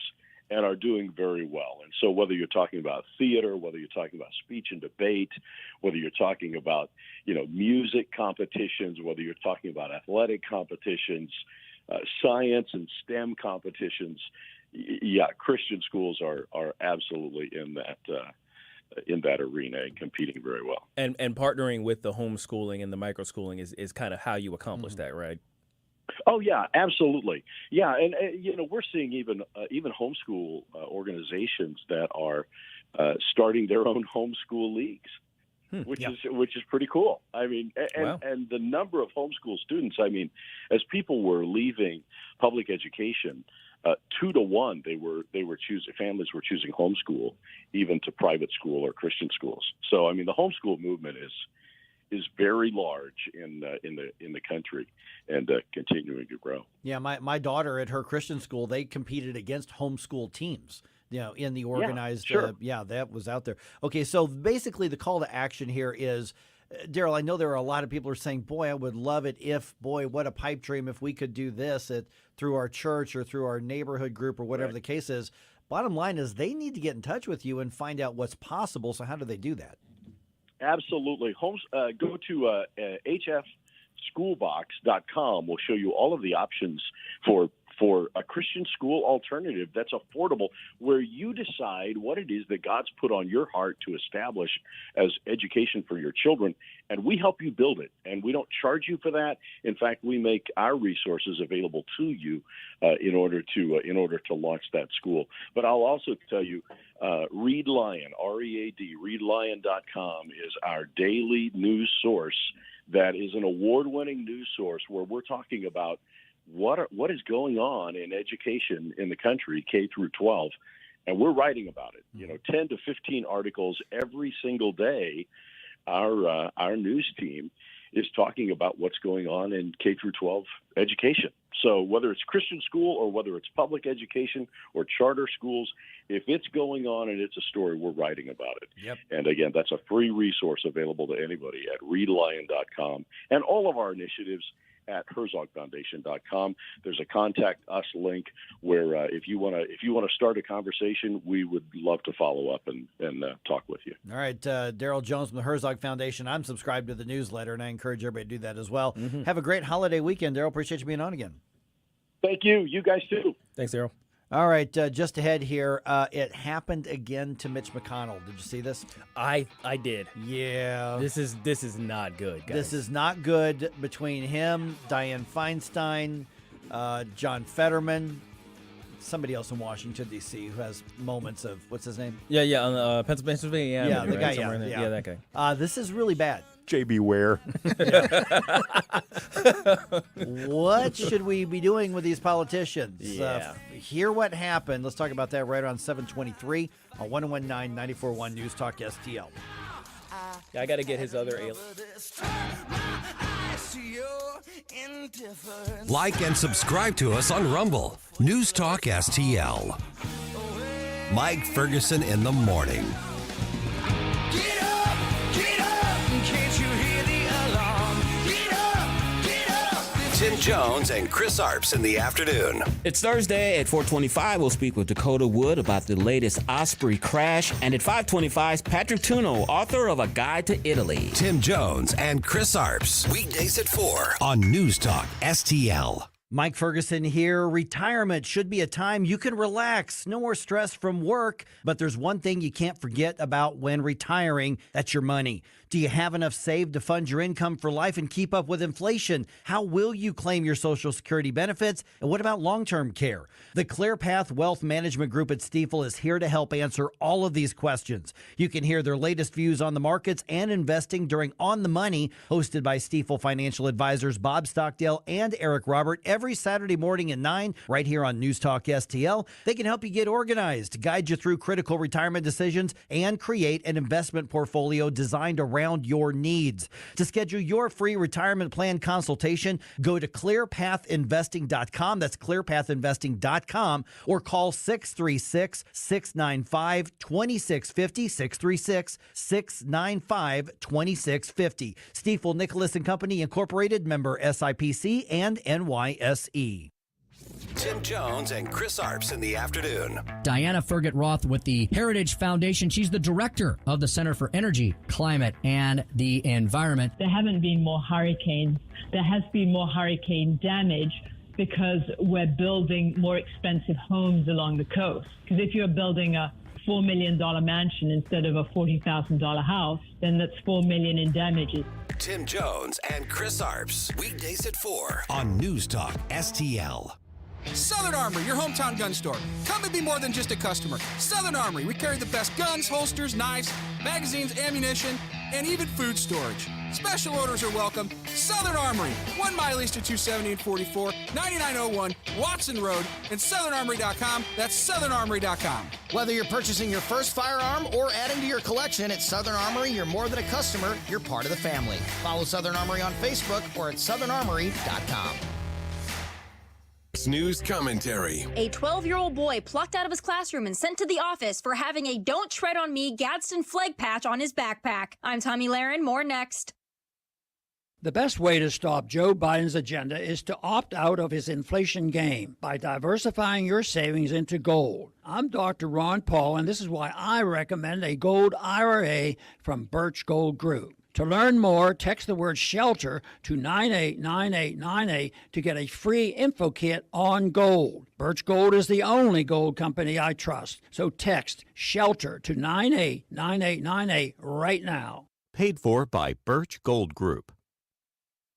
Speaker 7: and are doing very well. And so whether you're talking about theater, whether you're talking about speech and debate, whether you're talking about music competitions, whether you're talking about athletic competitions, science and STEM competitions, Christian schools are absolutely in that arena and competing very well.
Speaker 18: And partnering with the homeschooling and the microschooling is kind of how you accomplish that, right?
Speaker 7: Oh yeah, absolutely. Yeah, and we're seeing even homeschool organizations that are starting their own homeschool leagues. Which is pretty cool. I mean, and the number of homeschool students. I mean, as people were leaving public education, 2-to-1, families were choosing homeschool, even to private school or Christian schools. So, I mean, the homeschool movement is very large in the country and continuing to grow.
Speaker 21: Yeah, my daughter at her Christian school, they competed against homeschool teams. in the organized.
Speaker 7: sure.
Speaker 21: That was out there. Okay, so basically the call to action here is, Daryl, I know there are a lot of people who are saying, boy, I would love it if, boy, what a pipe dream if we could do this through our church or through our neighborhood group or whatever the case is. Bottom line is they need to get in touch with you and find out what's possible. So how do they do that?
Speaker 7: Absolutely. Go to hfschoolbox.com. We'll show you all of the options for a Christian school alternative that's affordable, where you decide what it is that God's put on your heart to establish as education for your children, and we help you build it. And we don't charge you for that. In fact, we make our resources available to you in order to launch that school. But I'll also tell you, Read Lion, READ, readlion.com is our daily news source. That is an award-winning news source where we're talking about what is going on in education in the country, K through 12, and we're writing about it. 10 to 15 articles every single day. Our news team is talking about what's going on in K through 12 education. So whether it's Christian school or whether it's public education or charter schools, if it's going on and it's a story, we're writing about it.
Speaker 21: Yep.
Speaker 7: And again, that's a free resource available to anybody at readlion.com, and all of our initiatives at herzogfoundation.com. There's a contact us link where if you want to start a conversation, we would love to follow up and talk with you.
Speaker 21: All right, Daryl Jones from the Herzog Foundation. I'm subscribed to the newsletter, and I encourage everybody to do that as well.
Speaker 18: Mm-hmm.
Speaker 21: Have a great holiday weekend, Daryl. Appreciate you being on again.
Speaker 7: Thank you. You guys too.
Speaker 18: Thanks, Daryl.
Speaker 21: All right, just ahead here, it happened again to Mitch McConnell. Did you see this?
Speaker 18: I did.
Speaker 21: Yeah.
Speaker 18: This is not good, guys.
Speaker 21: This is not good between him, Dianne Feinstein, John Fetterman, somebody else in Washington, D.C. who has moments of, what's his name?
Speaker 18: On Pennsylvania.
Speaker 21: Yeah, the
Speaker 18: right?
Speaker 21: guy,
Speaker 18: Yeah, that guy.
Speaker 21: This is really bad.
Speaker 1: J.B. Ware.
Speaker 21: What should we be doing with these politicians?
Speaker 18: Yeah.
Speaker 21: Hear what happened. Let's talk about that right around 7:23 on 101.9 94.1 News Talk STL.
Speaker 18: Yeah, I got to get his other alien.
Speaker 8: Like and subscribe to us on Rumble. News Talk STL. Mike Ferguson in the morning. Tim Jones and Chris Arps in the afternoon.
Speaker 2: It's Thursday at 4:25. We'll speak with Dakota Wood about the latest Osprey crash. And at 5:25, Patrick Tuno, author of A Guide to Italy.
Speaker 8: Tim Jones and Chris Arps. Weekdays at 4 on News Talk STL.
Speaker 21: Mike Ferguson here. Retirement should be a time you can relax. No more stress from work. But there's one thing you can't forget about when retiring. That's your money. Do you have enough saved to fund your income for life and keep up with inflation? How will you claim your Social Security benefits? And what about long-term care? The ClearPath Wealth Management Group at Stifel is here to help answer all of these questions. You can hear their latest views on the markets and investing during On the Money, hosted by Stifel financial advisors Bob Stockdale and Eric Robert, every Saturday morning at 9, right here on News Talk STL. They can help you get organized, guide you through critical retirement decisions, and create an investment portfolio designed around your needs. To schedule your free retirement plan consultation, go to clearpathinvesting.com. That's clearpathinvesting.com, or call 636-695-2650, 636-695-2650. Stifel Nicholas and Company Incorporated, member SIPC and NYSE.
Speaker 8: Tim Jones and Chris Arps in the afternoon.
Speaker 9: Diana Ferget-Roth with the Heritage Foundation. She's the director of the Center for Energy, Climate, and the Environment.
Speaker 10: There haven't been more hurricanes. There has been more hurricane damage because we're building more expensive homes along the coast. Because if you're building a $4 million mansion instead of a $40,000 house, then that's $4 million in damages.
Speaker 8: Tim Jones and Chris Arps. Weekdays at 4 on News Talk STL.
Speaker 11: Southern Armory, your hometown gun store. Come and be more than just a customer. Southern Armory, we carry the best guns, holsters, knives, magazines, ammunition, and even food storage. Special orders are welcome. Southern Armory, 1 mile east of 270 and 44, 9901 Watson Road, and southernarmory.com. That's southernarmory.com.
Speaker 12: Whether you're purchasing your first firearm or adding to your collection at Southern Armory, you're more than a customer, you're part of the family. Follow Southern Armory on Facebook or at southernarmory.com.
Speaker 8: News commentary.
Speaker 3: A 12-year-old boy plucked out of his classroom and sent to the office for having a "Don't Tread on Me" Gadsden flag patch on his backpack. I'm Tommy Lahren. More next.
Speaker 13: The best way to stop Joe Biden's agenda is to opt out of his inflation game by diversifying your savings into gold. I'm Dr. Ron Paul, and this is why I recommend a gold IRA from Birch Gold Group. To learn more, text the word SHELTER to 989898 to get a free info kit on gold. Birch Gold is the only gold company I trust, so text SHELTER to 989898 right now.
Speaker 14: Paid for by Birch Gold Group.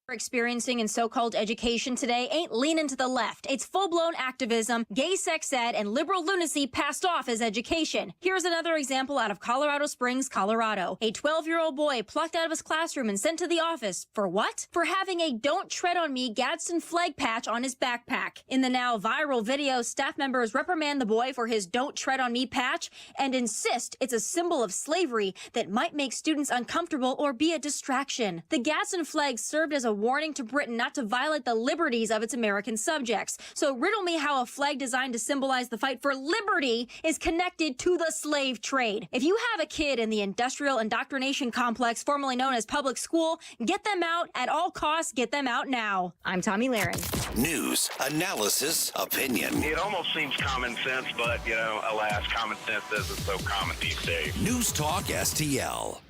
Speaker 3: We're experiencing in so-called education today ain't leaning to the left. It's full-blown activism, gay sex ed, and liberal lunacy passed off as education. Here's another example out of Colorado Springs, Colorado. A 12-year-old boy plucked out of his classroom and sent to the office for what? For having a "Don't Tread on Me" Gadsden flag patch on his backpack. In the now viral video, staff members reprimand the boy for his "Don't Tread on Me" patch and insist it's a symbol of slavery that might make students uncomfortable or be a distraction. The Gadsden flag served as a warning to Britain not to violate the liberties of its American subjects. So riddle me how a flag designed to symbolize the fight for liberty is connected to the slave trade. If you have a kid in the industrial indoctrination complex formerly known as public school, get them out at all costs. Get them out now. I'm Tommy Lahren.
Speaker 8: News, analysis, opinion.
Speaker 16: It almost seems common sense, but, alas, common sense isn't so common these days.
Speaker 8: News Talk STL.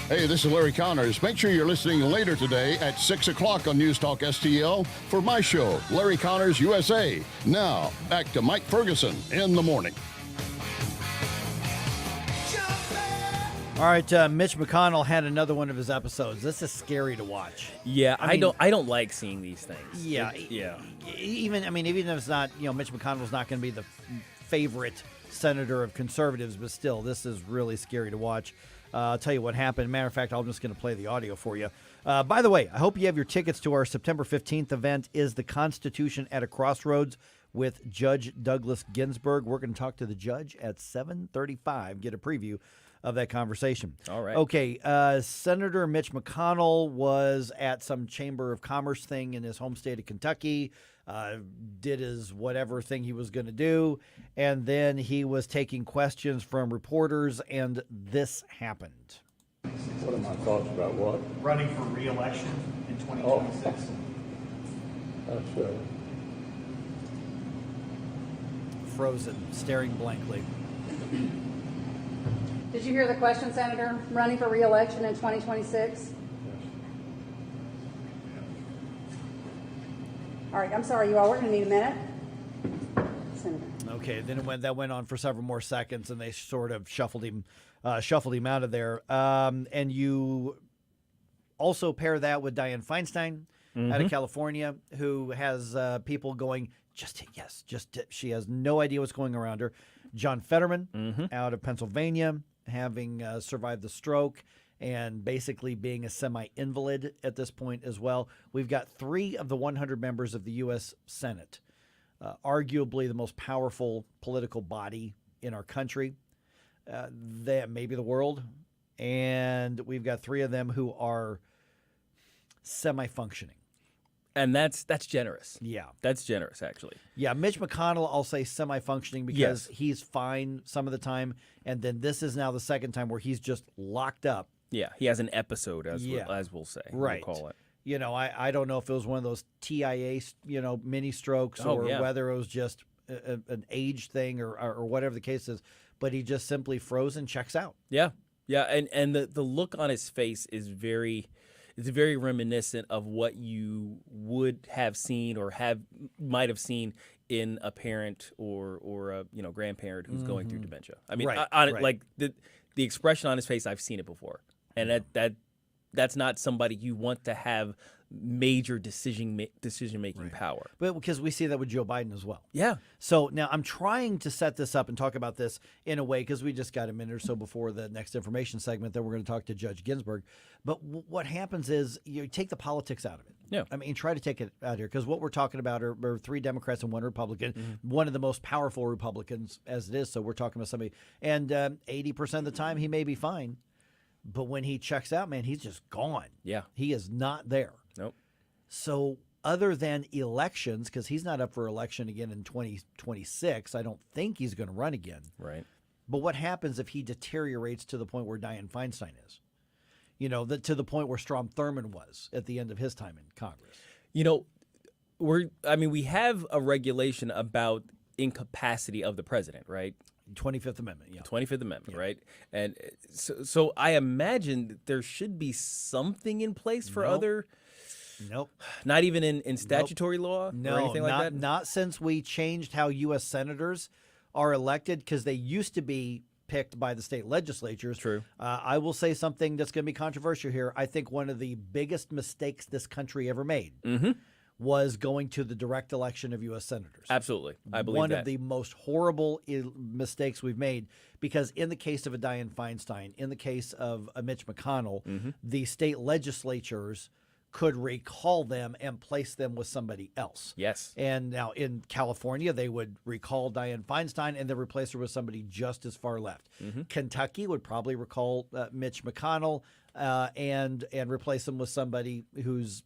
Speaker 17: Hey, this is Larry Connors. Make sure you're listening later today at 6 o'clock on News Talk STL for my show, Larry Connors USA. Now, back to Mike Ferguson in the morning.
Speaker 21: All right, Mitch McConnell had another one of his episodes. This is scary to watch.
Speaker 18: Yeah, I don't like seeing these things.
Speaker 21: Yeah,
Speaker 18: yeah.
Speaker 21: Even if it's not, Mitch McConnell's not going to be the favorite senator of conservatives, but still, this is really scary to watch. I'll tell you what happened. Matter of fact, I'm just going to play the audio for you. By the way, I hope you have your tickets to our September 15th event, Is the Constitution at a Crossroads, with Judge Douglas Ginsburg. We're going to talk to the judge at 7:35, get a preview of that conversation.
Speaker 18: All right.
Speaker 21: Okay, Senator Mitch McConnell was at some Chamber of Commerce thing in his home state of Kentucky, did his whatever thing he was going to do, and then he was taking questions from reporters, and this happened.
Speaker 17: What are my thoughts about what?
Speaker 19: Running for re-election in 2026.
Speaker 17: That's
Speaker 21: frozen, staring blankly.
Speaker 20: Did you hear the question, Senator? Running for re-election in 2026? All right, I'm sorry, you all. We're going to need a minute. Senator.
Speaker 21: Okay, then that went on for several more seconds, and they sort of shuffled him out of there. And you also pair that with Dianne Feinstein out of California, who has people going, she has no idea what's going around her. John Fetterman out of Pennsylvania, having survived the stroke and basically being a semi-invalid at this point as well. We've got 3 of the 100 members of the U.S. Senate, arguably the most powerful political body in our country, maybe the world, and we've got 3 of them who are semi-functioning.
Speaker 18: And that's generous.
Speaker 21: Yeah.
Speaker 18: That's generous, actually.
Speaker 21: Yeah, Mitch McConnell, I'll say semi-functioning because he's fine some of the time, and then this is now the second time where he's just locked up.
Speaker 18: Yeah, he has an episode, as we'll say.
Speaker 21: Right.
Speaker 18: We'll call it.
Speaker 21: I don't know if it was one of those TIA, mini strokes or whether it was just an age thing or whatever the case is, but he just simply froze and checks out.
Speaker 18: Yeah. Yeah, and the look on his face is very reminiscent of what you would have seen or might have seen in a parent or a grandparent who's going through dementia. I mean, like the expression on his face, I've seen it before, and that's not somebody you want to have major decision making power.
Speaker 21: But because we see that with Joe Biden as well.
Speaker 18: Yeah.
Speaker 21: So now I'm trying to set this up and talk about this in a way, because we just got a minute or so before the next information segment that we're going to talk to Judge Ginsburg. But what happens is you take the politics out of it.
Speaker 18: Yeah.
Speaker 21: I mean, try to take it out here, because what we're talking about are 3 Democrats and 1 Republican, one of the most powerful Republicans as it is. So we're talking about somebody, and 80% of the time he may be fine. But when he checks out, man, he's just gone.
Speaker 18: Yeah.
Speaker 21: He is not there.
Speaker 18: Nope.
Speaker 21: So other than elections, because he's not up for election again in 2026, I don't think he's going to run again.
Speaker 18: Right.
Speaker 21: But what happens if he deteriorates to the point where Dianne Feinstein is? You know, to the point where Strom Thurmond was at the end of his time in Congress.
Speaker 18: You know, we have a regulation about incapacity of the president, right?
Speaker 21: 25th Amendment, yeah.
Speaker 18: 25th Amendment, right? And so I imagine that there should be something in place for other.
Speaker 21: Nope.
Speaker 18: Not even in statutory law or anything like that?
Speaker 21: Not since we changed how U.S. senators are elected, because they used to be picked by the state legislatures.
Speaker 18: True.
Speaker 21: I will say something that's going to be controversial here. I think one of the biggest mistakes this country ever made was going to the direct election of U.S. senators.
Speaker 18: Absolutely. I believe
Speaker 21: one
Speaker 18: that.
Speaker 21: of the most horrible mistakes we've made, because in the case of a Dianne Feinstein, in the case of a Mitch McConnell, the state legislatures could recall them and place them with somebody else.
Speaker 18: Yes.
Speaker 21: And now in California, they would recall Dianne Feinstein and then replace her with somebody just as far left. Kentucky would probably recall Mitch McConnell and replace him with somebody who's,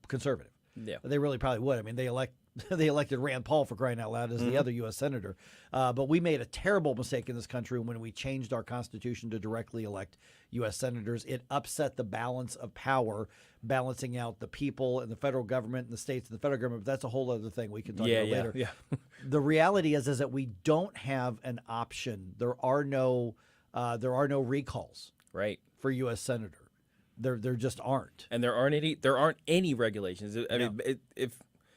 Speaker 21: conservative.
Speaker 18: Yeah.
Speaker 21: They really probably would. I mean, they elected Rand Paul, for crying out loud, as the other U.S. senator. But we made a terrible mistake in this country when we changed our Constitution to directly elect U.S. senators. It upset the balance of power, balancing out the people and the federal government and the states and the federal government. But that's a whole other thing we can talk about later.
Speaker 18: Yeah.
Speaker 21: The reality is that we don't have an option. There are no recalls,
Speaker 18: right,
Speaker 21: for U.S. senator. There just aren't.
Speaker 18: And there aren't any regulations. I mean,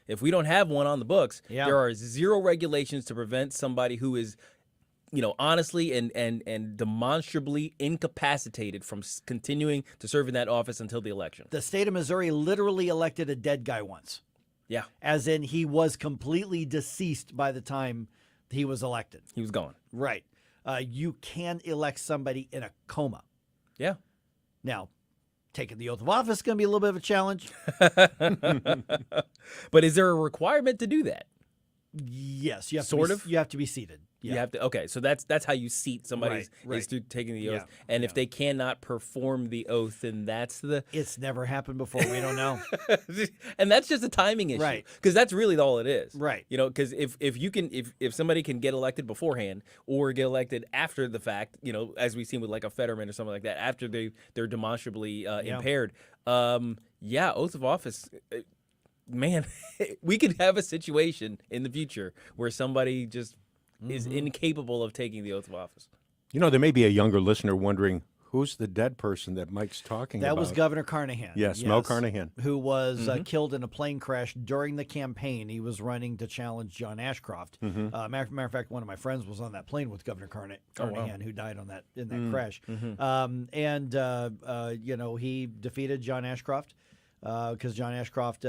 Speaker 18: if we don't have one on the books, there are 0 regulations to prevent somebody who is, honestly and demonstrably incapacitated from continuing to serve in that office until the election.
Speaker 21: The state of Missouri literally elected a dead guy once.
Speaker 18: Yeah.
Speaker 21: As in, he was completely deceased by the time he was elected.
Speaker 18: He was gone.
Speaker 21: Right. You can elect somebody in a coma.
Speaker 18: Yeah.
Speaker 21: Now, taking the oath of office is going to be a little bit of a challenge.
Speaker 18: But is there a requirement to do that?
Speaker 21: Yes. You have you have to be seated. Yeah.
Speaker 18: You have to. Okay, so that's how you seat somebody is through taking the oath. And if they cannot perform the oath, then that's the.
Speaker 21: It's never happened before. We don't know.
Speaker 18: And that's just a timing issue,
Speaker 21: right?
Speaker 18: Because that's really all it is,
Speaker 21: right?
Speaker 18: Because if somebody can get elected beforehand or get elected after the fact, as we've seen with like a Fetterman or something like that, after they're demonstrably impaired, oath of office. Man, we could have a situation in the future where somebody just is incapable of taking the oath of office.
Speaker 1: There may be a younger listener wondering, who's the dead person that Mike's talking about?
Speaker 21: That was Governor Carnahan.
Speaker 1: Yes, Mel Carnahan.
Speaker 21: Who was killed in a plane crash during the campaign. He was running to challenge John Ashcroft. Matter of fact, one of my friends was on that plane with Governor Carnahan, who died in that crash. He defeated John Ashcroft. Because John Ashcroft,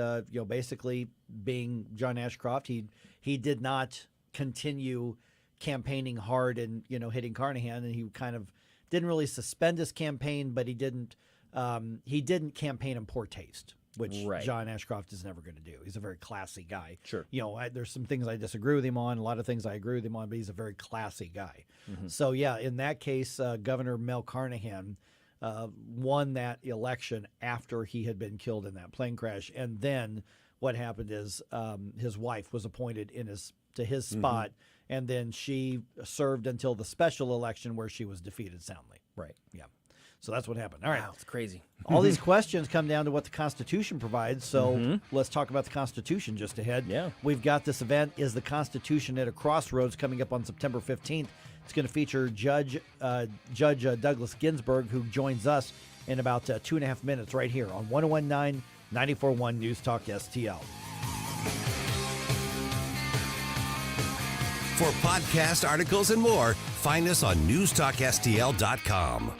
Speaker 21: basically being John Ashcroft, he did not continue campaigning hard and hitting Carnahan, and he kind of didn't really suspend his campaign, but he didn't campaign in poor taste, which John Ashcroft is never going to do. He's a very classy guy.
Speaker 18: Sure,
Speaker 21: there's some things I disagree with him on, a lot of things I agree with him on, but he's a very classy guy. So in that case, Governor Mel Carnahan won that election after he had been killed in that plane crash. And then what happened is his wife was appointed to his spot, and then she served until the special election where she was defeated soundly.
Speaker 18: Right.
Speaker 21: Yeah. So that's what happened. All right.
Speaker 18: Wow, it's crazy.
Speaker 21: All these questions come down to what the Constitution provides. So let's talk about the Constitution just ahead.
Speaker 18: Yeah.
Speaker 21: We've got this event, Is the Constitution at a Crossroads, coming up on September 15th. It's going to feature Judge Douglas Ginsburg, who joins us in about 2.5 minutes right here on 101.9, 94.1 News Talk STL.
Speaker 8: For podcast articles and more, find us on newstalkstl.com.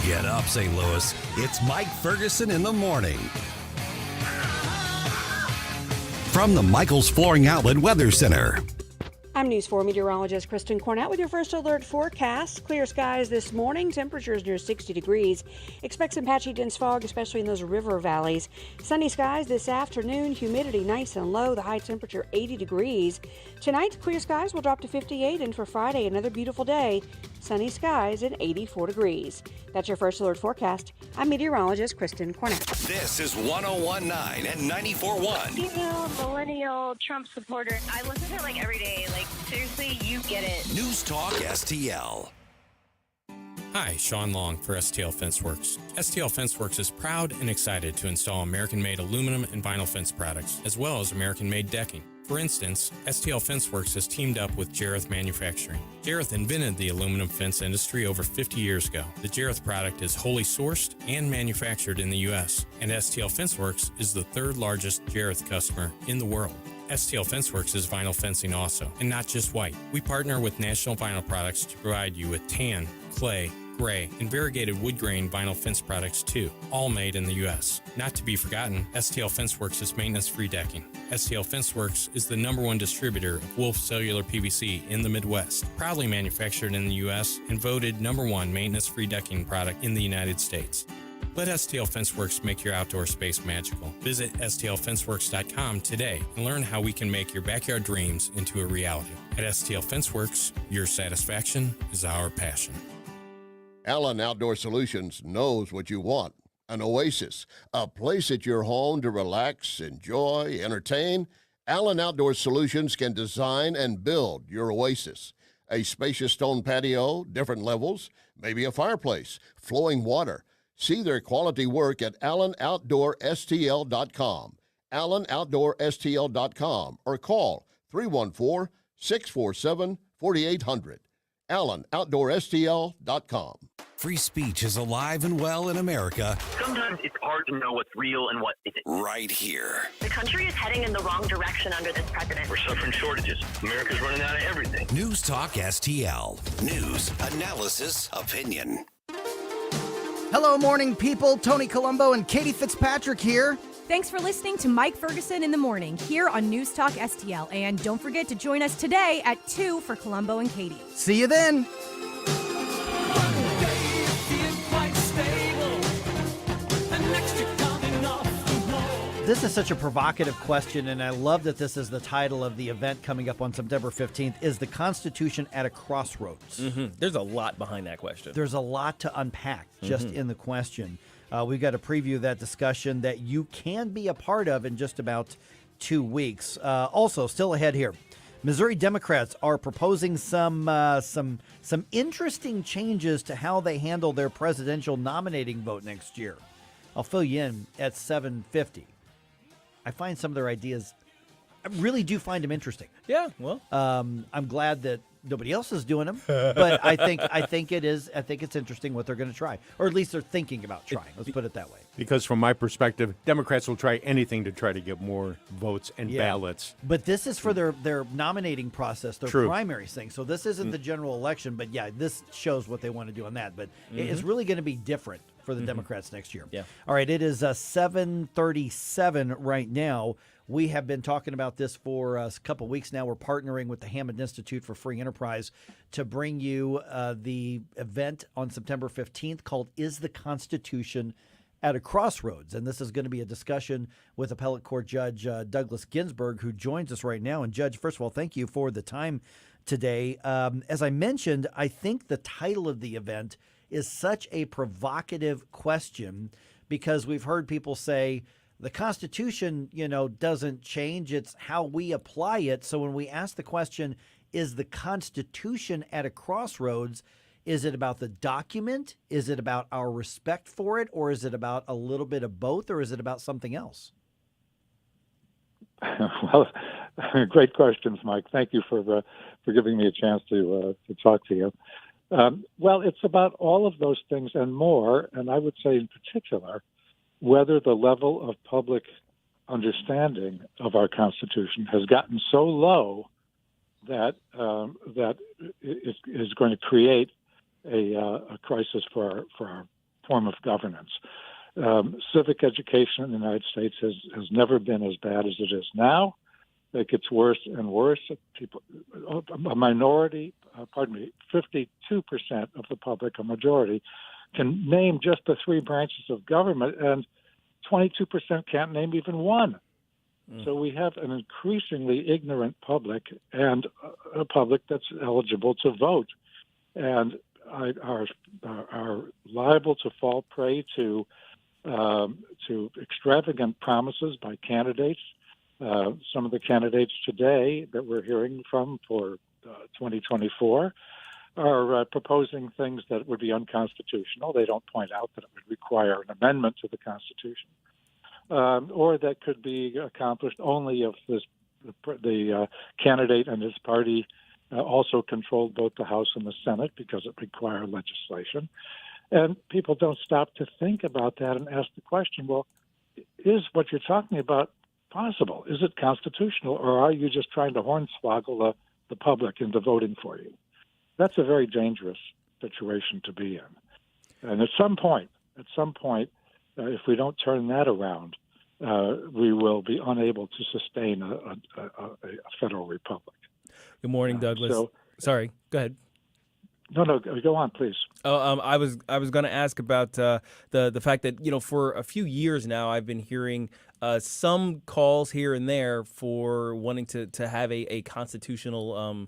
Speaker 8: Get up, St. Louis. It's Mike Ferguson in the morning. From the Michaels Flooring Outlet Weather Center.
Speaker 15: I'm News 4 meteorologist Kristen Cornett with your first alert forecast. Clear skies this morning, temperatures near 60 degrees. Expect some patchy dense fog, especially in those river valleys. Sunny skies this afternoon, humidity nice and low, the high temperature 80 degrees. Tonight, clear skies will drop to 58, and for Friday, another beautiful day. Sunny skies and 84 degrees. That's your first alert forecast. I'm meteorologist Kristen Cornett.
Speaker 8: This is 101.9 and 94.1.
Speaker 22: Female millennial Trump supporter. I listen to it like every day. Like, seriously, you get it.
Speaker 8: News Talk STL.
Speaker 23: Hi, Sean Long for STL Fence Works. STL Fence Works is proud and excited to install American-made aluminum and vinyl fence products, as well as American-made decking. For instance, STL Fence Works has teamed up with Jareth Manufacturing. Jareth invented the aluminum fence industry over 50 years ago. The Jareth product is wholly sourced and manufactured in the U.S., and STL Fence Works is the third largest Jareth customer in the world. STL Fence Works is vinyl fencing also, and not just white. We partner with National Vinyl Products to provide you with tan, clay, gray, and variegated wood grain vinyl fence products too, all made in the U.S. Not to be forgotten, STL Fence Works is maintenance-free decking. STL Fence Works is the #1 distributor of Wolf Cellular PVC in the Midwest, proudly manufactured in the U.S. and voted #1 maintenance-free decking product in the United States. Let STL Fence Works make your outdoor space magical. Visit stlfenceworks.com today and learn how we can make your backyard dreams into a reality. At STL Fence Works, your satisfaction is our passion.
Speaker 17: Allen Outdoor Solutions knows what you want. An oasis, a place at your home to relax, enjoy, entertain. Allen Outdoor Solutions can design and build your oasis. A spacious stone patio, different levels, maybe a fireplace, flowing water. See their quality work at AllenOutdoorSTL.com, AllenOutdoorSTL.com, or call 314-647-4800. AllenOutdoorSTL.com.
Speaker 8: Free speech is alive and well in America.
Speaker 16: Sometimes it's hard to know what's real and what isn't.
Speaker 8: Right here.
Speaker 22: The country is heading in the wrong direction under this president.
Speaker 16: We're suffering shortages. America's running out of everything.
Speaker 8: News Talk STL. News, analysis, opinion.
Speaker 12: Hello, morning people. Tony Colombo and Katie Fitzpatrick here.
Speaker 24: Thanks for listening to Mike Ferguson in the morning here on News Talk STL. And don't forget to join us today at 2 for Colombo and Katie.
Speaker 12: See you then. This is such a provocative question, and I love that this is the title of the event coming up on September 15th. Is the Constitution at a crossroads?
Speaker 18: Mm-hmm. There's a lot behind that question.
Speaker 12: There's a lot to unpack just in the question. We've got to preview that discussion that you can be a part of in just about 2 weeks. Also, still ahead here, Missouri Democrats are proposing some interesting changes to how they handle their presidential nominating vote next year. I'll fill you in at 7:50. I find some of their ideas, I really do find them interesting.
Speaker 18: Yeah, well,
Speaker 12: I'm glad that nobody else is doing them, but I think it's interesting what they're going to try, or at least they're thinking about trying. Let's put it that way.
Speaker 1: Because from my perspective, Democrats will try anything to try to get more votes and ballots.
Speaker 12: But this is for their nominating process, their
Speaker 1: True.
Speaker 12: primaries thing. So this isn't the general election, but yeah, this shows what they want to do on that. But it's really going to be different for the Democrats next year.
Speaker 18: Yeah.
Speaker 12: All right, it is 7:37 right now. We have been talking about this for a couple weeks now. We're partnering with the Hammond Institute for Free Enterprise to bring you the event on September 15th called Is the Constitution at a Crossroads? And this is going to be a discussion with Appellate Court Judge Douglas Ginsburg, who joins us right now. And Judge, first of all, thank you for the time today. As I mentioned, I think the title of the event is such a provocative question because we've heard people say the Constitution, doesn't change. It's how we apply it. So when we ask the question, is the Constitution at a crossroads, is it about the document? Is it about our respect for it? Or is it about a little bit of both? Or is it about something else?
Speaker 25: Well, great questions, Mike. Thank you for giving me a chance to talk to you. Well, it's about all of those things and more, and I would say in particular, whether the level of public understanding of our Constitution has gotten so low that it is going to create a crisis for our form of governance. Civic education in the United States has never been as bad as it is now. It gets worse and worse. People, a minority, 52% of the public, a majority, can name just the three branches of government, and 22% can't name even one. So we have an increasingly ignorant public and a public that's eligible to vote, and are liable to fall prey to extravagant promises by candidates. Some of the candidates today that we're hearing from for 2024 are proposing things that would be unconstitutional. They don't point out that it would require an amendment to the Constitution, or that could be accomplished only if the candidate and his party also controlled both the House and the Senate, because it required legislation. And people don't stop to think about that and ask the question, well, is what you're talking about possible? Is it constitutional, or are you just trying to hornswoggle the public into voting for you? That's a very dangerous situation to be in. And at some point, if we don't turn that around, we will be unable to sustain a federal republic.
Speaker 18: Good morning, Douglas. Sorry, go ahead.
Speaker 25: No, go on, please.
Speaker 18: I was going to ask about the fact that, for a few years now, I've been hearing some calls here and there for wanting to have a constitutional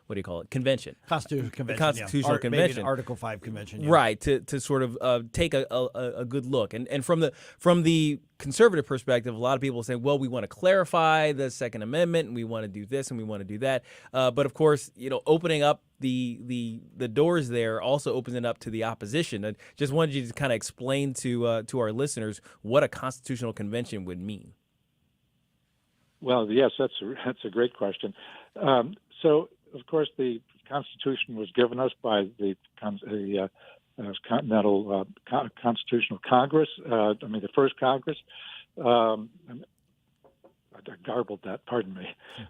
Speaker 18: what do you call it? Convention.
Speaker 12: Constitutional convention.
Speaker 18: Constitutional convention.
Speaker 12: Maybe an Article 5 convention. Yeah.
Speaker 18: Right, to sort of take a good look. And from the conservative perspective, a lot of people say, well, we want to clarify the Second Amendment, and we want to do this, and we want to do that. But of course, opening up the doors there also opens it up to the opposition. I just wanted you to kind of explain to our listeners what a constitutional convention would mean.
Speaker 25: Well, yes, that's a great question. So, of course, the Constitution was given us by the Continental Constitutional Congress. The first Congress. I garbled that. Pardon me.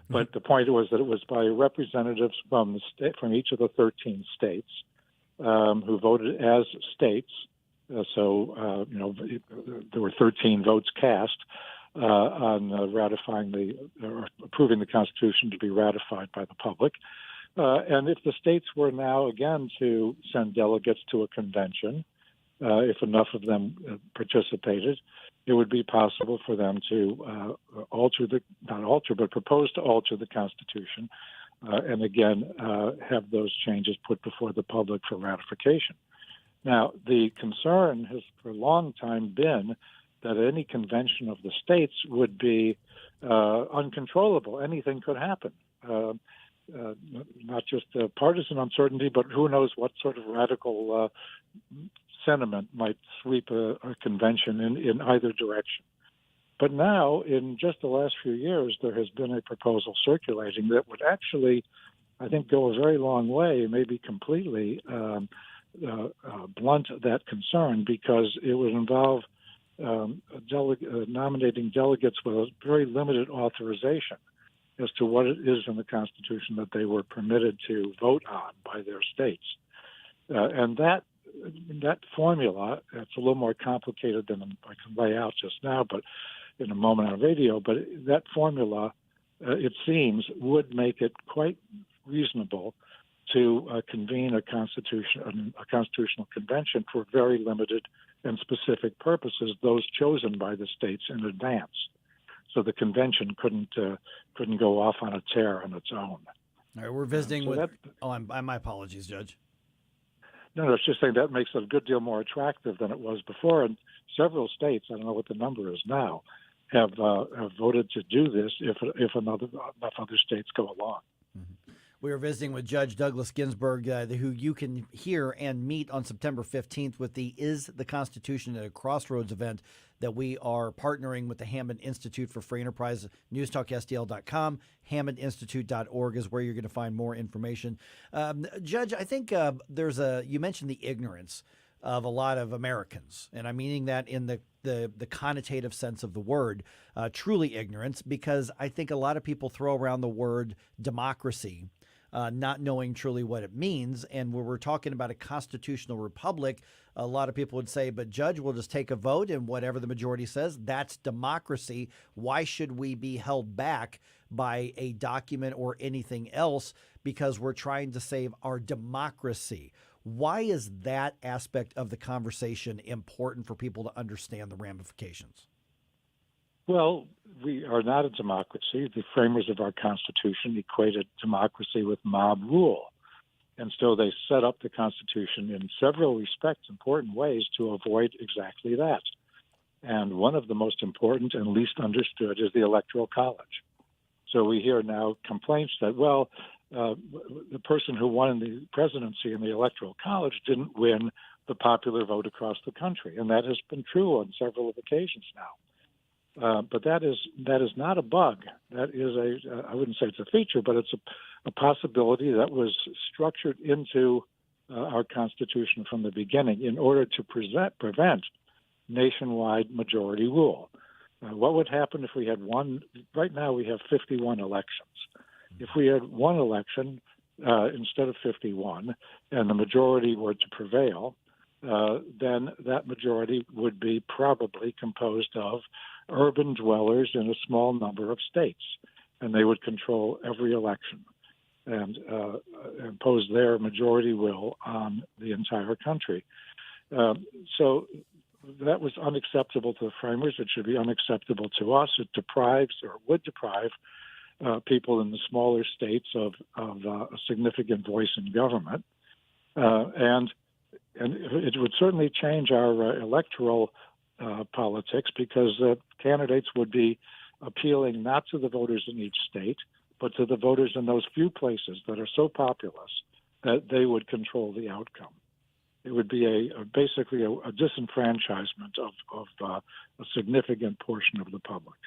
Speaker 25: But the point was that it was by representatives from each of the 13 states who voted as states. So there were 13 votes cast on ratifying or approving the Constitution to be ratified by the public. And if the states were now again to send delegates to a convention, if enough of them participated, it would be possible for them to propose to alter the Constitution, and again have those changes put before the public for ratification. Now, the concern has for a long time been that any convention of the states would be uncontrollable. Anything could happen. Not just partisan uncertainty, but who knows what sort of radical sentiment might sweep a convention in either direction. But now, in just the last few years, there has been a proposal circulating that would actually, I think, go a very long way, maybe completely blunt that concern, because it would involve nominating delegates with a very limited authorization as to what it is in the Constitution that they were permitted to vote on by their states. And that formula, it's a little more complicated than I can lay out just now, but in a moment on radio, but that formula, it seems, would make it quite reasonable to convene a constitutional convention for very limited and specific purposes, those chosen by the states in advance. So the convention couldn't go off on a tear on its own.
Speaker 12: All right, we're visiting my apologies, Judge.
Speaker 25: No, it's just saying that makes it a good deal more attractive than it was before. And several states, I don't know what the number is now, have voted to do this if enough other states go along.
Speaker 12: Mm-hmm. We are visiting with Judge Douglas Ginsburg, who you can hear and meet on September 15th with the Is the Constitution at a Crossroads event that we are partnering with the Hammond Institute for Free Enterprise. NewsTalkSTL.com, HammondInstitute.org is where you're going to find more information. Judge, I think you mentioned the ignorance of a lot of Americans, and I'm meaning that in the connotative sense of the word, truly ignorance, because I think a lot of people throw around the word democracy
Speaker 21: not knowing truly what it means. And when we're talking about a constitutional republic, a lot of people would say, but Judge, we'll just take a vote and whatever the majority says, that's democracy. Why should we be held back by a document or anything else because we're trying to save our democracy? Why is that aspect of the conversation important for people to understand the ramifications?
Speaker 25: Well, we are not a democracy. The framers of our Constitution equated democracy with mob rule. And so they set up the Constitution in several respects, important ways, to avoid exactly that. And one of the most important and least understood is the Electoral College. So we hear now complaints that, well, the person who won the presidency in the Electoral College didn't win the popular vote across the country. And that has been true on several occasions now. But that is not a bug. That is I wouldn't say it's a feature, but it's a possibility that was structured into our Constitution from the beginning in order to prevent nationwide majority rule. What would happen if we had one? Right now we have 51 elections. If we had one election instead of 51 and the majority were to prevail, then that majority would be probably composed of urban dwellers in a small number of states, and they would control every election and impose their majority will on the entire country. So that was unacceptable to the framers. It should be unacceptable to us. It deprives or would deprive people in the smaller states of a significant voice in government. And it would certainly change our electoral politics because candidates would be appealing not to the voters in each state, but to the voters in those few places that are so populous that they would control the outcome. It would be basically a disenfranchisement of a significant portion of the public.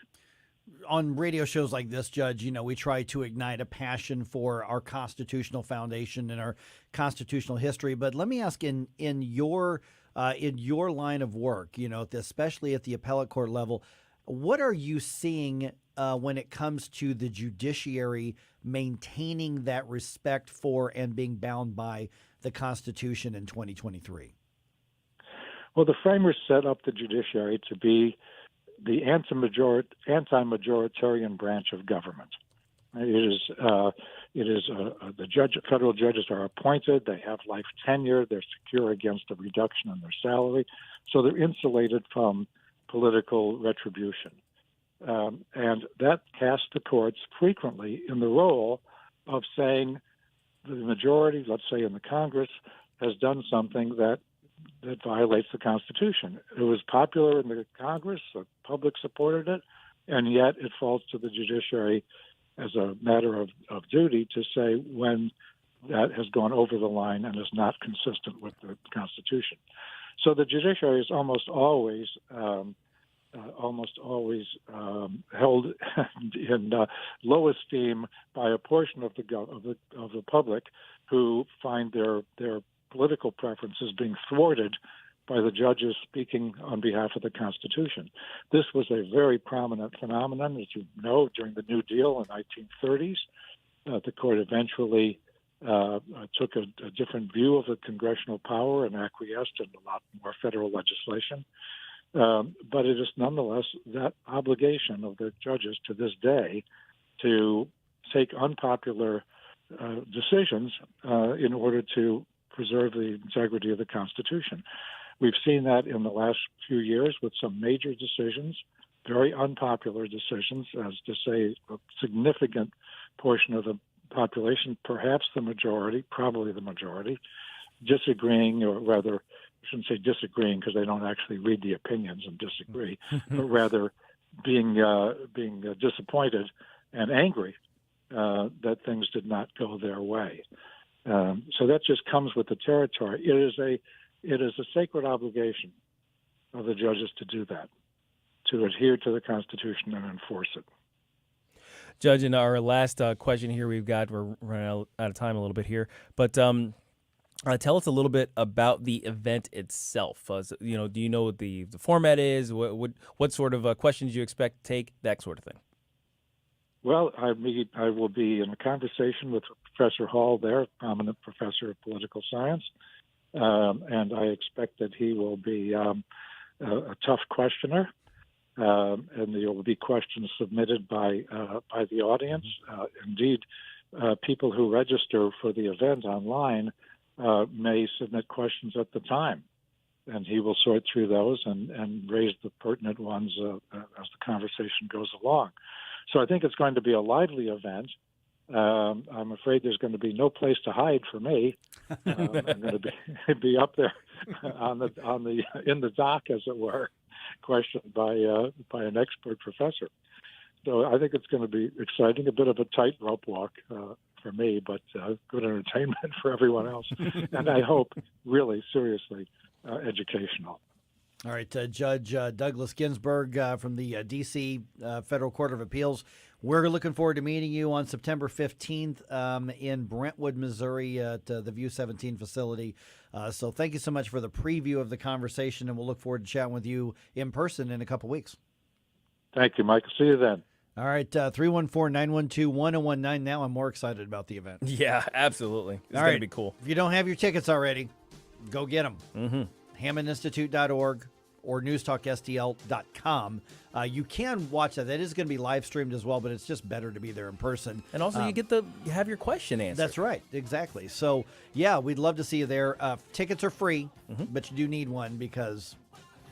Speaker 21: On radio shows like this, Judge, we try to ignite a passion for our constitutional foundation and our constitutional history. But let me ask, in your line of work, especially at the appellate court level, what are you seeing when it comes to the judiciary maintaining that respect for and being bound by the Constitution in 2023?
Speaker 25: Well, the framers set up the judiciary to be the anti-majoritarian branch of government. The federal judges are appointed. They have life tenure. They're secure against a reduction in their salary, so they're insulated from political retribution. And that casts the courts frequently in the role of saying the majority, let's say in the Congress, has done something that violates the Constitution. It was popular in the Congress, the public supported it, and yet it falls to the judiciary as a matter of duty to say when that has gone over the line and is not consistent with the Constitution. So the judiciary is almost always held in low esteem by a portion of the public who find their political preferences being thwarted by the judges speaking on behalf of the Constitution. This was a very prominent phenomenon, as you know, during the New Deal in the 1930s. The court eventually took a different view of the congressional power and acquiesced in a lot more federal legislation. But it is nonetheless that obligation of the judges to this day to take unpopular decisions in order to preserve the integrity of the Constitution. We've seen that in the last few years with some major decisions, very unpopular decisions, as to say a significant portion of the population, perhaps the majority, probably the majority, disagreeing, or rather, I shouldn't say disagreeing because they don't actually read the opinions and disagree, but rather being disappointed and angry that things did not go their way. So that just comes with the territory. It is a sacred obligation of the judges to do that, to adhere to the Constitution and enforce it.
Speaker 18: Judge, in our last question here, we're running out of time a little bit here, but tell us a little bit about the event itself. Do you know what the format is? What sort of questions you expect to take, that sort of thing?
Speaker 25: Well, I will be in a conversation with Professor Hall there, prominent professor of political science, and I expect that he will be a tough questioner. And there will be questions submitted by the audience. Indeed, people who register for the event online may submit questions at the time, and he will sort through those and raise the pertinent ones as the conversation goes along. So I think it's going to be a lively event. I'm afraid there's going to be no place to hide for me. I'm going to be up there in the dock, as it were, questioned by an expert professor. So I think it's going to be exciting, a bit of a tightrope walk for me, but good entertainment for everyone else. And I hope, really, seriously, educational.
Speaker 12: All right, Judge Douglas Ginsburg from the D.C. Federal Court of Appeals. We're looking forward to meeting you on September 15th in Brentwood, Missouri at the View 17 facility. So thank you so much for the preview of the conversation, and we'll look forward to chatting with you in person in a couple weeks.
Speaker 25: Thank you, Mike. See you then.
Speaker 12: All right, 314-912-1019. Now I'm more excited about the event.
Speaker 18: Yeah, absolutely. It's going to be cool.
Speaker 12: If you don't have your tickets already, go get them. HammondInstitute.org or newstalkstl.com. You can watch that. That is going to be live streamed as well, but it's just better to be there in person.
Speaker 18: And also you have your question answered.
Speaker 12: That's right. Exactly. So, yeah, we'd love to see you there. Tickets are free, but you do need one because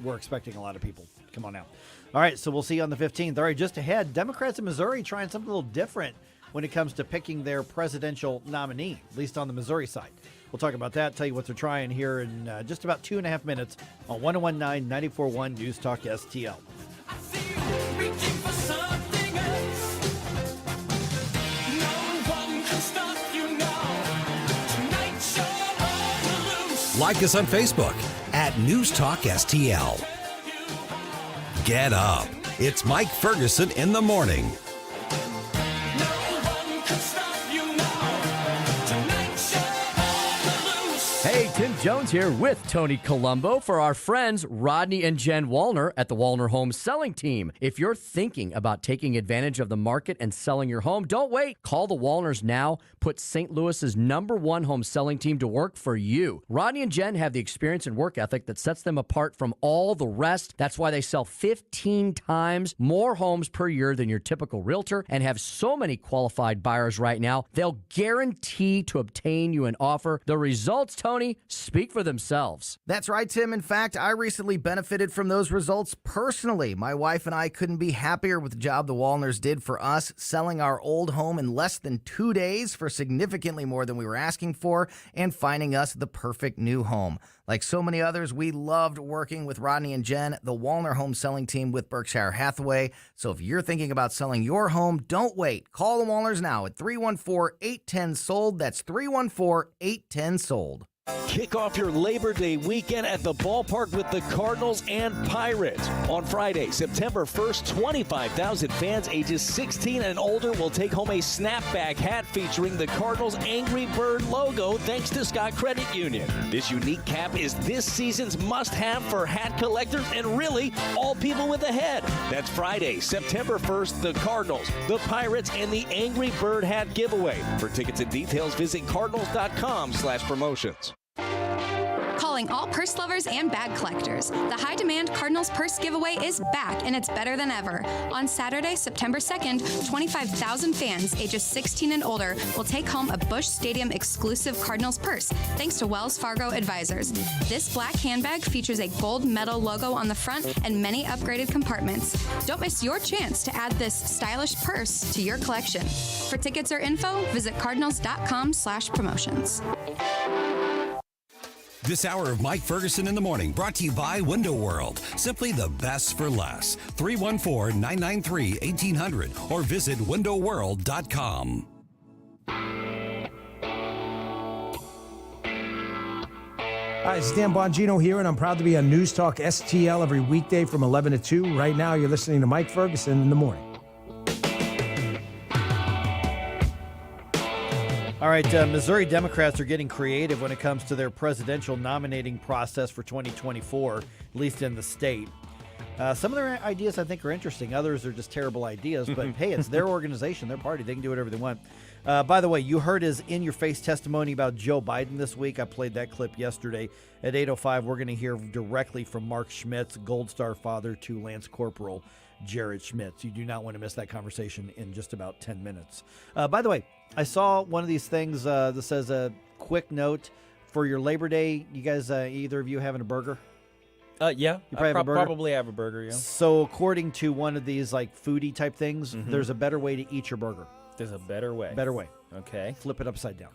Speaker 12: we're expecting a lot of people. Come on out. All right, so we'll see you on the 15th. All right, just ahead, Democrats in Missouri trying something a little different when it comes to picking their presidential nominee, at least on the Missouri side. We'll talk about that, tell you what they're trying here in just about 2.5 minutes on 1019 94.1 News Talk STL.
Speaker 8: Like us on Facebook at News Talk STL. Get up. It's Mike Ferguson in the morning.
Speaker 2: Hey, Tim Jones here with Tony Colombo for our friends Rodney and Jen Wallner at the Wallner Home Selling Team. If you're thinking about taking advantage of the market and selling your home, don't wait. Call the Wallners now. Put St. Louis's #1 home selling team to work for you. Rodney and Jen have the experience and work ethic that sets them apart from all the rest. That's why they sell 15 times more homes per year than your typical realtor and have so many qualified buyers right now. They'll guarantee to obtain you an offer. The results, Tony, speak for themselves.
Speaker 4: That's right, Tim. In fact, I recently benefited from those results personally. My wife and I couldn't be happier with the job the Wallners did for us, selling our old home in less than 2 days for significantly more than we were asking for and finding us the perfect new home. Like so many others, we loved working with Rodney and Jen, the Wallner Home Selling Team with Berkshire Hathaway. So if you're thinking about selling your home, don't wait. Call the Wallners now at 314-810-SOLD. That's 314-810-SOLD.
Speaker 5: Kick off your Labor Day weekend at the ballpark with the Cardinals and Pirates. On Friday, September 1st, 25,000 fans ages 16 and older will take home a snapback hat featuring the Cardinals' Angry Bird logo thanks to Scott Credit Union. This unique cap is this season's must-have for hat collectors and really all people with a head. That's Friday, September 1st, the Cardinals, the Pirates, and the Angry Bird hat giveaway. For tickets and details, visit cardinals.com/promotions.
Speaker 6: Calling all purse lovers and bag collectors. The high-demand Cardinals purse giveaway is back, and it's better than ever. On Saturday, September 2nd, 25,000 fans ages 16 and older will take home a Busch Stadium exclusive Cardinals purse, thanks to Wells Fargo Advisors. This black handbag features a gold metal logo on the front and many upgraded compartments. Don't miss your chance to add this stylish purse to your collection. For tickets or info, visit cardinals.com/promotions.
Speaker 8: This hour of Mike Ferguson in the morning brought to you by Window World. Simply the best for less. 314-993-1800 or visit windowworld.com.
Speaker 7: Hi, it's Dan Bongino here, and I'm proud to be on News Talk STL every weekday from 11 to 2. Right now, you're listening to Mike Ferguson in the morning.
Speaker 12: All right, Missouri Democrats are getting creative when it comes to their presidential nominating process for 2024, at least in the state. Some of their ideas I think are interesting. Others are just terrible ideas, but hey, it's their organization, their party. They can do whatever they want.
Speaker 21: By the way, you heard his in-your-face testimony about Joe Biden this week. I played that clip yesterday. At 8:05, we're going to hear directly from Mark Schmitz, Gold Star father to Lance Corporal Jared Schmitz. You do not want to miss that conversation in just about 10 minutes. By the way, I saw one of these things that says a quick note for your Labor Day. You guys, either of you having a burger?
Speaker 18: Yeah,
Speaker 21: You probably have a burger?
Speaker 18: probably have a burger. Yeah.
Speaker 21: So according to one of these like foodie type things, there's a better way to eat your burger.
Speaker 18: There's a better way.
Speaker 21: Better way.
Speaker 18: Okay.
Speaker 21: Flip it upside down.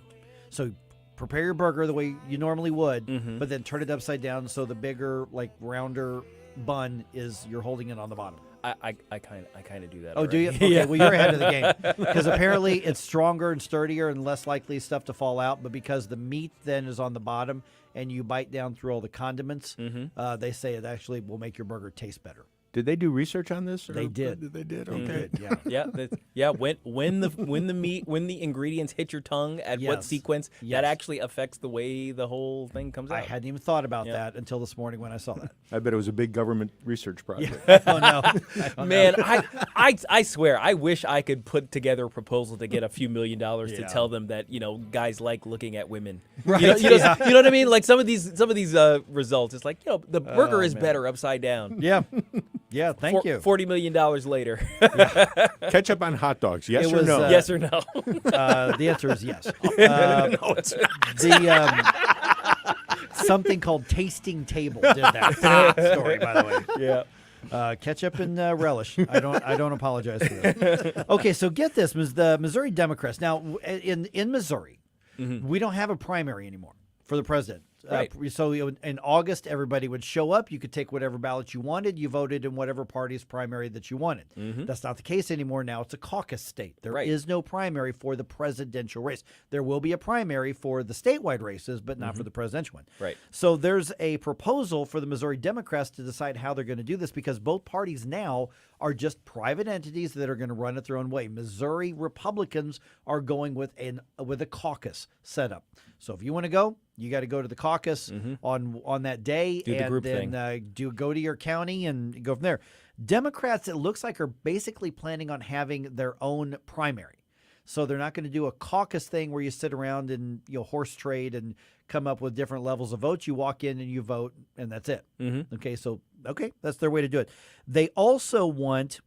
Speaker 21: So prepare your burger the way you normally would, but then turn it upside down so the bigger, like rounder bun is you're holding it on the bottom.
Speaker 18: I kind of do that.
Speaker 21: Oh, do you?
Speaker 18: already.
Speaker 21: Okay,
Speaker 18: Yeah.
Speaker 21: well, you're ahead of the game. Because apparently it's stronger and sturdier and less likely stuff to fall out. But because the meat then is on the bottom and you bite down through all the condiments, they say it actually will make your burger taste better.
Speaker 1: Did they do research on this?
Speaker 21: They did.
Speaker 1: They did.
Speaker 21: They
Speaker 1: Okay.
Speaker 21: did, yeah.
Speaker 18: Yeah. When the ingredients hit your tongue at what
Speaker 21: Yes.
Speaker 18: sequence,
Speaker 21: Yes.
Speaker 18: that actually affects the way the whole thing comes out.
Speaker 21: I hadn't even thought about that until this morning when I saw that.
Speaker 1: I bet it was a big government research project.
Speaker 21: Oh, no.
Speaker 18: Man, I swear, I wish I could put together a proposal to get a few $1 million to tell them that guys like looking at women.
Speaker 21: Right.
Speaker 18: You know what I mean? Like some of these results, it's like the burger is better upside down.
Speaker 21: Yeah. Yeah, thank you.
Speaker 18: $40 million later.
Speaker 1: Ketchup on hot dogs, yes
Speaker 21: It
Speaker 1: or
Speaker 21: was,
Speaker 1: no?
Speaker 18: Yes or no?
Speaker 21: The answer is yes.
Speaker 18: No, it's not.
Speaker 21: Something called Tasting Table did that story, by the way.
Speaker 18: Yeah.
Speaker 21: Ketchup and relish. I don't apologize for this. Okay, so get this: the Missouri Democrats. Now, in Missouri, we don't have a primary anymore for the president.
Speaker 18: Right.
Speaker 21: So in August, everybody would show up. You could take whatever ballot you wanted. You voted in whatever party's primary that you wanted. That's not the case anymore. Now it's a caucus state. There is no primary for the presidential race. There will be a primary for the statewide races, but not for the presidential one.
Speaker 18: Right.
Speaker 21: So there's a proposal for the Missouri Democrats to decide how they're going to do this because both parties now are just private entities that are going to run it their own way. Missouri Republicans are going with a caucus setup. So if you want to go, you got to go to the caucus on that day,
Speaker 18: Do the
Speaker 21: and
Speaker 18: group
Speaker 21: then go to your county and go from there. Democrats, it looks like, are basically planning on having their own primary. So they're not going to do a caucus thing where you sit around and horse trade and come up with different levels of votes. You walk in and you vote, and that's it. Okay, that's their way to do it. They also want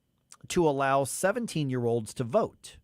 Speaker 21: to allow 17-year-olds to vote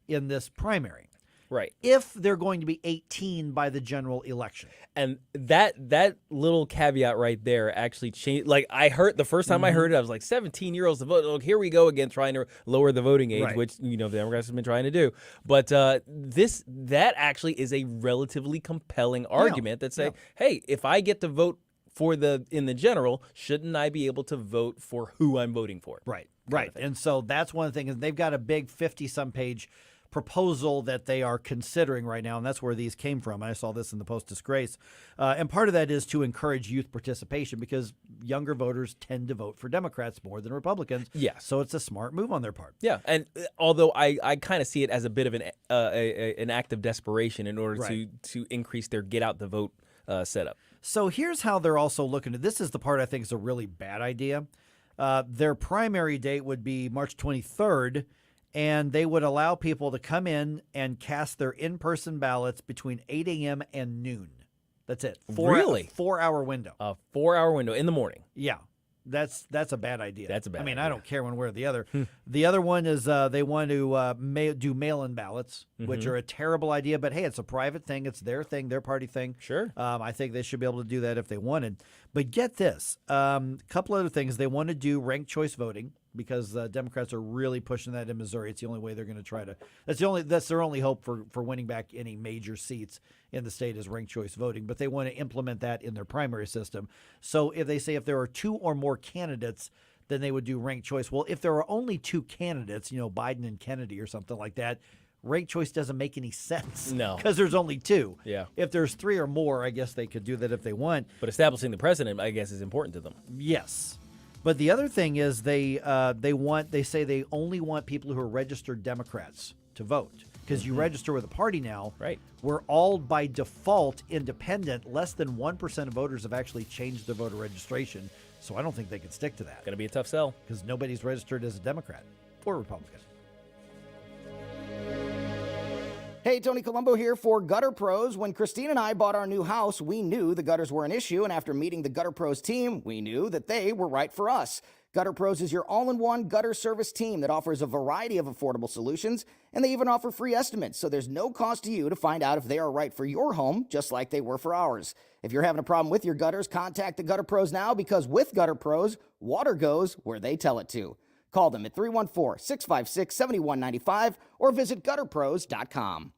Speaker 21: in this primary.
Speaker 18: Right.
Speaker 21: If they're going to be 18 by the general election.
Speaker 18: And that little caveat right there actually changed. Like I heard the first time I heard it, I was like 17-year-olds to vote. Look, here we go again, trying to lower the voting age, which the Democrats have been trying to do. But that actually is a relatively compelling argument that say, hey, if I get to vote in the general, shouldn't I be able to vote for who I'm voting for?
Speaker 21: Right. And so that's one thing. They've got a big 50-some page proposal that they are considering right now, and that's where these came from. I saw this in the Post-Disgrace. And part of that is to encourage youth participation because younger voters tend to vote for Democrats more than Republicans.
Speaker 18: Yeah.
Speaker 21: So it's a smart move on their part.
Speaker 18: Yeah, and although I kind of see it as a bit of an act of desperation in order to increase their get-out-the-vote setup.
Speaker 21: So here's how they're also looking at this. Is the part I think is a really bad idea. Their primary date would be March 23rd, and they would allow people to come in and cast their in-person ballots between 8 a.m. and noon. That's it.
Speaker 18: Really?
Speaker 21: 4-hour window.
Speaker 18: A 4-hour window in the morning.
Speaker 21: Yeah. That's a bad idea.
Speaker 18: That's a bad idea.
Speaker 21: I don't care one way or the other. The other one is they want to do mail-in ballots, which are a terrible idea. But, hey, it's a private thing. It's their thing, their party thing.
Speaker 18: Sure.
Speaker 21: I think they should be able to do that if they wanted. But get this. A couple other things. They want to do ranked choice voting because Democrats are really pushing that in Missouri. It's the only way they're going to try to – that's their only hope for winning back any major seats in the state is ranked choice voting. But they want to implement that in their primary system. So if they say if there are 2 or more candidates, then they would do ranked choice. Well, if there are only 2 candidates, Biden and Kennedy or something like that, ranked choice doesn't make any sense.
Speaker 18: No.
Speaker 21: Because there's only 2.
Speaker 18: Yeah.
Speaker 21: If there's 3 or more, I guess they could do that if they want.
Speaker 18: But establishing the president, I guess, is important to them.
Speaker 21: Yes. But the other thing is they say they only want people who are registered Democrats to vote because you register with a party now.
Speaker 18: Right.
Speaker 21: We're all by default independent. Less than 1% of voters have actually changed their voter registration. So I don't think they can stick to that.
Speaker 18: Going to be a tough sell
Speaker 21: because nobody's registered as a Democrat or Republican.
Speaker 4: Hey, Tony Colombo here for Gutter Pros. When Christine and I bought our new house, we knew the gutters were an issue, and after meeting the Gutter Pros team, we knew that they were right for us. Gutter Pros is your all-in-one gutter service team that offers a variety of affordable solutions, and they even offer free estimates, so there's no cost to you to find out if they are right for your home, just like they were for ours. If you're having a problem with your gutters, contact the Gutter Pros now, because with Gutter Pros, water goes where they tell it to. Call them at 314-656-7195 or visit gutterpros.com.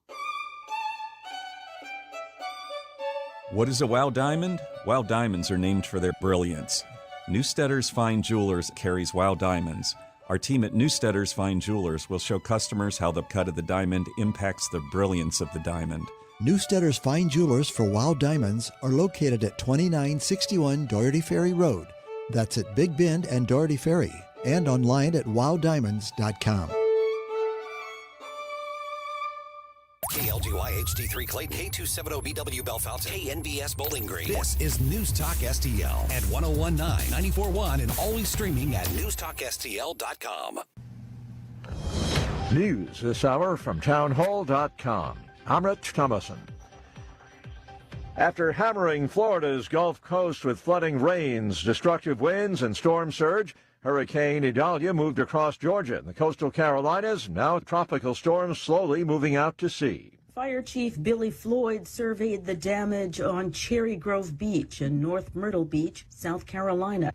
Speaker 9: What is a wow diamond? Wow diamonds are named for their brilliance. Newstetter's Fine Jewelers carries wow diamonds. Our team at Newstetter's Fine Jewelers will show customers how the cut of the diamond impacts the brilliance of the diamond.
Speaker 10: Newstetter's Fine Jewelers for wow diamonds are located at 2961 Doherty Ferry Road. That's at Big Bend and Doherty Ferry, and online at wowdiamonds.com.
Speaker 8: KLGY HD3 Clayton, K270BW Bellefonte, KNBS Bowling Green. This is News Talk STL at 1019, 94.1, and always streaming at newstalkstl.com.
Speaker 11: News this hour from townhall.com. I'm Rich Thomason. After hammering Florida's Gulf Coast with flooding rains, destructive winds, and storm surge, Hurricane Idalia moved across Georgia and the coastal Carolinas. Now tropical storms slowly moving out to sea.
Speaker 13: Fire Chief Billy Floyd surveyed the damage on Cherry Grove Beach and North Myrtle Beach, South Carolina.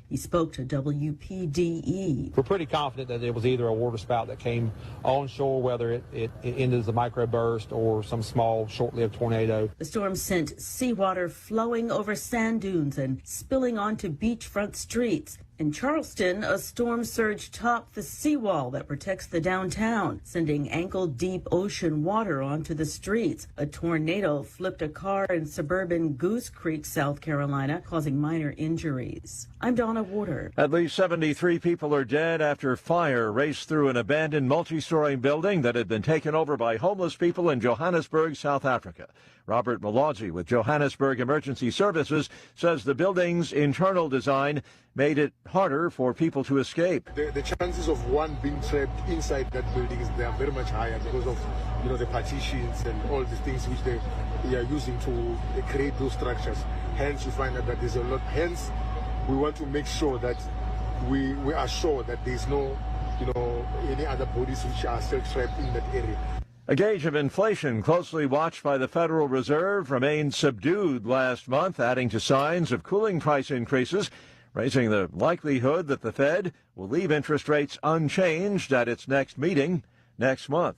Speaker 13: He spoke to WPDE.
Speaker 14: We're pretty confident that it was either a water spout that came onshore, whether it ended as a microburst or some small, short-lived tornado.
Speaker 13: The storm sent seawater flowing over sand dunes and spilling onto beachfront streets. In Charleston, a storm surge topped the seawall that protects the downtown, sending ankle-deep ocean water onto the streets. A tornado flipped a car in suburban Goose Creek, South Carolina, causing minor injuries. I'm Donna Warder.
Speaker 11: At least 73 people are dead after fire raced through an abandoned multi-story building that had been taken over by homeless people in Johannesburg, South Africa. Robert Malazzi with Johannesburg Emergency Services says the building's internal design made it harder for people to escape.
Speaker 26: The chances of one being trapped inside that building they are very much higher because of the partitions and all the things which they are using to create those structures. Hence, you find out that there's a lot. Hence, we want to make sure that we are sure that there's no any other bodies which are still trapped in that area.
Speaker 11: A gauge of inflation closely watched by the Federal Reserve remained subdued last month, adding to signs of cooling price increases, raising the likelihood that the Fed will leave interest rates unchanged at its next meeting next month.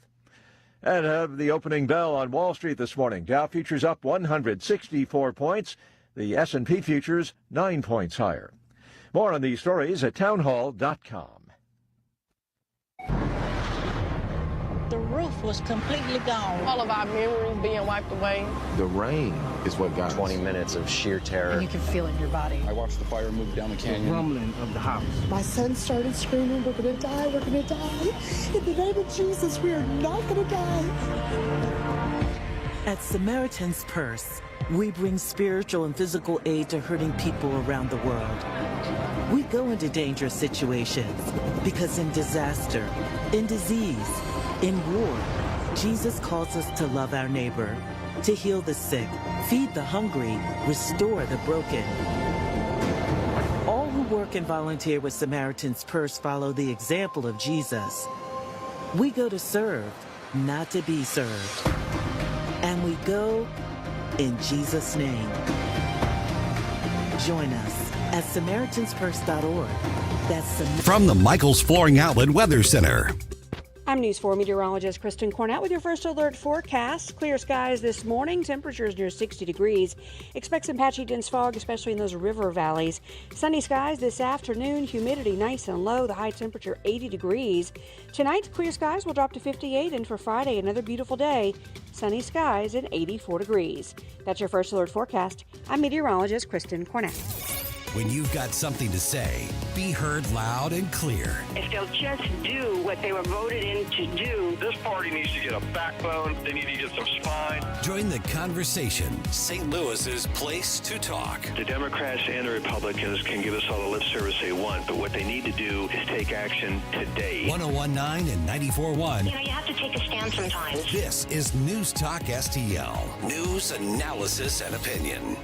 Speaker 11: And the opening bell on Wall Street this morning. Dow futures up 164 points. The S&P futures 9 points higher. More on these stories at townhall.com.
Speaker 27: The roof was completely gone. All of our memories being wiped away.
Speaker 28: The rain is what got 20 minutes of sheer terror.
Speaker 27: And you can feel it in your body.
Speaker 28: I watched the fire move down the canyon.
Speaker 29: The rumbling of the house.
Speaker 30: My son started screaming, we're going to die, we're going to die. In the name of Jesus, we are not going to die.
Speaker 31: At Samaritan's Purse, we bring spiritual and physical aid to hurting people around the world. We go into dangerous situations because in disaster, in disease, in war, Jesus calls us to love our neighbor, to heal the sick, feed the hungry, restore the broken. All who work and volunteer with Samaritan's Purse follow the example of Jesus. We go to serve, not to be served. And we go in Jesus' name. Join us at SamaritansPurse.org. That's
Speaker 8: From the Michaels Flooring Outlet Weather Center.
Speaker 15: I'm News 4 meteorologist Kristen Cornett with your first alert forecast. Clear skies this morning, temperatures near 60 degrees. Expect some patchy dense fog, especially in those river valleys. Sunny skies this afternoon, humidity nice and low, the high temperature 80 degrees. Tonight, clear skies will drop to 58, and for Friday, another beautiful day. Sunny skies and 84 degrees. That's your first alert forecast. I'm meteorologist Kristen Cornett.
Speaker 8: When you've got something to say, be heard loud and clear.
Speaker 2: If they'll just do what they were voted in to do.
Speaker 3: This party needs to get a backbone. They need to get some spine.
Speaker 8: Join the conversation. St. Louis's place to talk.
Speaker 3: The Democrats and the Republicans can give us all the lip service they want, but what they need to do is take action today.
Speaker 8: 1019 and 94.1.
Speaker 2: You have to take a stand sometimes.
Speaker 8: This is News Talk STL. News, analysis, and opinion.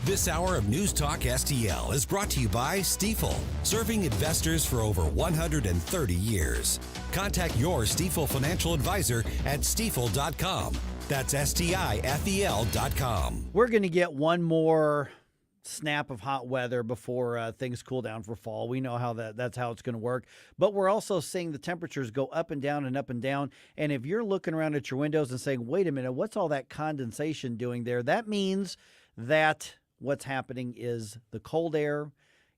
Speaker 8: This hour of News Talk STL is brought to you by Stifel, serving investors for over 130 years. Contact your Stifel financial advisor at stifel.com. That's STIFEL.com.
Speaker 12: We're going to get one more snap of hot weather before things cool down for fall. We know how that's how it's going to work. But we're also seeing the temperatures go up and down and up and down. And if you're looking around at your windows and saying, wait a minute, what's all that condensation doing there? That means that what's happening is the cold air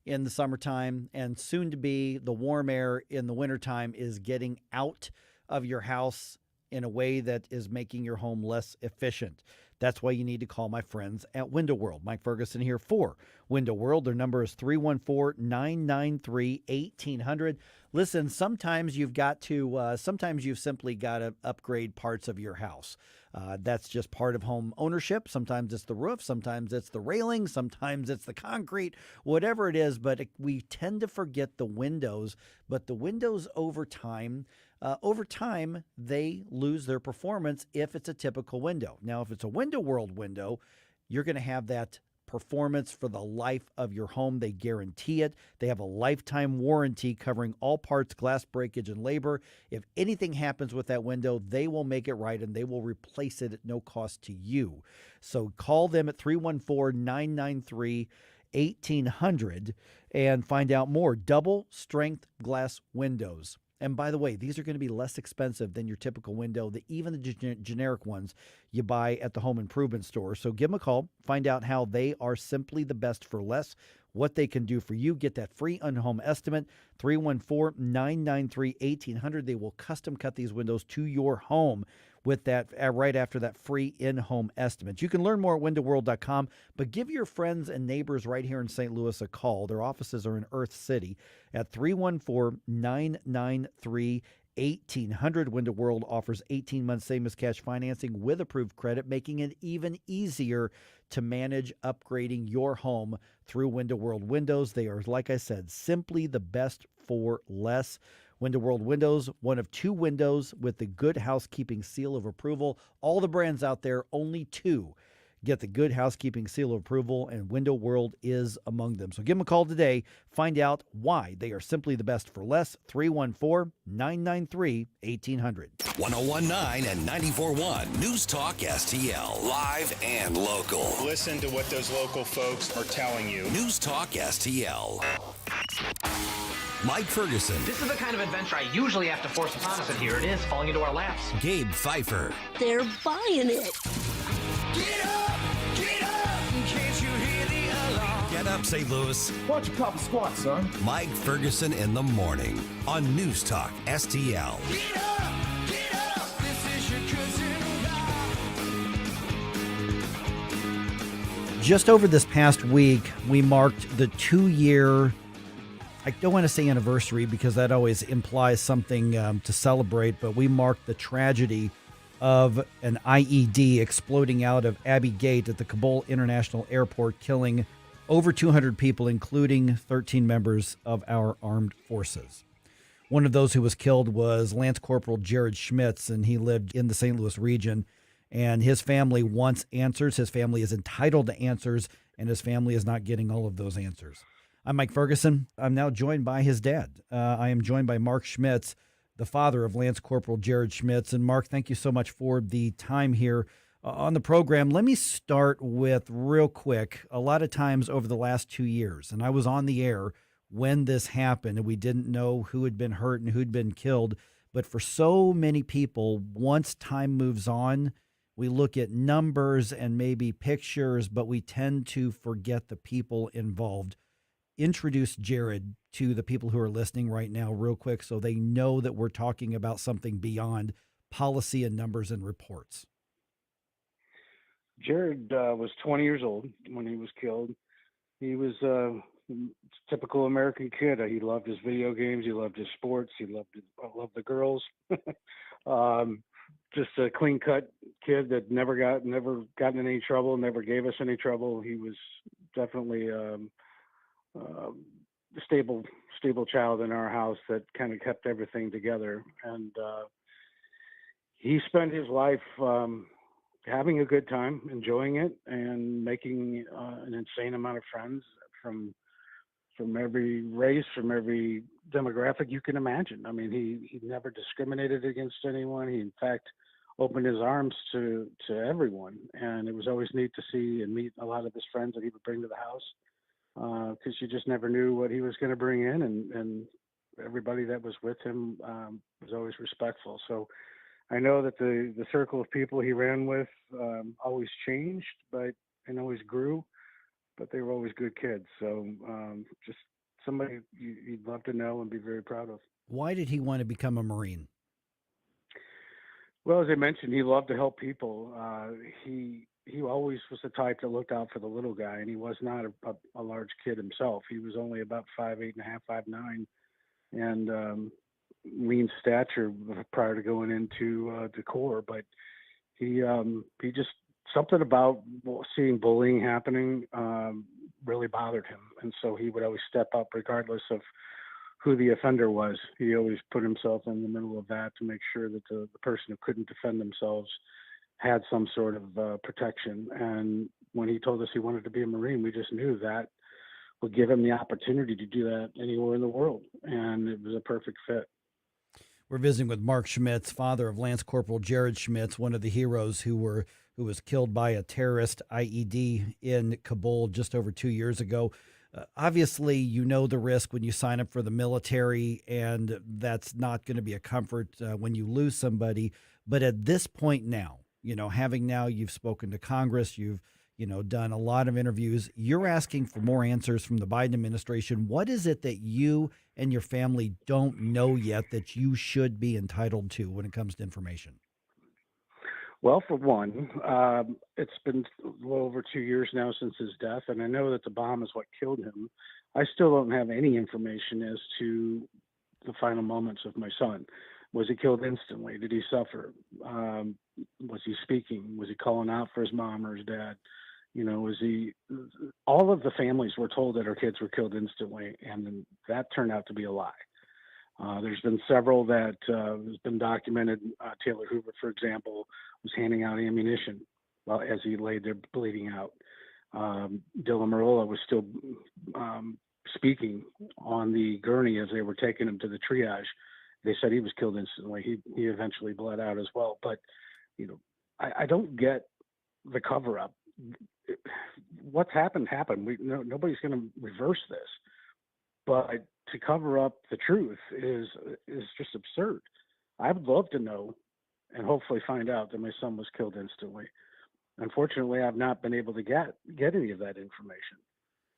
Speaker 12: in the summertime and soon to be the warm air in the wintertime is getting out of your house in a way that is making your home less efficient. That's why you need to call my friends at Window World. Mike Ferguson here for Window World. Their number is 314-993-1800. Listen, sometimes you've simply got to upgrade parts of your house. That's just part of home ownership. Sometimes it's the roof, sometimes it's the railing, sometimes it's the concrete, whatever it is. But we tend to forget the windows. But the windows over time, they lose their performance if it's a typical window. Now, if it's a Window World window, you're going to have that performance for the life of your home. They guarantee it. They have a lifetime warranty covering all parts, glass breakage, and labor. If anything happens with that window, they will make it right and they will replace it at no cost to you. So call them at 314-993-1800 and find out more. Double strength glass windows. And by the way, these are going to be less expensive than your typical window, even the generic ones you buy at the home improvement store. So give them a call. Find out how they are simply the best for less, what they can do for you. Get that free in-home estimate, 314-993-1800. They will custom cut these windows to your home with that right after that free in-home estimate. You can learn more at windowworld.com, but give your friends and neighbors right here in St. Louis a call. Their offices are in Earth City at 314-993-1800. Window World offers 18 months same as cash financing with approved credit, making it even easier to manage upgrading your home through Window World windows. They are, like I said, simply the best for less. Window World Windows, one of two windows with the Good Housekeeping seal of approval. All the brands out there, only two get the Good Housekeeping seal of approval, and Window World is among them. So give them a call today. Find out why they are simply the best for less. 314-993-1800.
Speaker 8: 1019 and 94.1 News Talk STL. Live and local.
Speaker 16: Listen to what those local folks are telling you.
Speaker 8: News Talk STL. Mike Ferguson.
Speaker 17: This is the kind of adventure I usually have to force upon us, and here it is, falling into our laps.
Speaker 8: Gabe Pfeiffer.
Speaker 30: They're buying it.
Speaker 8: Get up! Get up! Can't you hear the alarm? Get up, St. Louis.
Speaker 16: Why don't you pop a squat, son?
Speaker 8: Mike Ferguson in the morning on News Talk STL.
Speaker 16: Get up! Get up! This is your cousin.
Speaker 12: Just over this past week, we marked the 2-year, I don't want to say anniversary because that always implies something to celebrate, but we marked the tragedy of an IED exploding out of Abbey Gate at the Kabul International Airport, killing over 200 people, including 13 members of our armed forces. One of those who was killed was Lance Corporal Jared Schmitz, and he lived in the St. Louis region. And his family wants answers. His family is entitled to answers, and his family is not getting all of those answers. I'm Mike Ferguson. I'm now joined by his dad. I am joined by Mark Schmitz, the father of Lance Corporal Jared Schmitz. And Mark, thank you so much for the time here on the program. Let me start with real quick. A lot of times over the last 2 years, and I was on the air when this happened, and we didn't know who had been hurt and who'd been killed. But for so many people, once time moves on, we look at numbers and maybe pictures, but we tend to forget the people involved. Introduce Jared to the people who are listening right now real quick so they know that we're talking about something beyond policy and numbers and reports.
Speaker 19: Jared was 20 years old when he was killed.
Speaker 1: He was a typical American kid. He loved his video games. He loved his sports. He loved the girls. Just a clean cut kid that never gotten in any trouble, never gave us any trouble. He was definitely a stable child in our house that kind of kept everything together. And he spent his life having a good time, enjoying it, and making an insane amount of friends from every race, from every demographic you can imagine. I mean, he never discriminated against anyone. He, in fact, opened his arms to everyone. And it was always neat to see and meet a lot of his friends that he would bring to the house, because you just never knew what he was going to bring in. And everybody that was with him was always respectful. So I know that the circle of people he ran with always changed, and always grew, but they were always good kids. So just somebody you'd love to know and be very proud of.
Speaker 21: Why did he want to become a Marine?
Speaker 1: Well, as I mentioned, he loved to help people. He always was the type that looked out for the little guy, and he was not a large kid himself. He was only about 5'8.5", 5'9", and lean stature prior to going into the Corps. But he just, something about seeing bullying happening really bothered him, and so he would always step up regardless of who the offender was. He always put himself in the middle of that to make sure that the person who couldn't defend themselves had some sort of protection. And when he told us he wanted to be a Marine, we just knew that would give him the opportunity to do that anywhere in the world, and it was a perfect fit.
Speaker 21: We're visiting with Mark Schmitz, father of Lance Corporal Jared Schmitz, one of the heroes who was killed by a terrorist IED in Kabul just over 2 years ago. Obviously, you know the risk when you sign up for the military, and that's not going to be a comfort when you lose somebody. But at this point now, you've spoken to Congress, you've done a lot of interviews, you're asking for more answers from the Biden administration. What is it that you and your family don't know yet that you should be entitled to when it comes to information?
Speaker 1: Well, for one, it's been well over 2 years now since his death, and I know that the bomb is what killed him. I still don't have any information as to the final moments of my son. Was he killed instantly? Did he suffer? Was he speaking? Was he calling out for his mom or his dad? Was he? All of the families were told that our kids were killed instantly, and that turned out to be a lie. There's been several that has been documented. Taylor Hoover, for example, was handing out ammunition as he laid there bleeding out. Dylan Marola was still speaking on the gurney as they were taking him to the triage. They said he was killed instantly. He eventually bled out as well. But, I don't get the cover up. What's happened. Nobody's going to reverse this. But to cover up the truth is just absurd. I would love to know and hopefully find out that my son was killed instantly. Unfortunately, I've not been able to get any of that information.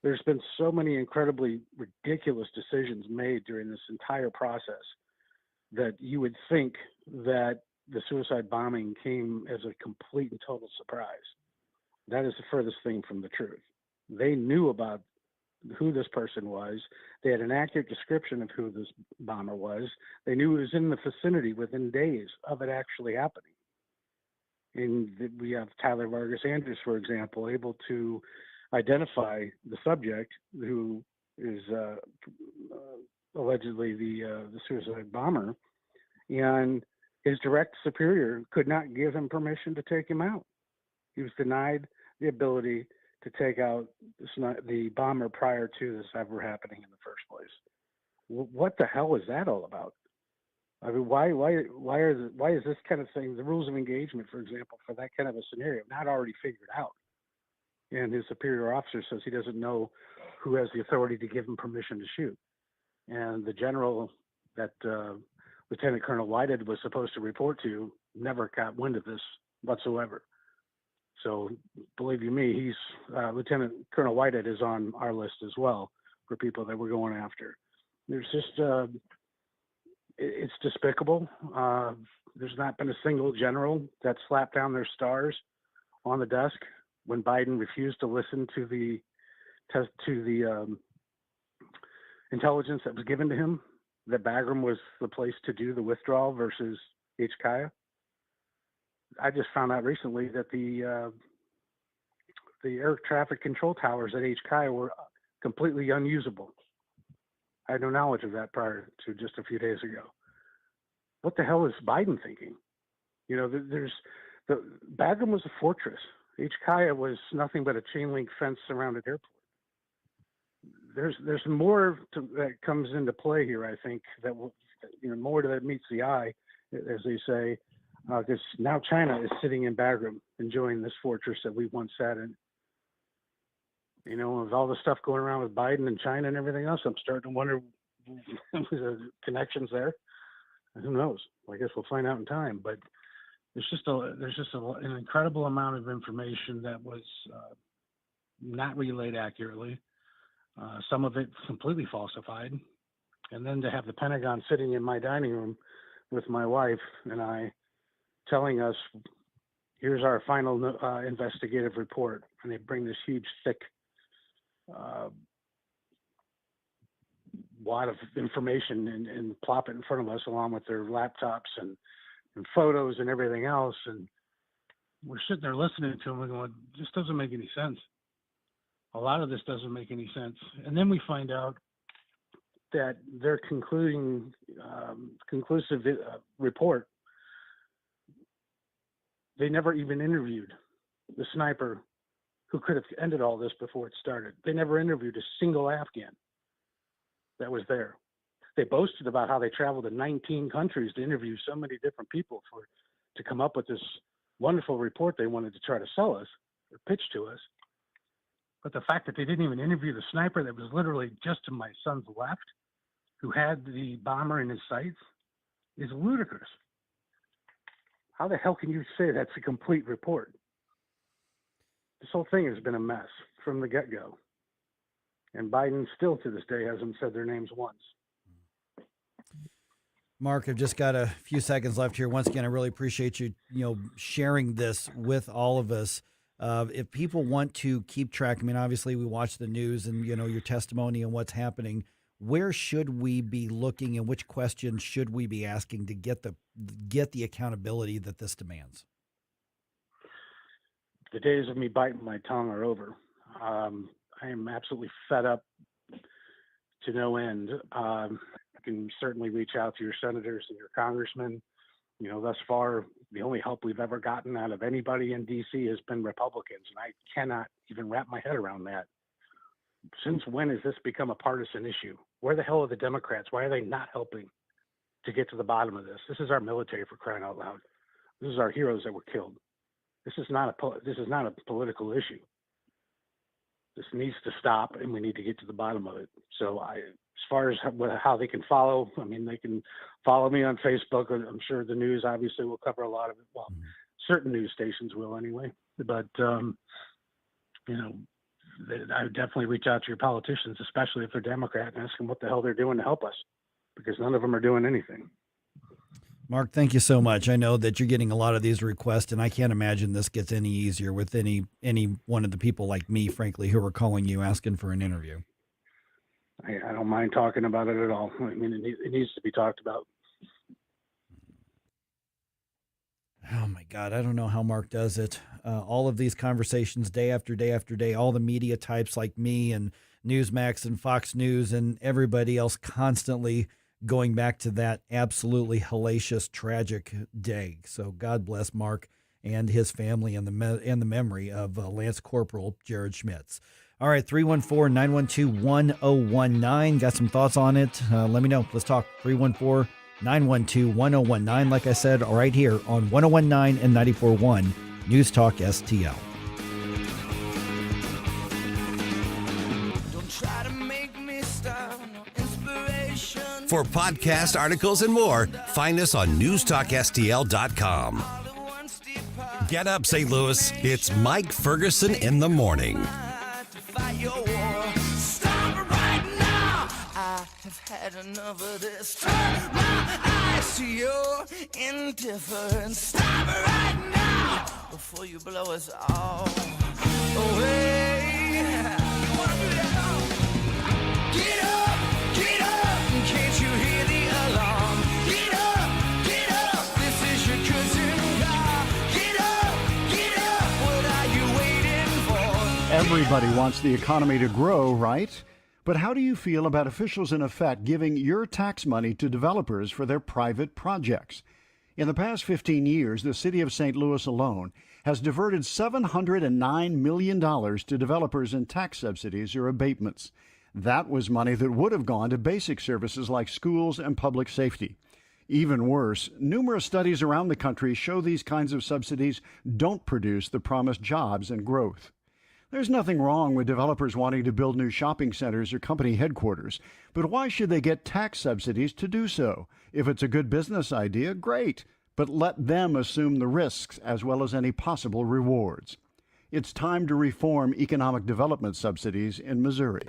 Speaker 1: There's been so many incredibly ridiculous decisions made during this entire process that you would think that the suicide bombing came as a complete and total surprise. That is the furthest thing from the truth. They knew about who this person was. They had an accurate description of who this bomber was. They knew it was in the vicinity within days of it actually happening. And we have Tyler Vargas Andrews, for example, able to identify the subject who is allegedly the suicide bomber, and his direct superior could not give him permission to take him out. He was denied the ability to take out the bomber prior to this ever happening in the first place. What the hell is that all about? I mean, why is this kind of thing, the rules of engagement, for example, for that kind of a scenario, not already figured out? And his superior officer says he doesn't know who has the authority to give him permission to shoot. And the general that Lieutenant Colonel Whitehead was supposed to report to never got wind of this whatsoever. So believe you me, he's Lieutenant Colonel Whitehead is on our list as well for people that we're going after. There's just it's despicable. There's not been a single general that slapped down their stars on the desk when Biden refused to listen to the to the intelligence that was given to him that Bagram was the place to do the withdrawal versus HKIA. I just found out recently that the air traffic control towers at HKIA were completely unusable. I had no knowledge of that prior to just a few days ago. What the hell is Biden thinking? You know, Bagram was a fortress. HKIA was nothing but a chain link fence surrounded airport. There's more that comes into play here. I think that will, more that meets the eye, as they say, because now China is sitting in Bagram, enjoying this fortress that we once sat in. You know, with all the stuff going around with Biden and China and everything else, I'm starting to wonder the connections there. Who knows? Well, I guess we'll find out in time. But there's just an incredible amount of information that was not relayed accurately. Some of it completely falsified. And then to have the Pentagon sitting in my dining room with my wife and I telling us, here's our final investigative report. And they bring this huge, thick wad of information and plop it in front of us along with their laptops and photos and everything else. And we're sitting there listening to them and going, this doesn't make any sense. A lot of this doesn't make any sense. And then we find out that their conclusive report, they never even interviewed the sniper who could have ended all this before it started. They never interviewed a single Afghan that was there. They boasted about how they traveled to 19 countries to interview so many different people to come up with this wonderful report they wanted to try to sell us or pitch to us. But the fact that they didn't even interview the sniper that was literally just to my son's left, who had the bomber in his sights, is ludicrous. How the hell can you say that's a complete report? This whole thing has been a mess from the get-go. And Biden still to this day hasn't said their names once.
Speaker 21: Mark, I've just got a few seconds left here. Once again, I really appreciate you, sharing this with all of us. If people want to keep track, I mean, obviously we watch the news and, your testimony and what's happening. Where should we be looking and which questions should we be asking to get the accountability that this demands?
Speaker 1: The days of me biting my tongue are over. I am absolutely fed up to no end. You can certainly reach out to your senators and your congressmen. Thus far, the only help we've ever gotten out of anybody in D.C. has been Republicans, and I cannot even wrap my head around that. Since when has this become a partisan issue? Where the hell are the Democrats? Why are they not helping to get to the bottom of this? This is our military, for crying out loud. This is our heroes that were killed. This is not a political issue. This needs to stop, and we need to get to the bottom of it. So as far as how they can follow, I mean, they can follow me on Facebook. I'm sure the news obviously will cover a lot of it. Well, certain news stations will anyway. But, I would definitely reach out to your politicians, especially if they're Democrat, and ask them what the hell they're doing to help us, because none of them are doing anything.
Speaker 21: Mark, thank you so much. I know that you're getting a lot of these requests, and I can't imagine this gets any easier with any one of the people like me, frankly, who are calling you asking for an interview.
Speaker 1: I don't mind talking about it at all. I mean, it needs to be talked about.
Speaker 21: Oh, my God. I don't know how Mark does it. All of these conversations day after day after day, all the media types like me and Newsmax and Fox News and everybody else constantly going back to that absolutely hellacious, tragic day. So God bless Mark and his family and the memory of Lance Corporal Jared Schmitz. All right, 314-912-1019. Got some thoughts on it? Let me know. Let's talk. 314-912-1019. Like I said, right here on 1019 and 94.1 News Talk STL.
Speaker 8: For podcast articles and more, find us on newstalkstl.com. Get up, St. Louis. It's Mike Ferguson in the morning.
Speaker 16: Stop right now. I have had enough of this. Turn my eyes to your indifference. Stop right now before you blow us all away. You wanna do that?
Speaker 5: Everybody wants the economy to grow, right? But how do you feel about officials in effect giving your tax money to developers for their private projects? In the past 15 years, the city of St. Louis alone has diverted $709 million to developers in tax subsidies or abatements. That was money that would have gone to basic services like schools and public safety. Even worse, numerous studies around the country show these kinds of subsidies don't produce the promised jobs and growth. There's nothing wrong with developers wanting to build new shopping centers or company headquarters, but why should they get tax subsidies to do so? If it's a good business idea, great, but let them assume the risks as well as any possible rewards. It's time to reform economic development subsidies in Missouri.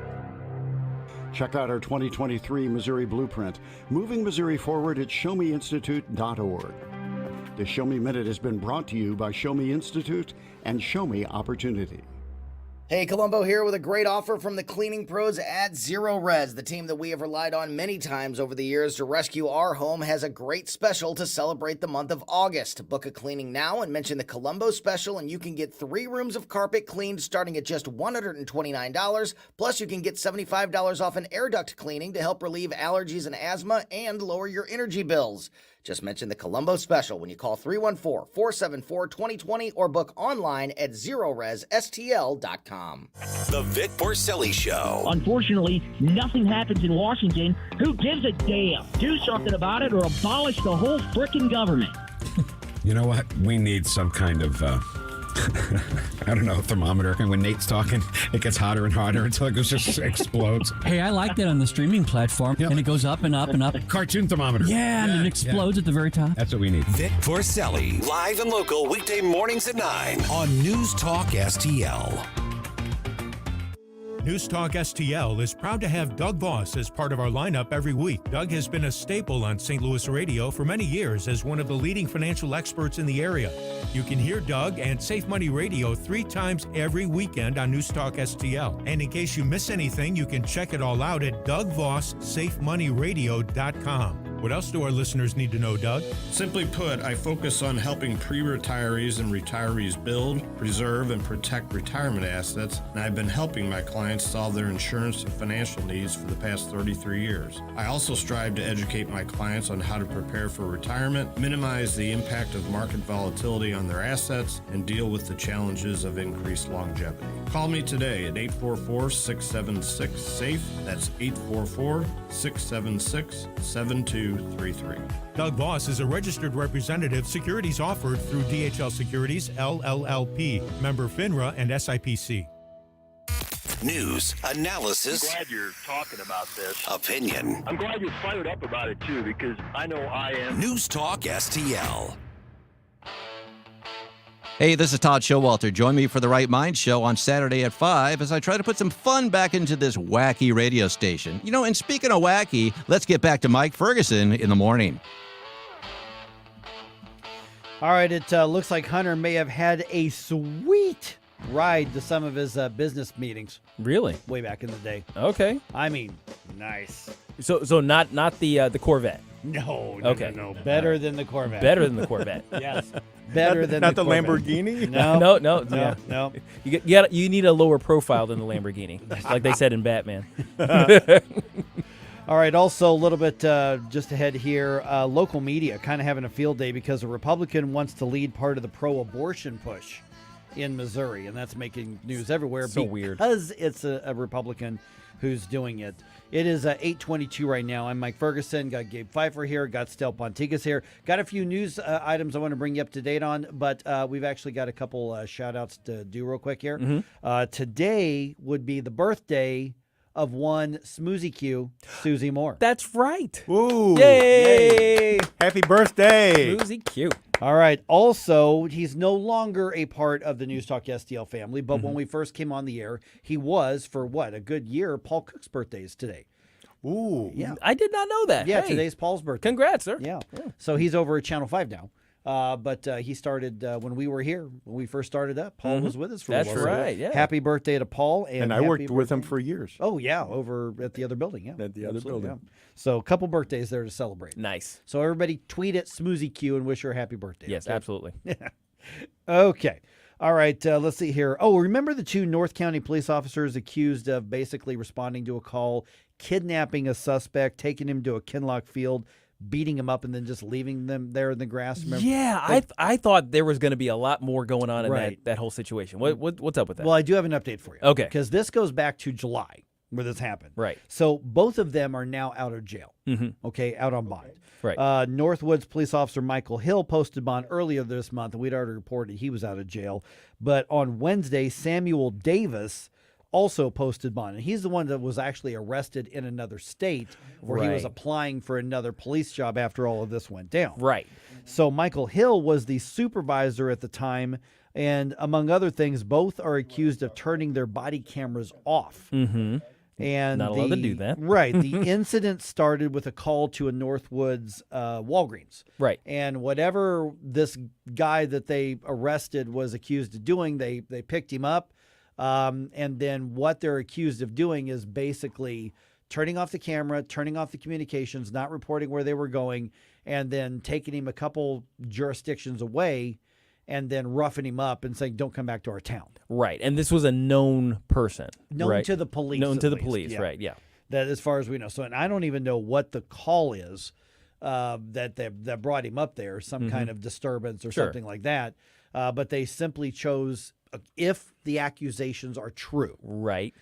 Speaker 5: Check out our 2023 Missouri Blueprint, moving Missouri forward at showmeinstitute.org. The Show Me Minute has been brought to you by Show Me Institute and Show Me Opportunity.
Speaker 4: Hey, Colombo here with a great offer from the cleaning pros at Zero Res. The team that we have relied on many times over the years to rescue our home has a great special to celebrate the month of August. Book a cleaning now and mention the Colombo special, and you can get 3 rooms of carpet cleaned starting at just $129. Plus, you can get $75 off an air duct cleaning to help relieve allergies and asthma and lower your energy bills. Just mention the Colombo special when you call 314-474-2020 or book online at ZeroResSTL.com.
Speaker 8: The Vic Porcelli Show.
Speaker 6: Unfortunately, nothing happens in Washington. Who gives a damn? Do something about it or abolish the whole frickin' government.
Speaker 7: You know what? We need some kind of, I don't know, thermometer. And when Nate's talking, it gets hotter and hotter until it just explodes.
Speaker 18: Hey, I like that on the streaming platform. Yep. And it goes up and up and up.
Speaker 7: Cartoon thermometer.
Speaker 18: Yeah, and it explodes at the very top.
Speaker 7: That's what we need.
Speaker 8: Vic Porcelli, live and local, weekday mornings at 9 on News Talk STL.
Speaker 19: News Talk STL is proud to have Doug Voss as part of our lineup every week. Doug has been a staple on St. Louis radio for many years as one of the leading financial experts in the area. You can hear Doug and Safe Money Radio 3 times every weekend on News Talk STL. And in case you miss anything, you can check it all out at DougVossSafeMoneyRadio.com. What else do our listeners need to know, Doug?
Speaker 20: Simply put, I focus on helping pre-retirees and retirees build, preserve, and protect retirement assets, and I've been helping my clients solve their insurance and financial needs for the past 33 years. I also strive to educate my clients on how to prepare for retirement, minimize the impact of market volatility on their assets, and deal with the challenges of increased longevity. Call me today at 844-676-SAFE. That's 844-676-7233.
Speaker 19: Doug Voss is a registered representative. Securities offered through DHL Securities, LLLP, member FINRA and SIPC.
Speaker 8: News, analysis.
Speaker 3: I'm glad you're talking about this.
Speaker 8: Opinion.
Speaker 3: I'm glad you're fired up about it, too, because I know I am.
Speaker 8: News Talk STL.
Speaker 22: Hey, this is Todd Showalter. Join me for the Right Mind Show on Saturday at 5 as I try to put some fun back into this wacky radio station. You know, and speaking of wacky, let's get back to Mike Ferguson in the morning.
Speaker 12: All right, it looks like Hunter may have had a sweet ride to some of his business meetings.
Speaker 23: Really?
Speaker 12: Way back in the day.
Speaker 23: Okay.
Speaker 12: I mean, nice.
Speaker 23: So not the Corvette.
Speaker 12: No.
Speaker 23: Okay.
Speaker 12: No. Better than the Corvette.
Speaker 23: Better than the Corvette.
Speaker 12: Yes. Better than
Speaker 23: not
Speaker 12: the
Speaker 23: Lamborghini.
Speaker 12: No.
Speaker 23: No. You need a lower profile than the Lamborghini, like they said in Batman.
Speaker 12: All right, also a little bit just ahead here, local media kind of having a field day because a Republican wants to lead part of the pro-abortion push in Missouri, and that's making news everywhere.
Speaker 23: So weird.
Speaker 12: Because it's a Republican who's doing it. It is 8:22 right now. I'm Mike Ferguson. Got Gabe Pfeiffer here. Got Stel Pontigas here. Got a few news items I want to bring you up to date on, but we've actually got a couple shout-outs to do real quick here.
Speaker 23: Mm-hmm.
Speaker 12: Today would be the birthday of one Smoozy Q, Susie Moore.
Speaker 23: That's right.
Speaker 24: Ooh.
Speaker 23: Yay!
Speaker 24: Happy birthday.
Speaker 23: Smoozy Q.
Speaker 12: All right. Also, he's no longer a part of the News Talk STL family, but when we first came on the air, he was, for what, a good year. Paul Cook's birthday is today.
Speaker 24: Ooh.
Speaker 12: Yeah.
Speaker 23: I did not know that.
Speaker 12: Yeah,
Speaker 23: Hey.
Speaker 12: today's Paul's birthday.
Speaker 23: Congrats, sir.
Speaker 12: Yeah. So he's over at Channel 5 now. But he started when we were here, when we first started up. Paul was with us for a while.
Speaker 23: That's right, yeah.
Speaker 12: Happy birthday to Paul.
Speaker 24: And I worked with him for years.
Speaker 12: Oh, yeah, over at the other building. Yeah,
Speaker 24: At the other
Speaker 12: Absolutely,
Speaker 24: building.
Speaker 12: yeah. So a couple birthdays there to celebrate.
Speaker 23: Nice.
Speaker 12: So everybody tweet at Smoozy Q and wish her a happy birthday.
Speaker 23: Yes,
Speaker 12: okay?
Speaker 23: absolutely.
Speaker 12: Okay. All right, let's see here. Oh, remember the 2 North County police officers accused of basically responding to a call, kidnapping a suspect, taking him to a Kinloch field, beating him up, and then just leaving them there in the grass? Remember?
Speaker 23: Yeah, I thought there was going to be a lot more going on in
Speaker 12: Right.
Speaker 23: that whole situation. What's up with that?
Speaker 12: Well, I do have an update for you.
Speaker 23: Okay.
Speaker 12: Because this goes back to July where this happened.
Speaker 23: Right.
Speaker 12: So both of them are now out of jail. Okay, out on bond.
Speaker 23: Right.
Speaker 12: Northwoods police officer Michael Hill posted bond earlier this month, and we'd already reported he was out of jail. But on Wednesday, Samuel Davis also posted bond, and he's the one that was actually arrested in another state where he was
Speaker 23: Right.
Speaker 12: applying for another police job after all of this went down.
Speaker 23: Right.
Speaker 12: So Michael Hill was the supervisor at the time, and among other things, both are accused of turning their body cameras off.
Speaker 23: Mm-hmm.
Speaker 12: And
Speaker 23: Not allowed to do that.
Speaker 12: Right. The incident started with a call to a Northwoods Walgreens.
Speaker 23: Right.
Speaker 12: And whatever this guy that they arrested was accused of doing, they picked him up. And then what they're accused of doing is basically turning off the camera, turning off the communications, not reporting where they were going, and then taking him a couple jurisdictions away and then roughing him up and saying, don't come back to our town.
Speaker 23: Right. And this was a known person.
Speaker 12: Known
Speaker 23: right?
Speaker 12: to the police.
Speaker 23: Known
Speaker 12: at
Speaker 23: to the
Speaker 12: least.
Speaker 23: police, right, yeah.
Speaker 12: That as far as we know. So, and I don't even know what the call is that brought him up there, some kind of disturbance or
Speaker 23: Sure.
Speaker 12: something like that. But they simply chose, if the accusations are true,
Speaker 23: right,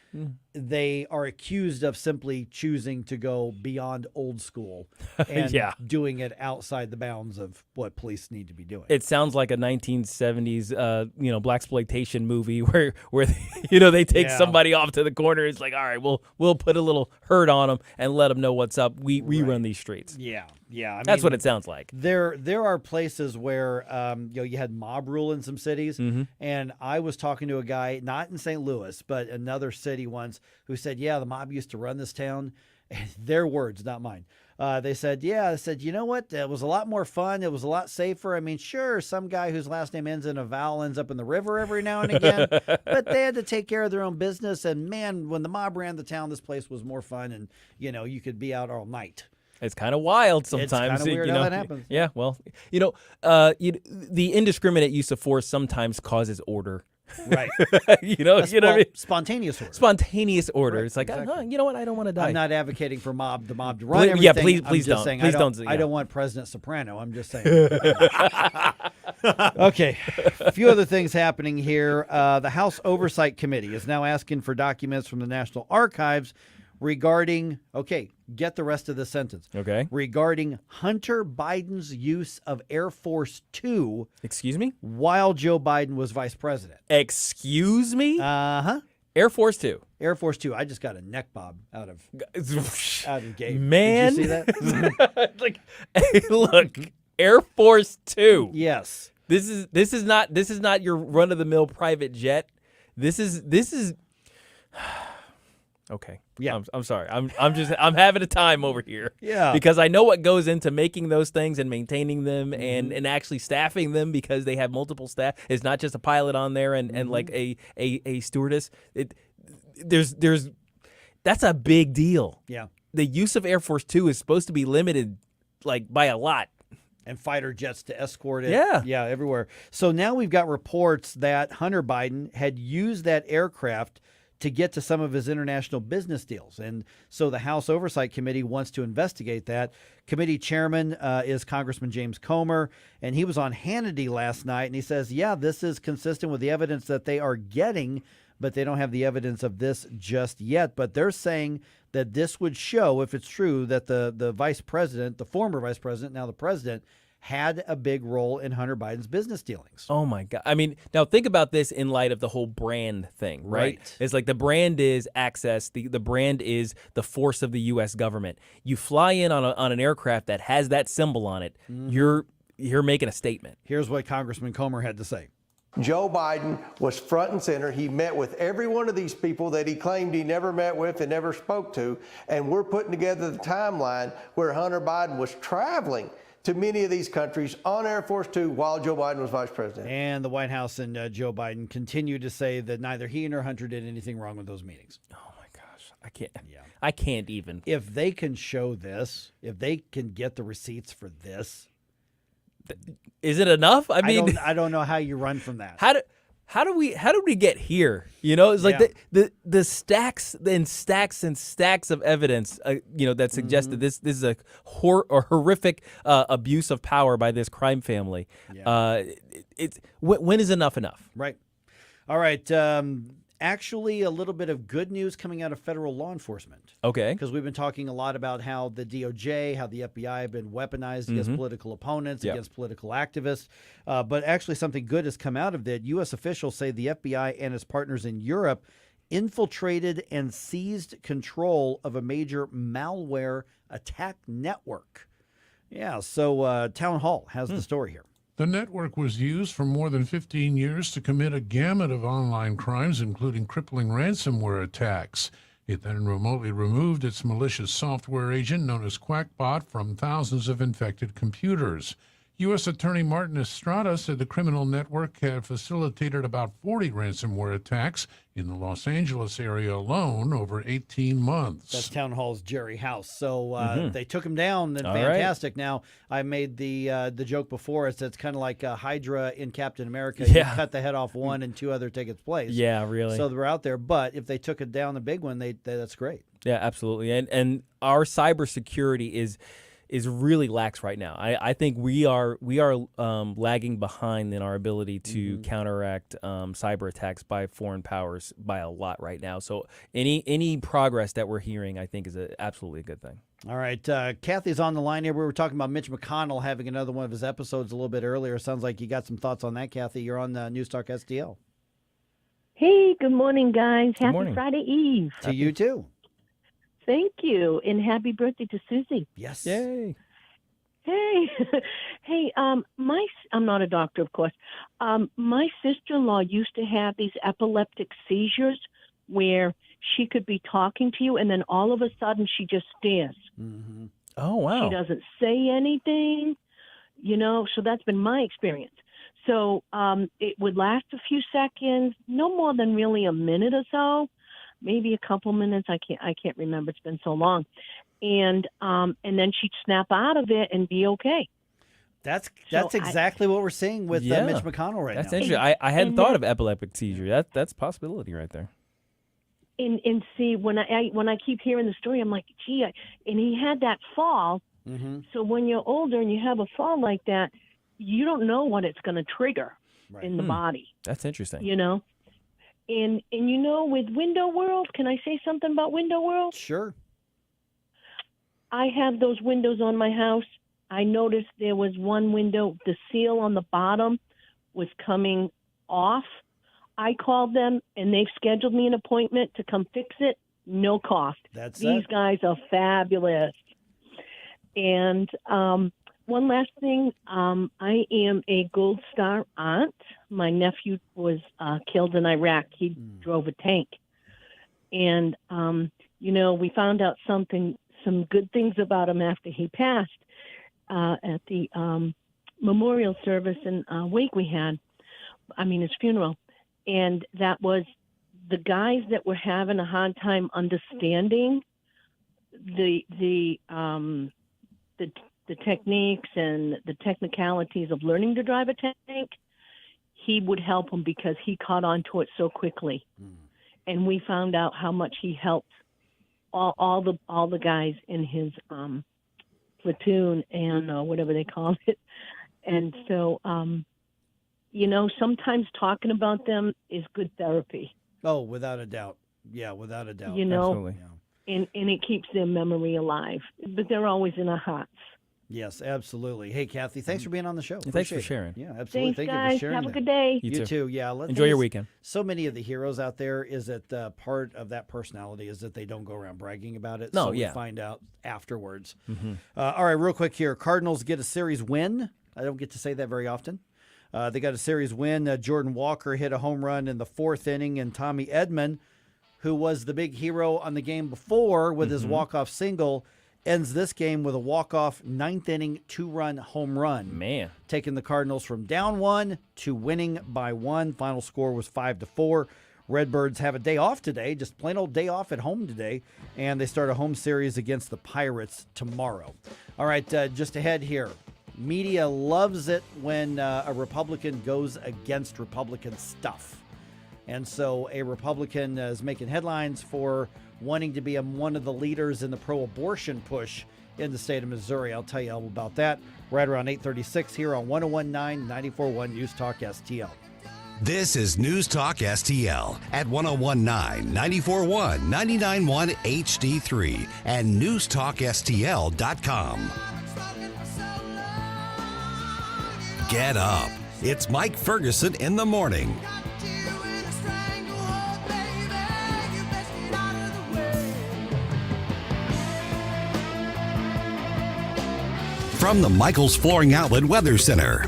Speaker 12: they are accused of simply choosing to go beyond old school and
Speaker 23: Yeah.
Speaker 12: doing it outside the bounds of what police need to be doing.
Speaker 23: It sounds like a 1970s, blaxploitation movie where they take
Speaker 12: Yeah.
Speaker 23: somebody off to the corner. It's like, all right, we'll put a little hurt on them and let them know what's up. We run these streets.
Speaker 12: Yeah. I
Speaker 23: That's
Speaker 12: mean,
Speaker 23: what it sounds like.
Speaker 12: There are places where you had mob rule in some cities, and I was talking to a guy not in St. Louis but another city once who said, "Yeah, the mob used to run this town." Their words, not mine. They said, "Yeah." I said, "You know what? It was a lot more fun. It was a lot safer. I mean, sure, some guy whose last name ends in a vowel ends up in the river every now and again, but they had to take care of their own business. And man, when the mob ran the town, this place was more fun, and you could be out all night."
Speaker 23: It's kind of wild sometimes.
Speaker 12: It's kind of weird how that happens.
Speaker 23: Yeah, well, the indiscriminate use of force sometimes causes order.
Speaker 12: Right.
Speaker 23: you know what I mean?
Speaker 12: Spontaneous order.
Speaker 23: Spontaneous order.
Speaker 12: Right,
Speaker 23: It's like,
Speaker 12: exactly.
Speaker 23: You know what? I don't want to die.
Speaker 12: I'm not advocating for the mob to run everything.
Speaker 23: Yeah, please
Speaker 12: I'm just
Speaker 23: don't.
Speaker 12: saying,
Speaker 23: Please
Speaker 12: I
Speaker 23: don't.
Speaker 12: I don't want President Soprano. I'm just saying. Okay. A few other things happening here. The House Oversight Committee is now asking for documents from the National Archives regarding, get the rest of the sentence.
Speaker 23: Okay.
Speaker 12: Regarding Hunter Biden's use of Air Force Two.
Speaker 23: Excuse me?
Speaker 12: While Joe Biden was vice president.
Speaker 23: Excuse me?
Speaker 12: Uh-huh.
Speaker 23: Air Force Two.
Speaker 12: Air Force Two. I just got a neck bob out of Gabe.
Speaker 23: Man.
Speaker 12: Did you see that?
Speaker 23: Look, Air Force Two.
Speaker 12: Yes.
Speaker 23: This is not your run of the mill private jet. This is okay.
Speaker 12: Yeah.
Speaker 23: I'm sorry. I'm having a time over here.
Speaker 12: Yeah.
Speaker 23: Because I know what goes into making those things and maintaining them and actually staffing them because they have multiple staff. It's not just a pilot on there and like a stewardess. That's a big deal.
Speaker 12: Yeah.
Speaker 23: The use of Air Force Two is supposed to be limited like by a lot.
Speaker 12: And fighter jets to escort it.
Speaker 23: Yeah.
Speaker 12: Yeah, everywhere. So now we've got reports that Hunter Biden had used that aircraft to get to some of his international business deals. And so the House Oversight Committee wants to investigate that. Committee chairman is Congressman James Comer, and he was on Hannity last night, and he says, yeah, this is consistent with the evidence that they are getting, but they don't have the evidence of this just yet. But they're saying that this would show, if it's true, that the vice president, the former vice president, now the president, had a big role in Hunter Biden's business dealings.
Speaker 23: Oh, my God. I mean, now think about this in light of the whole brand thing, right? It's like the brand is access. The brand is the force of the U.S. government. You fly in on an aircraft that has that symbol on it, you're making a statement.
Speaker 12: Here's what Congressman Comer had to say.
Speaker 9: Joe Biden was front and center. He met with every one of these people that he claimed he never met with and never spoke to. And we're putting together the timeline where Hunter Biden was traveling to many of these countries on Air Force Two while Joe Biden was vice president.
Speaker 12: And the White House and Joe Biden continue to say that neither he nor Hunter did anything wrong with those meetings.
Speaker 23: Oh, my gosh. I can't even.
Speaker 12: If they can show this, if they can get the receipts for this.
Speaker 23: Is it enough? I mean,
Speaker 12: I don't know how you run from that.
Speaker 23: how did we get here? It's like the stacks and stacks and stacks of evidence, that suggests that this is a horrific abuse of power by this crime family. Yeah. When is enough enough?
Speaker 21: Right. All right. Actually, a little bit of good news coming out of federal law enforcement.
Speaker 23: Okay.
Speaker 21: Because we've been talking a lot about how the DOJ, how the FBI have been weaponized against political opponents, against political activists. But actually, something good has come out of that. U.S. officials say the FBI and its partners in Europe infiltrated and seized control of a major malware attack network. Yeah, so Town Hall has the story here.
Speaker 10: The network was used for more than 15 years to commit a gamut of online crimes, including crippling ransomware attacks. It then remotely removed its malicious software agent, known as Quackbot, from thousands of infected computers. U.S. Attorney Martin Estrada said the criminal network had facilitated about 40 ransomware attacks in the Los Angeles area alone over 18 months.
Speaker 21: That's Town Hall's Jerry House. So they took him down, and fantastic. Right. Now, I made the joke before. It's kind of like Hydra in Captain America. You cut the head off one and two other take its place.
Speaker 23: Yeah, really.
Speaker 21: So they're out there. But if they took it down the big one, that's great.
Speaker 23: Yeah, absolutely. And our cybersecurity is really lax right now. I think we are lagging behind in our ability to counteract cyber attacks by foreign powers by a lot right now. So any progress that we're hearing, I think, is absolutely a good thing.
Speaker 21: All right, Kathy's on the line here. We were talking about Mitch McConnell having another one of his episodes a little bit earlier. Sounds like you got some thoughts on that, Kathy. You're on News Talk STL.
Speaker 11: Hey, good morning, guys.
Speaker 23: Good morning.
Speaker 11: Happy Friday Eve.
Speaker 21: To you too.
Speaker 11: Thank you, and happy birthday to Susie.
Speaker 21: Yes.
Speaker 23: Yay.
Speaker 11: Hey, hey. I'm not a doctor, of course. My sister-in-law used to have these epileptic seizures where she could be talking to you, and then all of a sudden she just stares.
Speaker 21: Mm-hmm.
Speaker 23: Oh, wow.
Speaker 11: She doesn't say anything, So that's been my experience. So it would last a few seconds, no more than really a minute or so. Maybe a couple minutes. I can't remember. It's been so long. And then she'd snap out of it and be okay.
Speaker 21: That's exactly what we're seeing with Mitch McConnell right now.
Speaker 23: That's interesting. I hadn't thought of epileptic seizure. That's a possibility right there.
Speaker 11: And see, when I keep hearing the story, I'm like, gee, and he had that fall.
Speaker 21: Mm-hmm.
Speaker 11: So when you're older and you have a fall like that, you don't know what it's going to trigger in the body.
Speaker 23: That's interesting.
Speaker 11: And with Window World, can I say something about Window World?
Speaker 21: Sure.
Speaker 11: I have those windows on my house. I noticed there was one window, the seal on the bottom was coming off. I called them, and they've scheduled me an appointment to come fix it. No cost. These guys are fabulous. And one last thing, I am a Gold Star aunt. My nephew was killed in Iraq. He drove a tank. And, we found out some good things about him after he passed at the memorial service and wake we had. His funeral. And that was the guys that were having a hard time understanding the techniques and the technicalities of learning to drive a tank. He would help them because he caught on to it so quickly. And we found out how much he helped all the guys in his platoon and whatever they call it. And so, sometimes talking about them is good therapy.
Speaker 21: Oh, without a doubt. Yeah, without a doubt.
Speaker 23: Absolutely.
Speaker 11: And it keeps their memory alive. But they're always in our hearts.
Speaker 21: Yes, absolutely. Hey, Kathy, thanks for being on the show.
Speaker 23: Thanks for sharing.
Speaker 21: Yeah, absolutely.
Speaker 11: Thanks,
Speaker 21: Thank
Speaker 11: guys.
Speaker 21: you for sharing.
Speaker 11: Have a good day.
Speaker 21: You too. Yeah.
Speaker 23: Enjoy your weekend.
Speaker 21: So many of the heroes out there is that part of that personality is that they don't go around bragging about it.
Speaker 23: No,
Speaker 21: so we find out afterwards. All right, real quick here. Cardinals get a series win. I don't get to say that very often. They got a series win. Jordan Walker hit a home run in the fourth inning, and Tommy Edman, who was the big hero on the game before with his walk-off single, ends this game with a walk-off ninth inning 2-run home run.
Speaker 23: Man.
Speaker 21: Taking the Cardinals from down 1 to winning by 1. Final score was 5-4. Redbirds have a day off today, just plain old day off at home today, and they start a home series against the Pirates tomorrow. All right, just ahead here.
Speaker 12: Media loves it when a Republican goes against Republican stuff. And so a Republican is making headlines for wanting to be one of the leaders in the pro-abortion push in the state of Missouri. I'll tell you all about that right around 8:36 here on 101.9 94.1 News Talk STL.
Speaker 8: This is News Talk STL at 101.9, 94.1, 99.1 HD3 and newstalkstl.com. Get up. It's Mike Ferguson in the morning. From the Michaels Flooring Outlet Weather Center.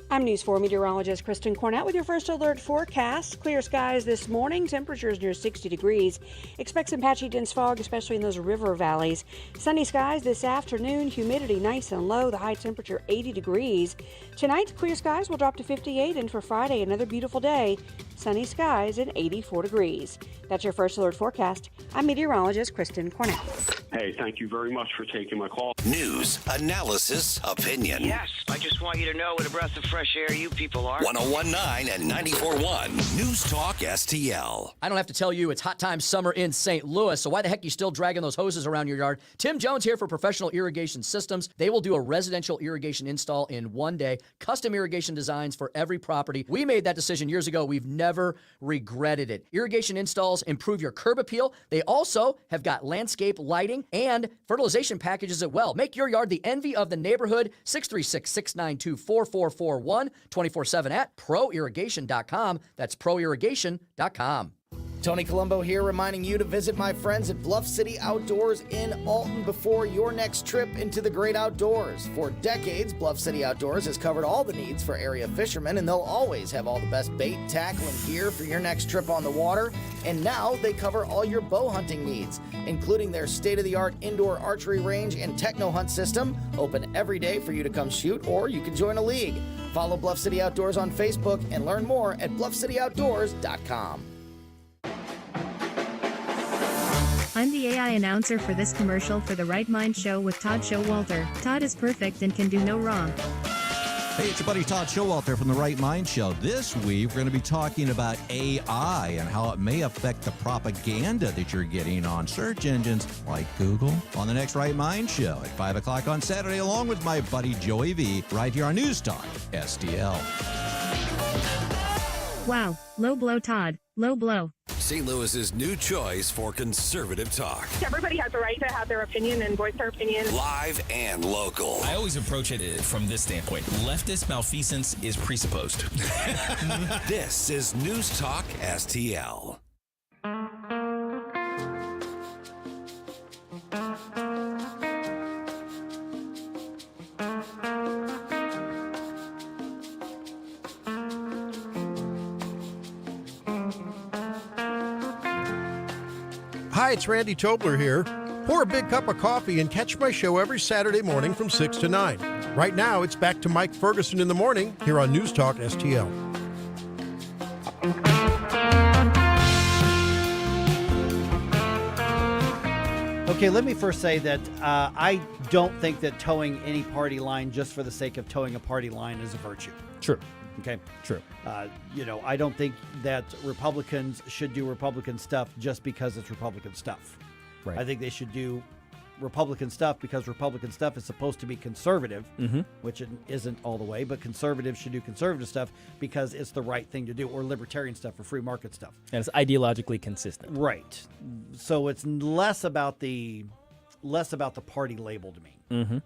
Speaker 2: I'm News 4 meteorologist Kristen Cornett with your first alert forecast. Clear skies this morning, temperatures near 60 degrees. Expect some patchy dense fog, especially in those river valleys. Sunny skies this afternoon, humidity nice and low, the high temperature 80 degrees. Tonight, clear skies will drop to 58, and for Friday, another beautiful day. Sunny skies and 84 degrees. That's your first alert forecast. I'm meteorologist Kristen Cornett.
Speaker 13: Hey, thank you very much for taking my call.
Speaker 8: News, analysis, opinion.
Speaker 14: Yes, I just want you to know what a breath of fresh air you people are.
Speaker 8: 101.9 and 94.1 News Talk STL.
Speaker 15: I don't have to tell you it's hot time summer in St. Louis, so why the heck are you still dragging those hoses around your yard? Tim Jones here for Professional Irrigation Systems. They will do a residential irrigation install in one day, custom irrigation designs for every property. We made that decision years ago. We've never regretted it. Irrigation installs improve your curb appeal. They also have got landscape lighting and fertilization packages as well. Make your yard the envy of the neighborhood. 636-692-4441, 24/7 at proirrigation.com. That's proirrigation.com.
Speaker 4: Tony Colombo here, reminding you to visit my friends at Bluff City Outdoors in Alton before your next trip into the great outdoors. For decades, Bluff City Outdoors has covered all the needs for area fishermen, and they'll always have all the best bait, tackle, and gear for your next trip on the water. And now they cover all your bow hunting needs, including their state-of-the-art indoor archery range and techno hunt system, open every day for you to come shoot, or you can join a league. Follow Bluff City Outdoors on Facebook and learn more at bluffcityoutdoors.com.
Speaker 17: I'm the AI announcer for this commercial for the Right Mind Show with Todd Showalter. Todd is perfect and can do no wrong.
Speaker 22: Hey, it's your buddy Todd Showalter from the Right Mind Show. This week, we're going to be talking about AI and how it may affect the propaganda that you're getting on search engines like Google on the next Right Mind Show at 5 o'clock on Saturday, along with my buddy Joey V, right here on News Talk STL.
Speaker 17: Wow, low blow Todd, low blow.
Speaker 8: St. Louis's new choice for conservative talk.
Speaker 25: Everybody has a right to have their opinion and voice their opinion.
Speaker 8: Live and local.
Speaker 30: I always approach it from this standpoint. Leftist malfeasance is presupposed.
Speaker 8: This is News Talk STL.
Speaker 26: Hi, it's Randy Tobler here. Pour a big cup of coffee and catch my show every Saturday morning from 6 to 9. Right now, it's back to Mike Ferguson in the morning here on News Talk STL.
Speaker 12: Okay, let me first say that I don't think that towing any party line just for the sake of towing a party line is a virtue.
Speaker 23: True.
Speaker 12: Okay.
Speaker 23: True.
Speaker 12: I don't think that Republicans should do Republican stuff just because it's Republican stuff.
Speaker 23: Right.
Speaker 12: I think they should do Republican stuff because Republican stuff is supposed to be conservative, which it isn't all the way, but conservatives should do conservative stuff because it's the right thing to do, or libertarian stuff or free market stuff.
Speaker 23: And it's ideologically consistent.
Speaker 12: Right. So it's less about the party label to me.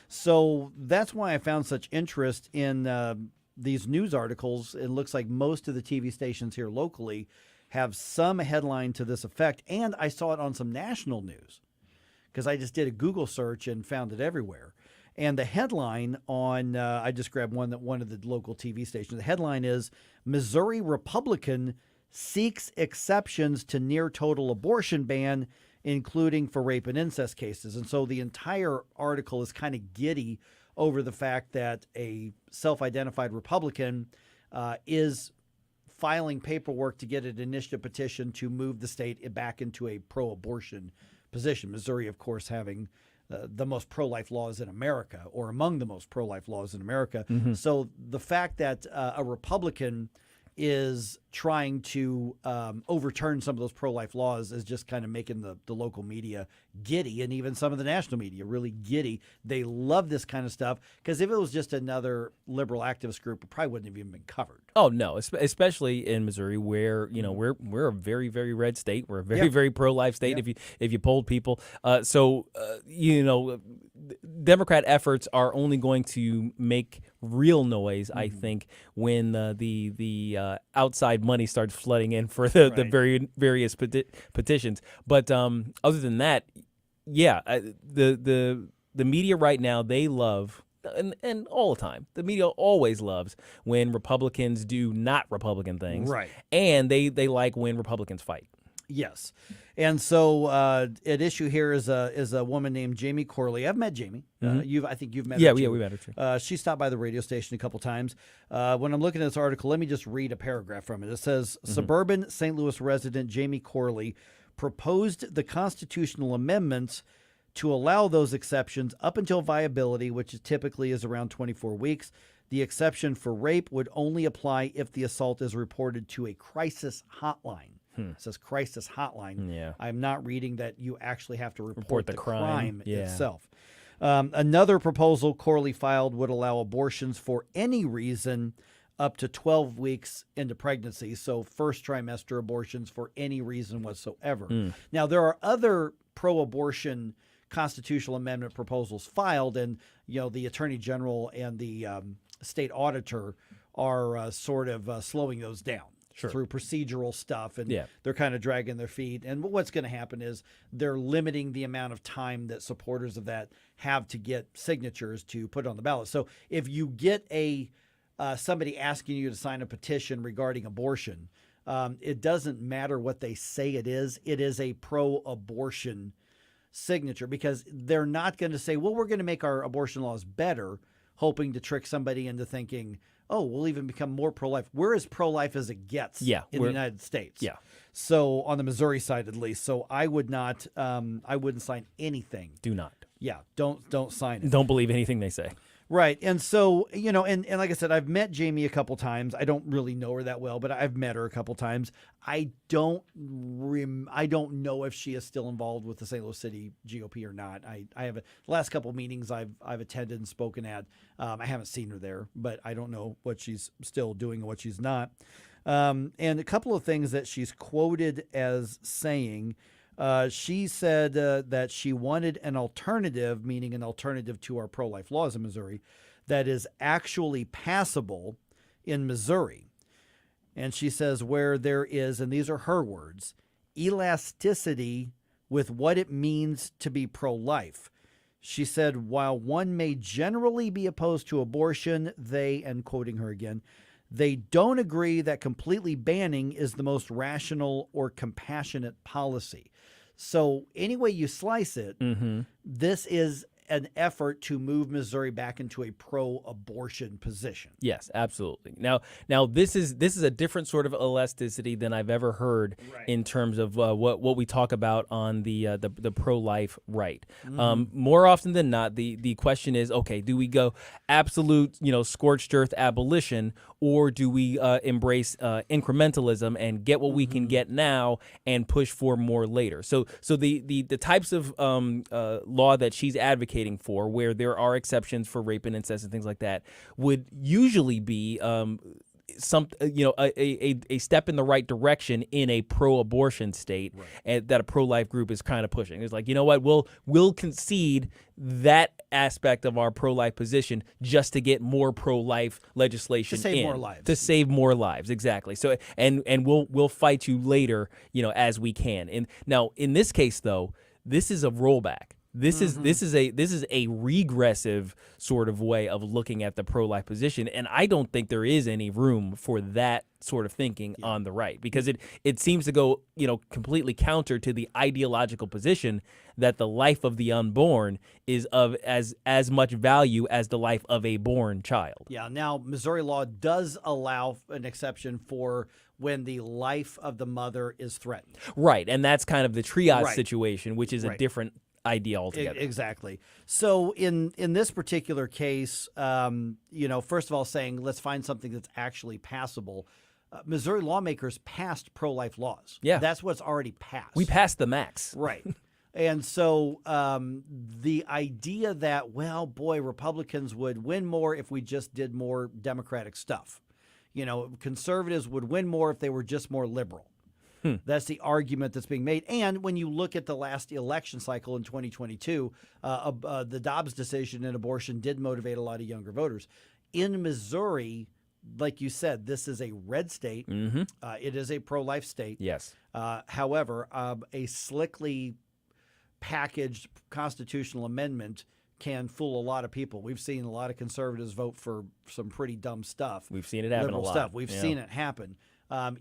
Speaker 12: So that's why I found such interest in these news articles. It looks like most of the TV stations here locally have some headline to this effect, and I saw it on some national news because I just did a Google search and found it everywhere. And the headline on I just grabbed one of the local TV stations. The headline is Missouri Republican seeks exceptions to near total abortion ban, including for rape and incest cases. And so the entire article is kind of giddy over the fact that a self-identified Republican is filing paperwork to get an initiative petition to move the state back into a pro-abortion position. Missouri, of course, having the most pro-life laws in America, or among the most pro-life laws in America.
Speaker 23: Mm-hmm.
Speaker 12: So the fact that a Republican is trying to overturn some of those pro-life laws is just kind of making the local media giddy, and even some of the national media really giddy. They love this kind of stuff, because if it was just another liberal activist group, it probably wouldn't have even been covered.
Speaker 23: Oh no, especially in Missouri, where we're a very, very red state. We're a very, very pro-life state. If you polled people, Democrat efforts are only going to make real noise, I think, when the outside money starts flooding in for the various petitions. But other than that, the media right now, they love. And all the time, the media always loves when Republicans do not Republican things,
Speaker 12: right?
Speaker 23: And they like when Republicans fight.
Speaker 12: Yes, and so at issue here is a woman named Jamie Corley. I've met Jamie. I think you've met her.
Speaker 23: Yeah, we met her too.
Speaker 12: She stopped by the radio station a couple times. When I'm looking at this article, let me just read a paragraph from it. It says, suburban St. Louis resident Jamie Corley proposed the constitutional amendments to allow those exceptions up until viability, which typically is around 24 weeks. The exception for rape would only apply if the assault is reported to a crisis hotline. It says crisis hotline.
Speaker 23: Yeah.
Speaker 12: I'm not reading that you actually have to report the crime
Speaker 23: Yeah.
Speaker 12: itself. Another proposal Corley filed would allow abortions for any reason up to 12 weeks into pregnancy. So first trimester abortions for any reason whatsoever. Now, there are other pro-abortion constitutional amendment proposals filed, and the Attorney General and the state auditor are sort of slowing those down through procedural stuff, and they're kind of dragging their feet. And what's going to happen is they're limiting the amount of time that supporters of that have to get signatures to put on the ballot. So if you get somebody asking you to sign a petition regarding abortion, it doesn't matter what they say it is a pro-abortion signature, because they're not going to say, well, we're going to make our abortion laws better, hoping to trick somebody into thinking, oh, we'll even become more pro-life. We're as pro-life as it gets in the United States.
Speaker 23: Yeah.
Speaker 12: So on the Missouri side, at least. So I would not, I wouldn't sign anything.
Speaker 23: Do not.
Speaker 12: Yeah. Don't sign it.
Speaker 23: Don't believe anything they say.
Speaker 12: Right. And so, and like I said, I've met Jamie a couple times. I don't really know her that well, but I've met her a couple times. I don't know if she is still involved with the St. Louis City GOP or not. I have the last couple of meetings I've attended and spoken at. I haven't seen her there, but I don't know what she's still doing and what she's not. And a couple of things that she's quoted as saying. She said that she wanted an alternative, meaning an alternative to our pro-life laws in Missouri, that is actually passable in Missouri. And she says where there is, and these are her words, elasticity with what it means to be pro-life. She said, while one may generally be opposed to abortion, they, and quoting her again, they don't agree that completely banning is the most rational or compassionate policy. So any way you slice it, this is an effort to move Missouri back into a pro-abortion position.
Speaker 23: Yes, absolutely. Now this is a different sort of elasticity than I've ever heard in terms of what we talk about on the pro-life right. More often than not, the question is, okay, do we go absolute scorched earth abolition, or do we embrace incrementalism and get what we can get now and push for more later? So the types of law that she's advocating for, where there are exceptions for rape and incest and things like that, would usually be a step in the right direction in a pro-abortion state, and that a pro-life group is kind of pushing. It's like, you know what, we'll concede that aspect of our pro-life position just to get more pro-life legislation
Speaker 12: to save more lives.
Speaker 23: To save more lives, exactly. So and we'll fight you later, as we can. And now in this case, though, this is a rollback. This is a regressive sort of way of looking at the pro-life position, and I don't think there is any room for that sort of thinking on the right, because it seems to go completely counter to the ideological position that the life of the unborn is of as much value as the life of a born child.
Speaker 12: Yeah. Now, Missouri law does allow an exception for when the life of the mother is threatened.
Speaker 23: Right, and that's kind of the triage situation, which is a different idea altogether.
Speaker 12: Exactly. So in this particular case, first of all, saying let's find something that's actually passable. Missouri lawmakers passed pro-life laws.
Speaker 23: Yeah.
Speaker 12: That's what's already passed.
Speaker 23: We passed the max.
Speaker 12: Right. And so the idea that, Republicans would win more if we just did more Democratic stuff. Conservatives would win more if they were just more liberal. That's the argument that's being made. And when you look at the last election cycle in 2022, the Dobbs decision in abortion did motivate a lot of younger voters. In Missouri, like you said, this is a red state. It is a pro-life state.
Speaker 23: Yes.
Speaker 12: However, a slickly packaged constitutional amendment can fool a lot of people. We've seen a lot of conservatives vote for some pretty dumb stuff.
Speaker 23: We've seen it happen
Speaker 12: liberal
Speaker 23: a lot.
Speaker 12: Stuff. We've seen it happen,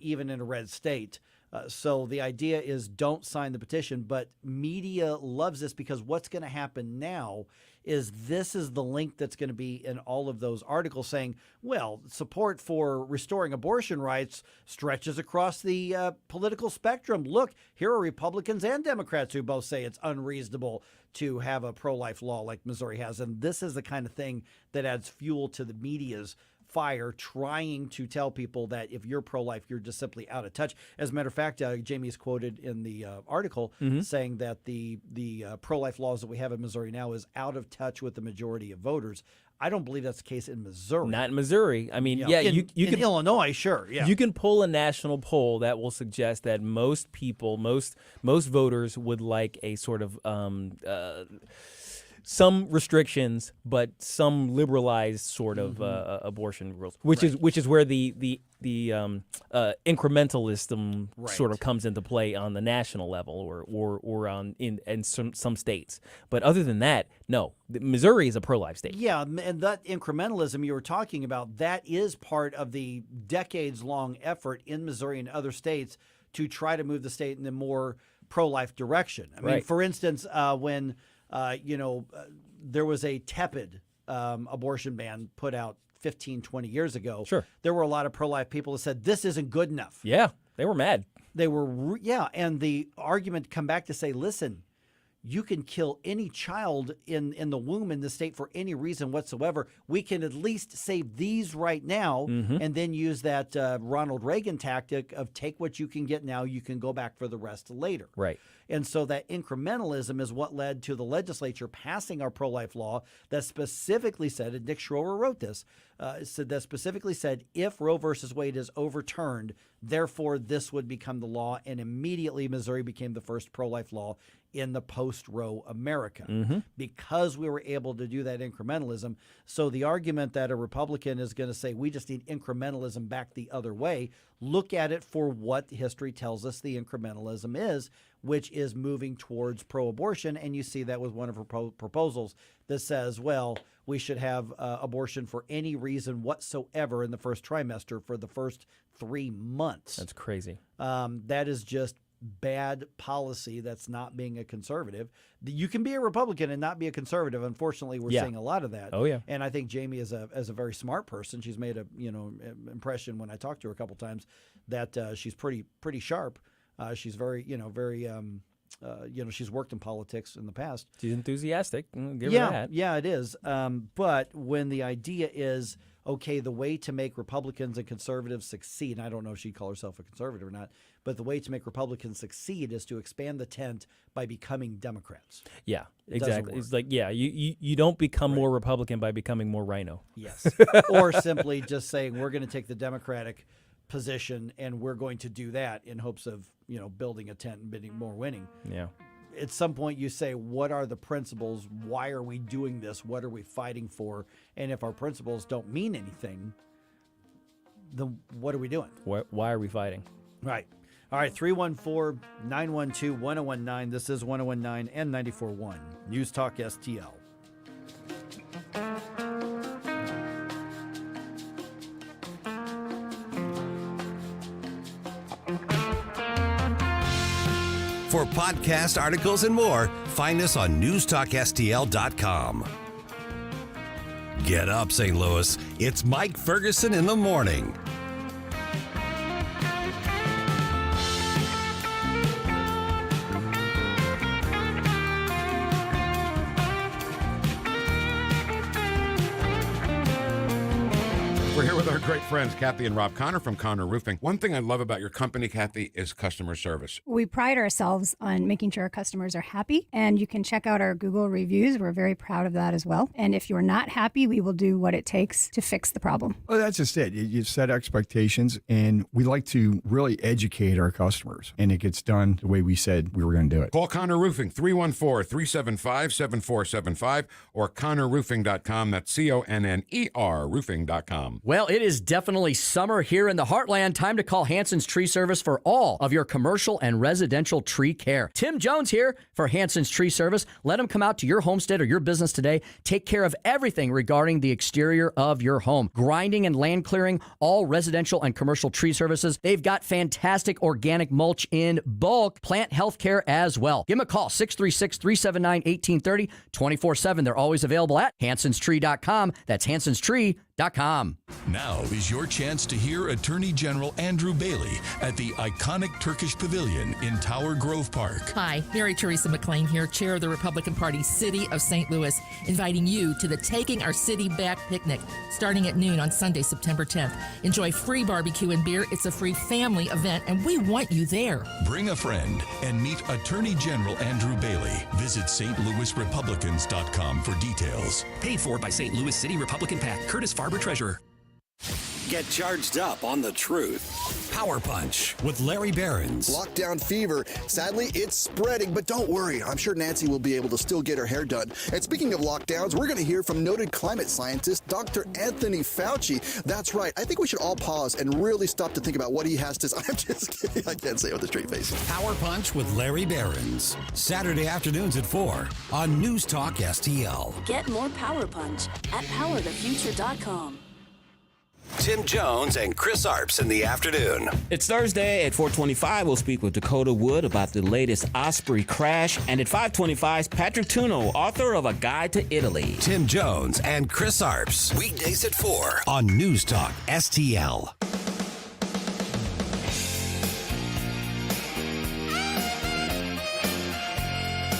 Speaker 12: even in a red state. So the idea is don't sign the petition, but media loves this because what's going to happen now is this is the link that's going to be in all of those articles saying, well, support for restoring abortion rights stretches across the political spectrum. Look, here are Republicans and Democrats who both say it's unreasonable to have a pro-life law like Missouri has. And this is the kind of thing that adds fuel to the media's fire, trying to tell people that if you're pro-life, you're just simply out of touch. As a matter of fact, Jamie is quoted in the article saying that the pro-life laws that we have in Missouri now is out of touch with the majority of voters. I don't believe that's the case in Missouri.
Speaker 23: Not in Missouri. I mean, you
Speaker 12: in
Speaker 23: can
Speaker 12: Illinois, sure. Yeah,
Speaker 23: you can pull a national poll that will suggest that most people, most voters would like a sort of some restrictions, but some liberalized sort of abortion rules, which is where the incrementalism sort of comes into play on the national level or on in some states. But other than that, no, Missouri is a pro-life state.
Speaker 12: Yeah, and that incrementalism you were talking about, that is part of the decades-long effort in Missouri and other states to try to move the state in a more pro-life direction. I mean, for instance, when there was a tepid abortion ban put out 15, 20 years ago.
Speaker 23: Sure.
Speaker 12: There were a lot of pro-life people that said, this isn't good enough.
Speaker 23: Yeah, they were mad.
Speaker 12: They were, and the argument come back to say, listen, you can kill any child in the womb in the state for any reason whatsoever. We can at least save these right now and then use that Ronald Reagan tactic of take what you can get now, you can go back for the rest later.
Speaker 23: Right.
Speaker 12: And so that incrementalism is what led to the legislature passing our pro-life law that specifically said, and Dick Schroer wrote this, specifically said, if Roe versus Wade is overturned, therefore this would become the law. And immediately Missouri became the first pro-life law in the post-Roe America because we were able to do that incrementalism. So the argument that a Republican is going to say we just need incrementalism back the other way, look at it for what history tells us the incrementalism is, which is moving towards pro-abortion. And you see that with one of her proposals that says, well, we should have abortion for any reason whatsoever in the first trimester for the first 3 months.
Speaker 23: That's crazy.
Speaker 12: That is just bad policy. That's not being a conservative. You can be a Republican and not be a conservative. Unfortunately, we're seeing a lot of that.
Speaker 23: Oh yeah.
Speaker 12: And I think Jamie is a very smart person. She's made a impression when I talked to her a couple times that she's pretty sharp. She's very she's worked in politics in the past.
Speaker 23: She's enthusiastic. Give her that.
Speaker 12: Yeah, it is. But when the idea is, okay, the way to make Republicans and conservatives succeed, and I don't know if she'd call herself a conservative or not, but the way to make Republicans succeed is to expand the tent by becoming Democrats.
Speaker 23: Yeah, exactly. It's like, you don't become more Republican by becoming more rhino.
Speaker 12: Yes. Or simply just saying we're going to take the Democratic position and we're going to do that in hopes of, building a tent and bidding more winning.
Speaker 23: Yeah.
Speaker 12: At some point you say, what are the principles? Why are we doing this? What are we fighting for? And if our principles don't mean anything, then what are we doing?
Speaker 23: Why are we fighting?
Speaker 12: Right. All right, 314-912-1019. This is 1019 and 94.1 News Talk STL.
Speaker 8: For podcast articles and more, find us on newstalkstl.com. Get up, St. Louis. It's Mike Ferguson in the morning.
Speaker 1: our great friends, Kathy and Rob Connor from Connor Roofing. One thing I love about your company, Kathy, is customer service.
Speaker 5: We pride ourselves on making sure our customers are happy, and you can check out our Google reviews. We're very proud of that as well. And if you're not happy, we will do what it takes to fix the problem.
Speaker 6: Well, that's just it. You set expectations, and we like to really educate our customers, and it gets done the way we said we were going to do it.
Speaker 1: Call Connor Roofing, 314-375-7475, or ConnorRoofing.com. That's CONNER Roofing.com.
Speaker 15: Well, it is definitely summer here in the Heartland. Time to call Hanson's Tree Service for all of your commercial and residential tree care. Tim Jones here for Hanson's Tree Service. Let them come out to your homestead or your business today. Take care of everything regarding the exterior of your home. Grinding and land clearing, all residential and commercial tree services. They've got fantastic organic mulch in bulk, plant health care as well. Give them a call, 636-379-1830, 24/7. They're always available at hansonstree.com. That's hansonstree.com.
Speaker 7: Now is your chance to hear Attorney General Andrew Bailey at the iconic Turkish Pavilion in Tower Grove Park.
Speaker 16: Hi, Mary Teresa McLean here, chair of the Republican Party City of St. Louis, inviting you to the Taking Our City Back picnic starting at noon on Sunday, September 10th. Enjoy free barbecue and beer. It's a free family event, and we want you there.
Speaker 7: Bring a friend and meet Attorney General Andrew Bailey. Visit stlouisrepublicans.com for details.
Speaker 18: Paid for by St. Louis City Republican PAC. Curtis Farber, Treasurer.
Speaker 8: Get charged up on the truth. Power Punch with Larry Behrens.
Speaker 20: Lockdown fever. Sadly, it's spreading, but don't worry. I'm sure Nancy will be able to still get her hair done. And speaking of lockdowns, we're going to hear from noted climate scientist Dr. Anthony Fauci. That's right. I think we should all pause and really stop to think about what he has to say. I'm just kidding. I can't say it with a straight face.
Speaker 8: Power Punch with Larry Behrens. Saturday afternoons at 4 on News Talk STL.
Speaker 27: Get more Power Punch at powerthefuture.com.
Speaker 8: Tim Jones and Chris Arps in the afternoon.
Speaker 28: It's Thursday at 4:25. We'll speak with Dakota Wood about the latest Osprey crash. And at 5:25, Patrick Tuno, author of A Guide to Italy.
Speaker 8: Tim Jones and Chris Arps. Weekdays at 4 on News Talk STL.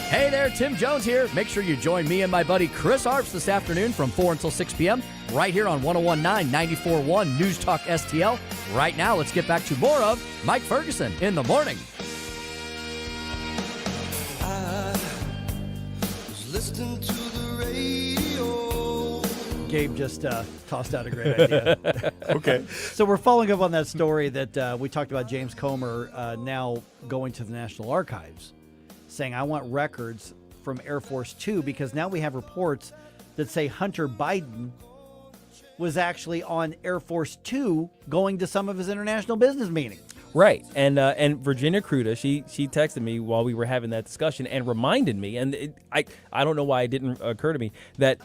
Speaker 15: Hey there, Tim Jones here. Make sure you join me and my buddy Chris Arps this afternoon from 4 until 6 p.m. right here on 101.9, 94.1 News Talk STL. Right now, let's get back to more of Mike Ferguson in the morning.
Speaker 29: I was listening to the radio.
Speaker 12: Gabe just tossed out a great idea.
Speaker 24: Okay.
Speaker 12: So we're following up on that story that we talked about, James Comer now going to the National Archives, saying, I want records from Air Force Two, because now we have reports that say Hunter Biden was actually on Air Force Two going to some of his international business meetings.
Speaker 23: Right. And Virginia Kruta, she texted me while we were having that discussion and reminded me, and I don't know why it didn't occur to me, that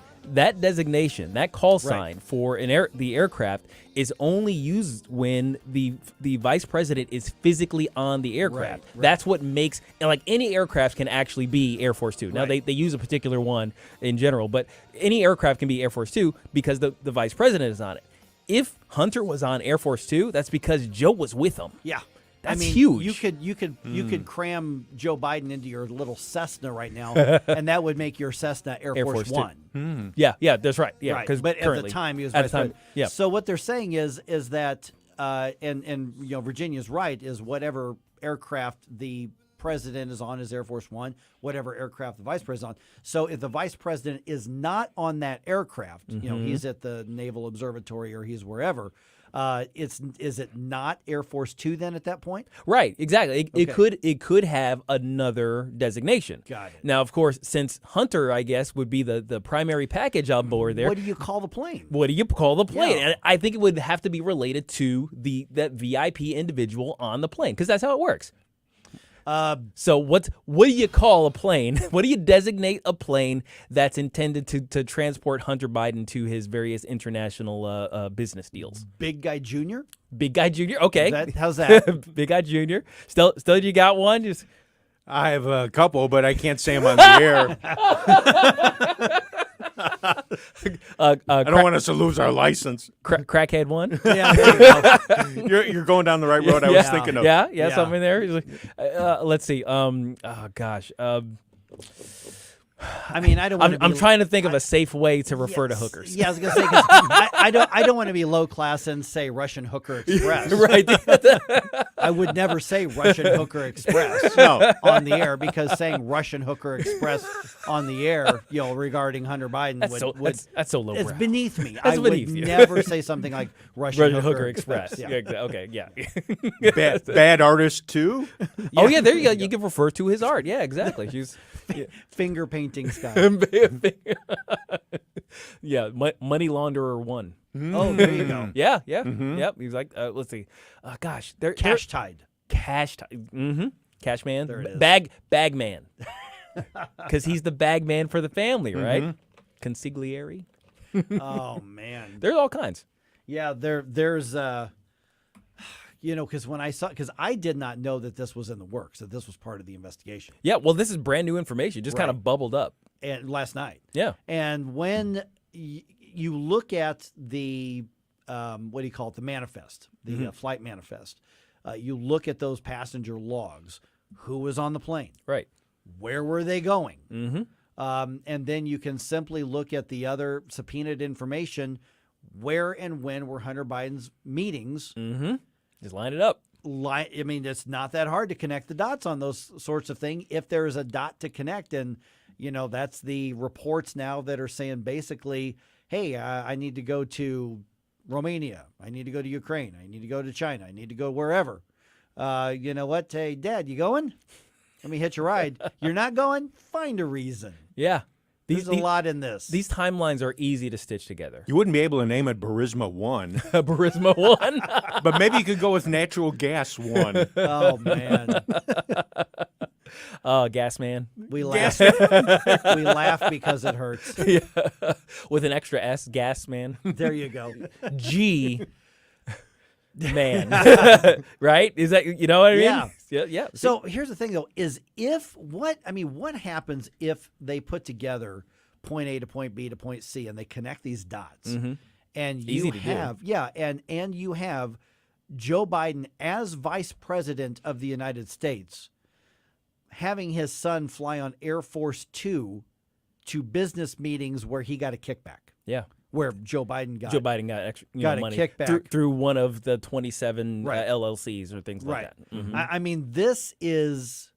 Speaker 23: designation, that call sign for the aircraft is only used when the vice president is physically on the aircraft. Right. That's what makes, like, any aircraft can actually be Air Force Two. Now they use a particular one in general, but any aircraft can be Air Force Two because the vice president is on it. If Hunter was on Air Force Two, that's because Joe was with him.
Speaker 12: Yeah.
Speaker 23: That's huge.
Speaker 12: You could cram Joe Biden into your little Cessna right now, and that would make your Cessna Air Force One.
Speaker 23: Yeah, that's right. Yeah,
Speaker 12: right. But at the time he was vice president.
Speaker 23: Yeah.
Speaker 12: So what they're saying is that and Virginia's right, is whatever aircraft the president is on is Air Force One, whatever aircraft the vice president is on. So if the vice president is not on that aircraft, he's at the Naval Observatory or he's wherever. Is it not Air Force Two then at that point?
Speaker 23: Right, exactly. It could have another designation.
Speaker 12: Got it.
Speaker 23: Now, of course, since Hunter, I guess, would be the primary package on board there.
Speaker 12: What do you call the plane?
Speaker 23: Yeah. And I think it would have to be related to that VIP individual on the plane, because that's how it works. So what do you call a plane? What do you designate a plane that's intended to transport Hunter Biden to his various international business deals?
Speaker 12: Big Guy Jr.?
Speaker 23: Big Guy Jr.? Okay.
Speaker 12: How's that?
Speaker 23: Big Guy Jr. Still, you got one?
Speaker 24: I have a couple, but I can't say them on the air. I don't want us to lose our license.
Speaker 23: Crackhead one?
Speaker 12: Yeah, there you go.
Speaker 24: You're going down the right road I was thinking of.
Speaker 23: Yeah, something there. Let's see.
Speaker 12: I mean, I don't want to.
Speaker 23: I'm trying to think of a safe way to refer to hookers.
Speaker 12: Yeah, I was gonna say 'cause I don't want to be low class and say Russian Hooker Express.
Speaker 23: Right.
Speaker 12: I would never say Russian Hooker Express on the air, because saying Russian Hooker Express on the air, regarding Hunter Biden
Speaker 23: that's so low.
Speaker 12: It's beneath me.
Speaker 23: That's
Speaker 12: I
Speaker 23: beneath
Speaker 12: would
Speaker 23: you.
Speaker 12: never say something like Russian
Speaker 23: Hooker Express.
Speaker 12: Yeah.
Speaker 23: Okay. Yeah.
Speaker 24: Bad artist too.
Speaker 23: Oh yeah, there you go. You can refer to his art. Yeah, exactly. She's
Speaker 12: finger painting style.
Speaker 23: Yeah, money launderer 1.
Speaker 12: Oh, there you go.
Speaker 23: Yeah. Yep. He was like, let's see. Gosh,
Speaker 12: Cash Tide.
Speaker 23: Mm-hmm. Cash man.
Speaker 12: There it is.
Speaker 23: Bag man. Because he's the bag man for the family, right? Consigliere.
Speaker 12: Oh man.
Speaker 23: There's all kinds.
Speaker 12: Yeah, there's because when I saw, because I did not know that this was in the works, that this was part of the investigation.
Speaker 23: Yeah, well, this is brand new information. Just kind of bubbled up.
Speaker 12: And last night.
Speaker 23: Yeah.
Speaker 12: And when you look at the, what do you call it, the manifest, the flight manifest, you look at those passenger logs, who was on the plane?
Speaker 23: Right.
Speaker 12: Where were they going?
Speaker 23: Mm-hmm.
Speaker 12: And then you can simply look at the other subpoenaed information. Where and when were Hunter Biden's meetings?
Speaker 23: Mm-hmm. Just line it up.
Speaker 12: I mean, it's not that hard to connect the dots on those sorts of things. If there is a dot to connect, and that's the reports now that are saying basically, hey, I need to go to Romania. I need to go to Ukraine. I need to go to China. I need to go wherever. You know what? Hey, Dad, you going? Let me hitch a ride. You're not going? Find a reason.
Speaker 23: Yeah.
Speaker 12: There's a lot in this.
Speaker 23: These timelines are easy to stitch together.
Speaker 24: You wouldn't be able to name it Burisma 1.
Speaker 23: Burisma 1?
Speaker 24: But maybe you could go with Natural Gas 1.
Speaker 12: Oh, man.
Speaker 23: Gas man.
Speaker 12: We laugh. We laugh because it hurts.
Speaker 23: Yeah. With an extra S, gas man.
Speaker 12: There you go.
Speaker 23: G man. Right? Is that, you know what I mean?
Speaker 12: Yeah.
Speaker 23: Yeah.
Speaker 12: So here's the thing, though, is what happens if they put together point A to point B to point C and they connect these dots?
Speaker 23: Mm-hmm.
Speaker 12: And
Speaker 23: Easy
Speaker 12: you
Speaker 23: to
Speaker 12: have,
Speaker 23: do.
Speaker 12: and you have Joe Biden as vice president of the United States having his son fly on Air Force 2 to business meetings where he got a kickback.
Speaker 23: Yeah.
Speaker 12: Where Joe Biden got
Speaker 23: extra
Speaker 12: got
Speaker 23: money
Speaker 12: a kickback
Speaker 23: through one of the 27
Speaker 12: Right.
Speaker 23: LLCs or things like that. Mm-hmm.
Speaker 12: I mean, this is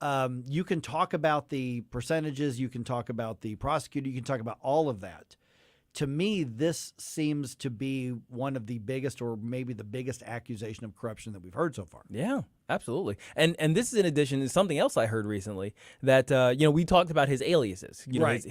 Speaker 12: you can talk about the percentages, you can talk about the prosecutor, you can talk about all of that. To me, this seems to be one of the biggest, or maybe the biggest, accusation of corruption that we've heard so far.
Speaker 23: Yeah, absolutely. And this is in addition to something else I heard recently that we talked about his aliases.
Speaker 12: Right.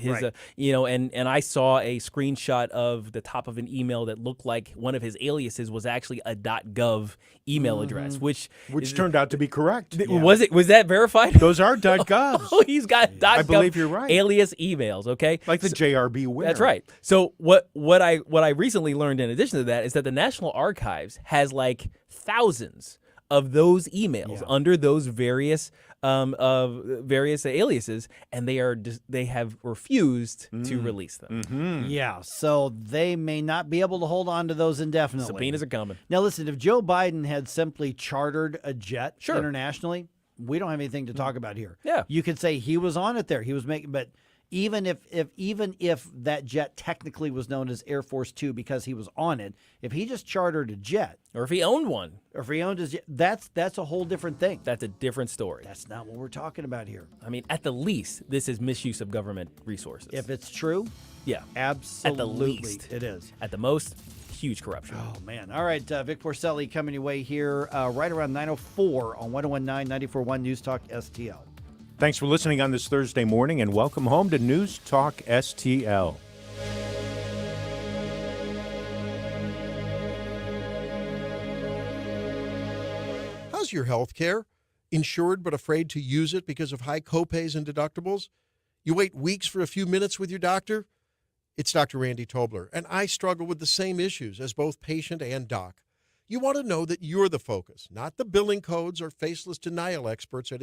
Speaker 23: And I saw a screenshot of the top of an email that looked like one of his aliases was actually a .gov email address, which
Speaker 24: turned out to be correct.
Speaker 23: Was that verified?
Speaker 24: Those are .govs.
Speaker 23: Oh, he's got .gov.
Speaker 24: I believe you're right.
Speaker 23: Alias emails, okay?
Speaker 24: Like the JRB winner.
Speaker 23: That's right. So what I recently learned in addition to that is that the National Archives has like thousands of those emails under those various aliases, and they have refused to release them.
Speaker 24: Mm-hmm.
Speaker 12: Yeah, so they may not be able to hold on to those indefinitely.
Speaker 23: Subpoenas are coming.
Speaker 12: Now, listen, if Joe Biden had simply chartered a jet
Speaker 23: Sure.
Speaker 12: internationally, we don't have anything to talk about here.
Speaker 23: Yeah.
Speaker 12: You could say he was on it there. He was making, but even if that jet technically was known as Air Force 2 because he was on it, if he just chartered a jet,
Speaker 23: or if he owned one,
Speaker 12: or if he owned his jet, that's a whole different thing.
Speaker 23: That's a different story.
Speaker 12: That's not what we're talking about here.
Speaker 23: I mean, at the least, this is misuse of government resources.
Speaker 12: If it's true,
Speaker 23: yeah,
Speaker 12: absolutely,
Speaker 23: at the least,
Speaker 12: it is.
Speaker 23: At the most, huge corruption.
Speaker 12: Oh, man. All right, Vic Porcelli coming your way here right around 9:04 on 101.9 94.1 News Talk STL.
Speaker 24: Thanks for listening on this Thursday morning, and welcome home to News Talk STL.
Speaker 26: How's your health care? Insured but afraid to use it because of high copays and deductibles? You wait weeks for a few minutes with your doctor? It's Dr. Randy Tobler, and I struggle with the same issues as both patient and doc. You want to know that you're the focus, not the billing codes or faceless denial experts at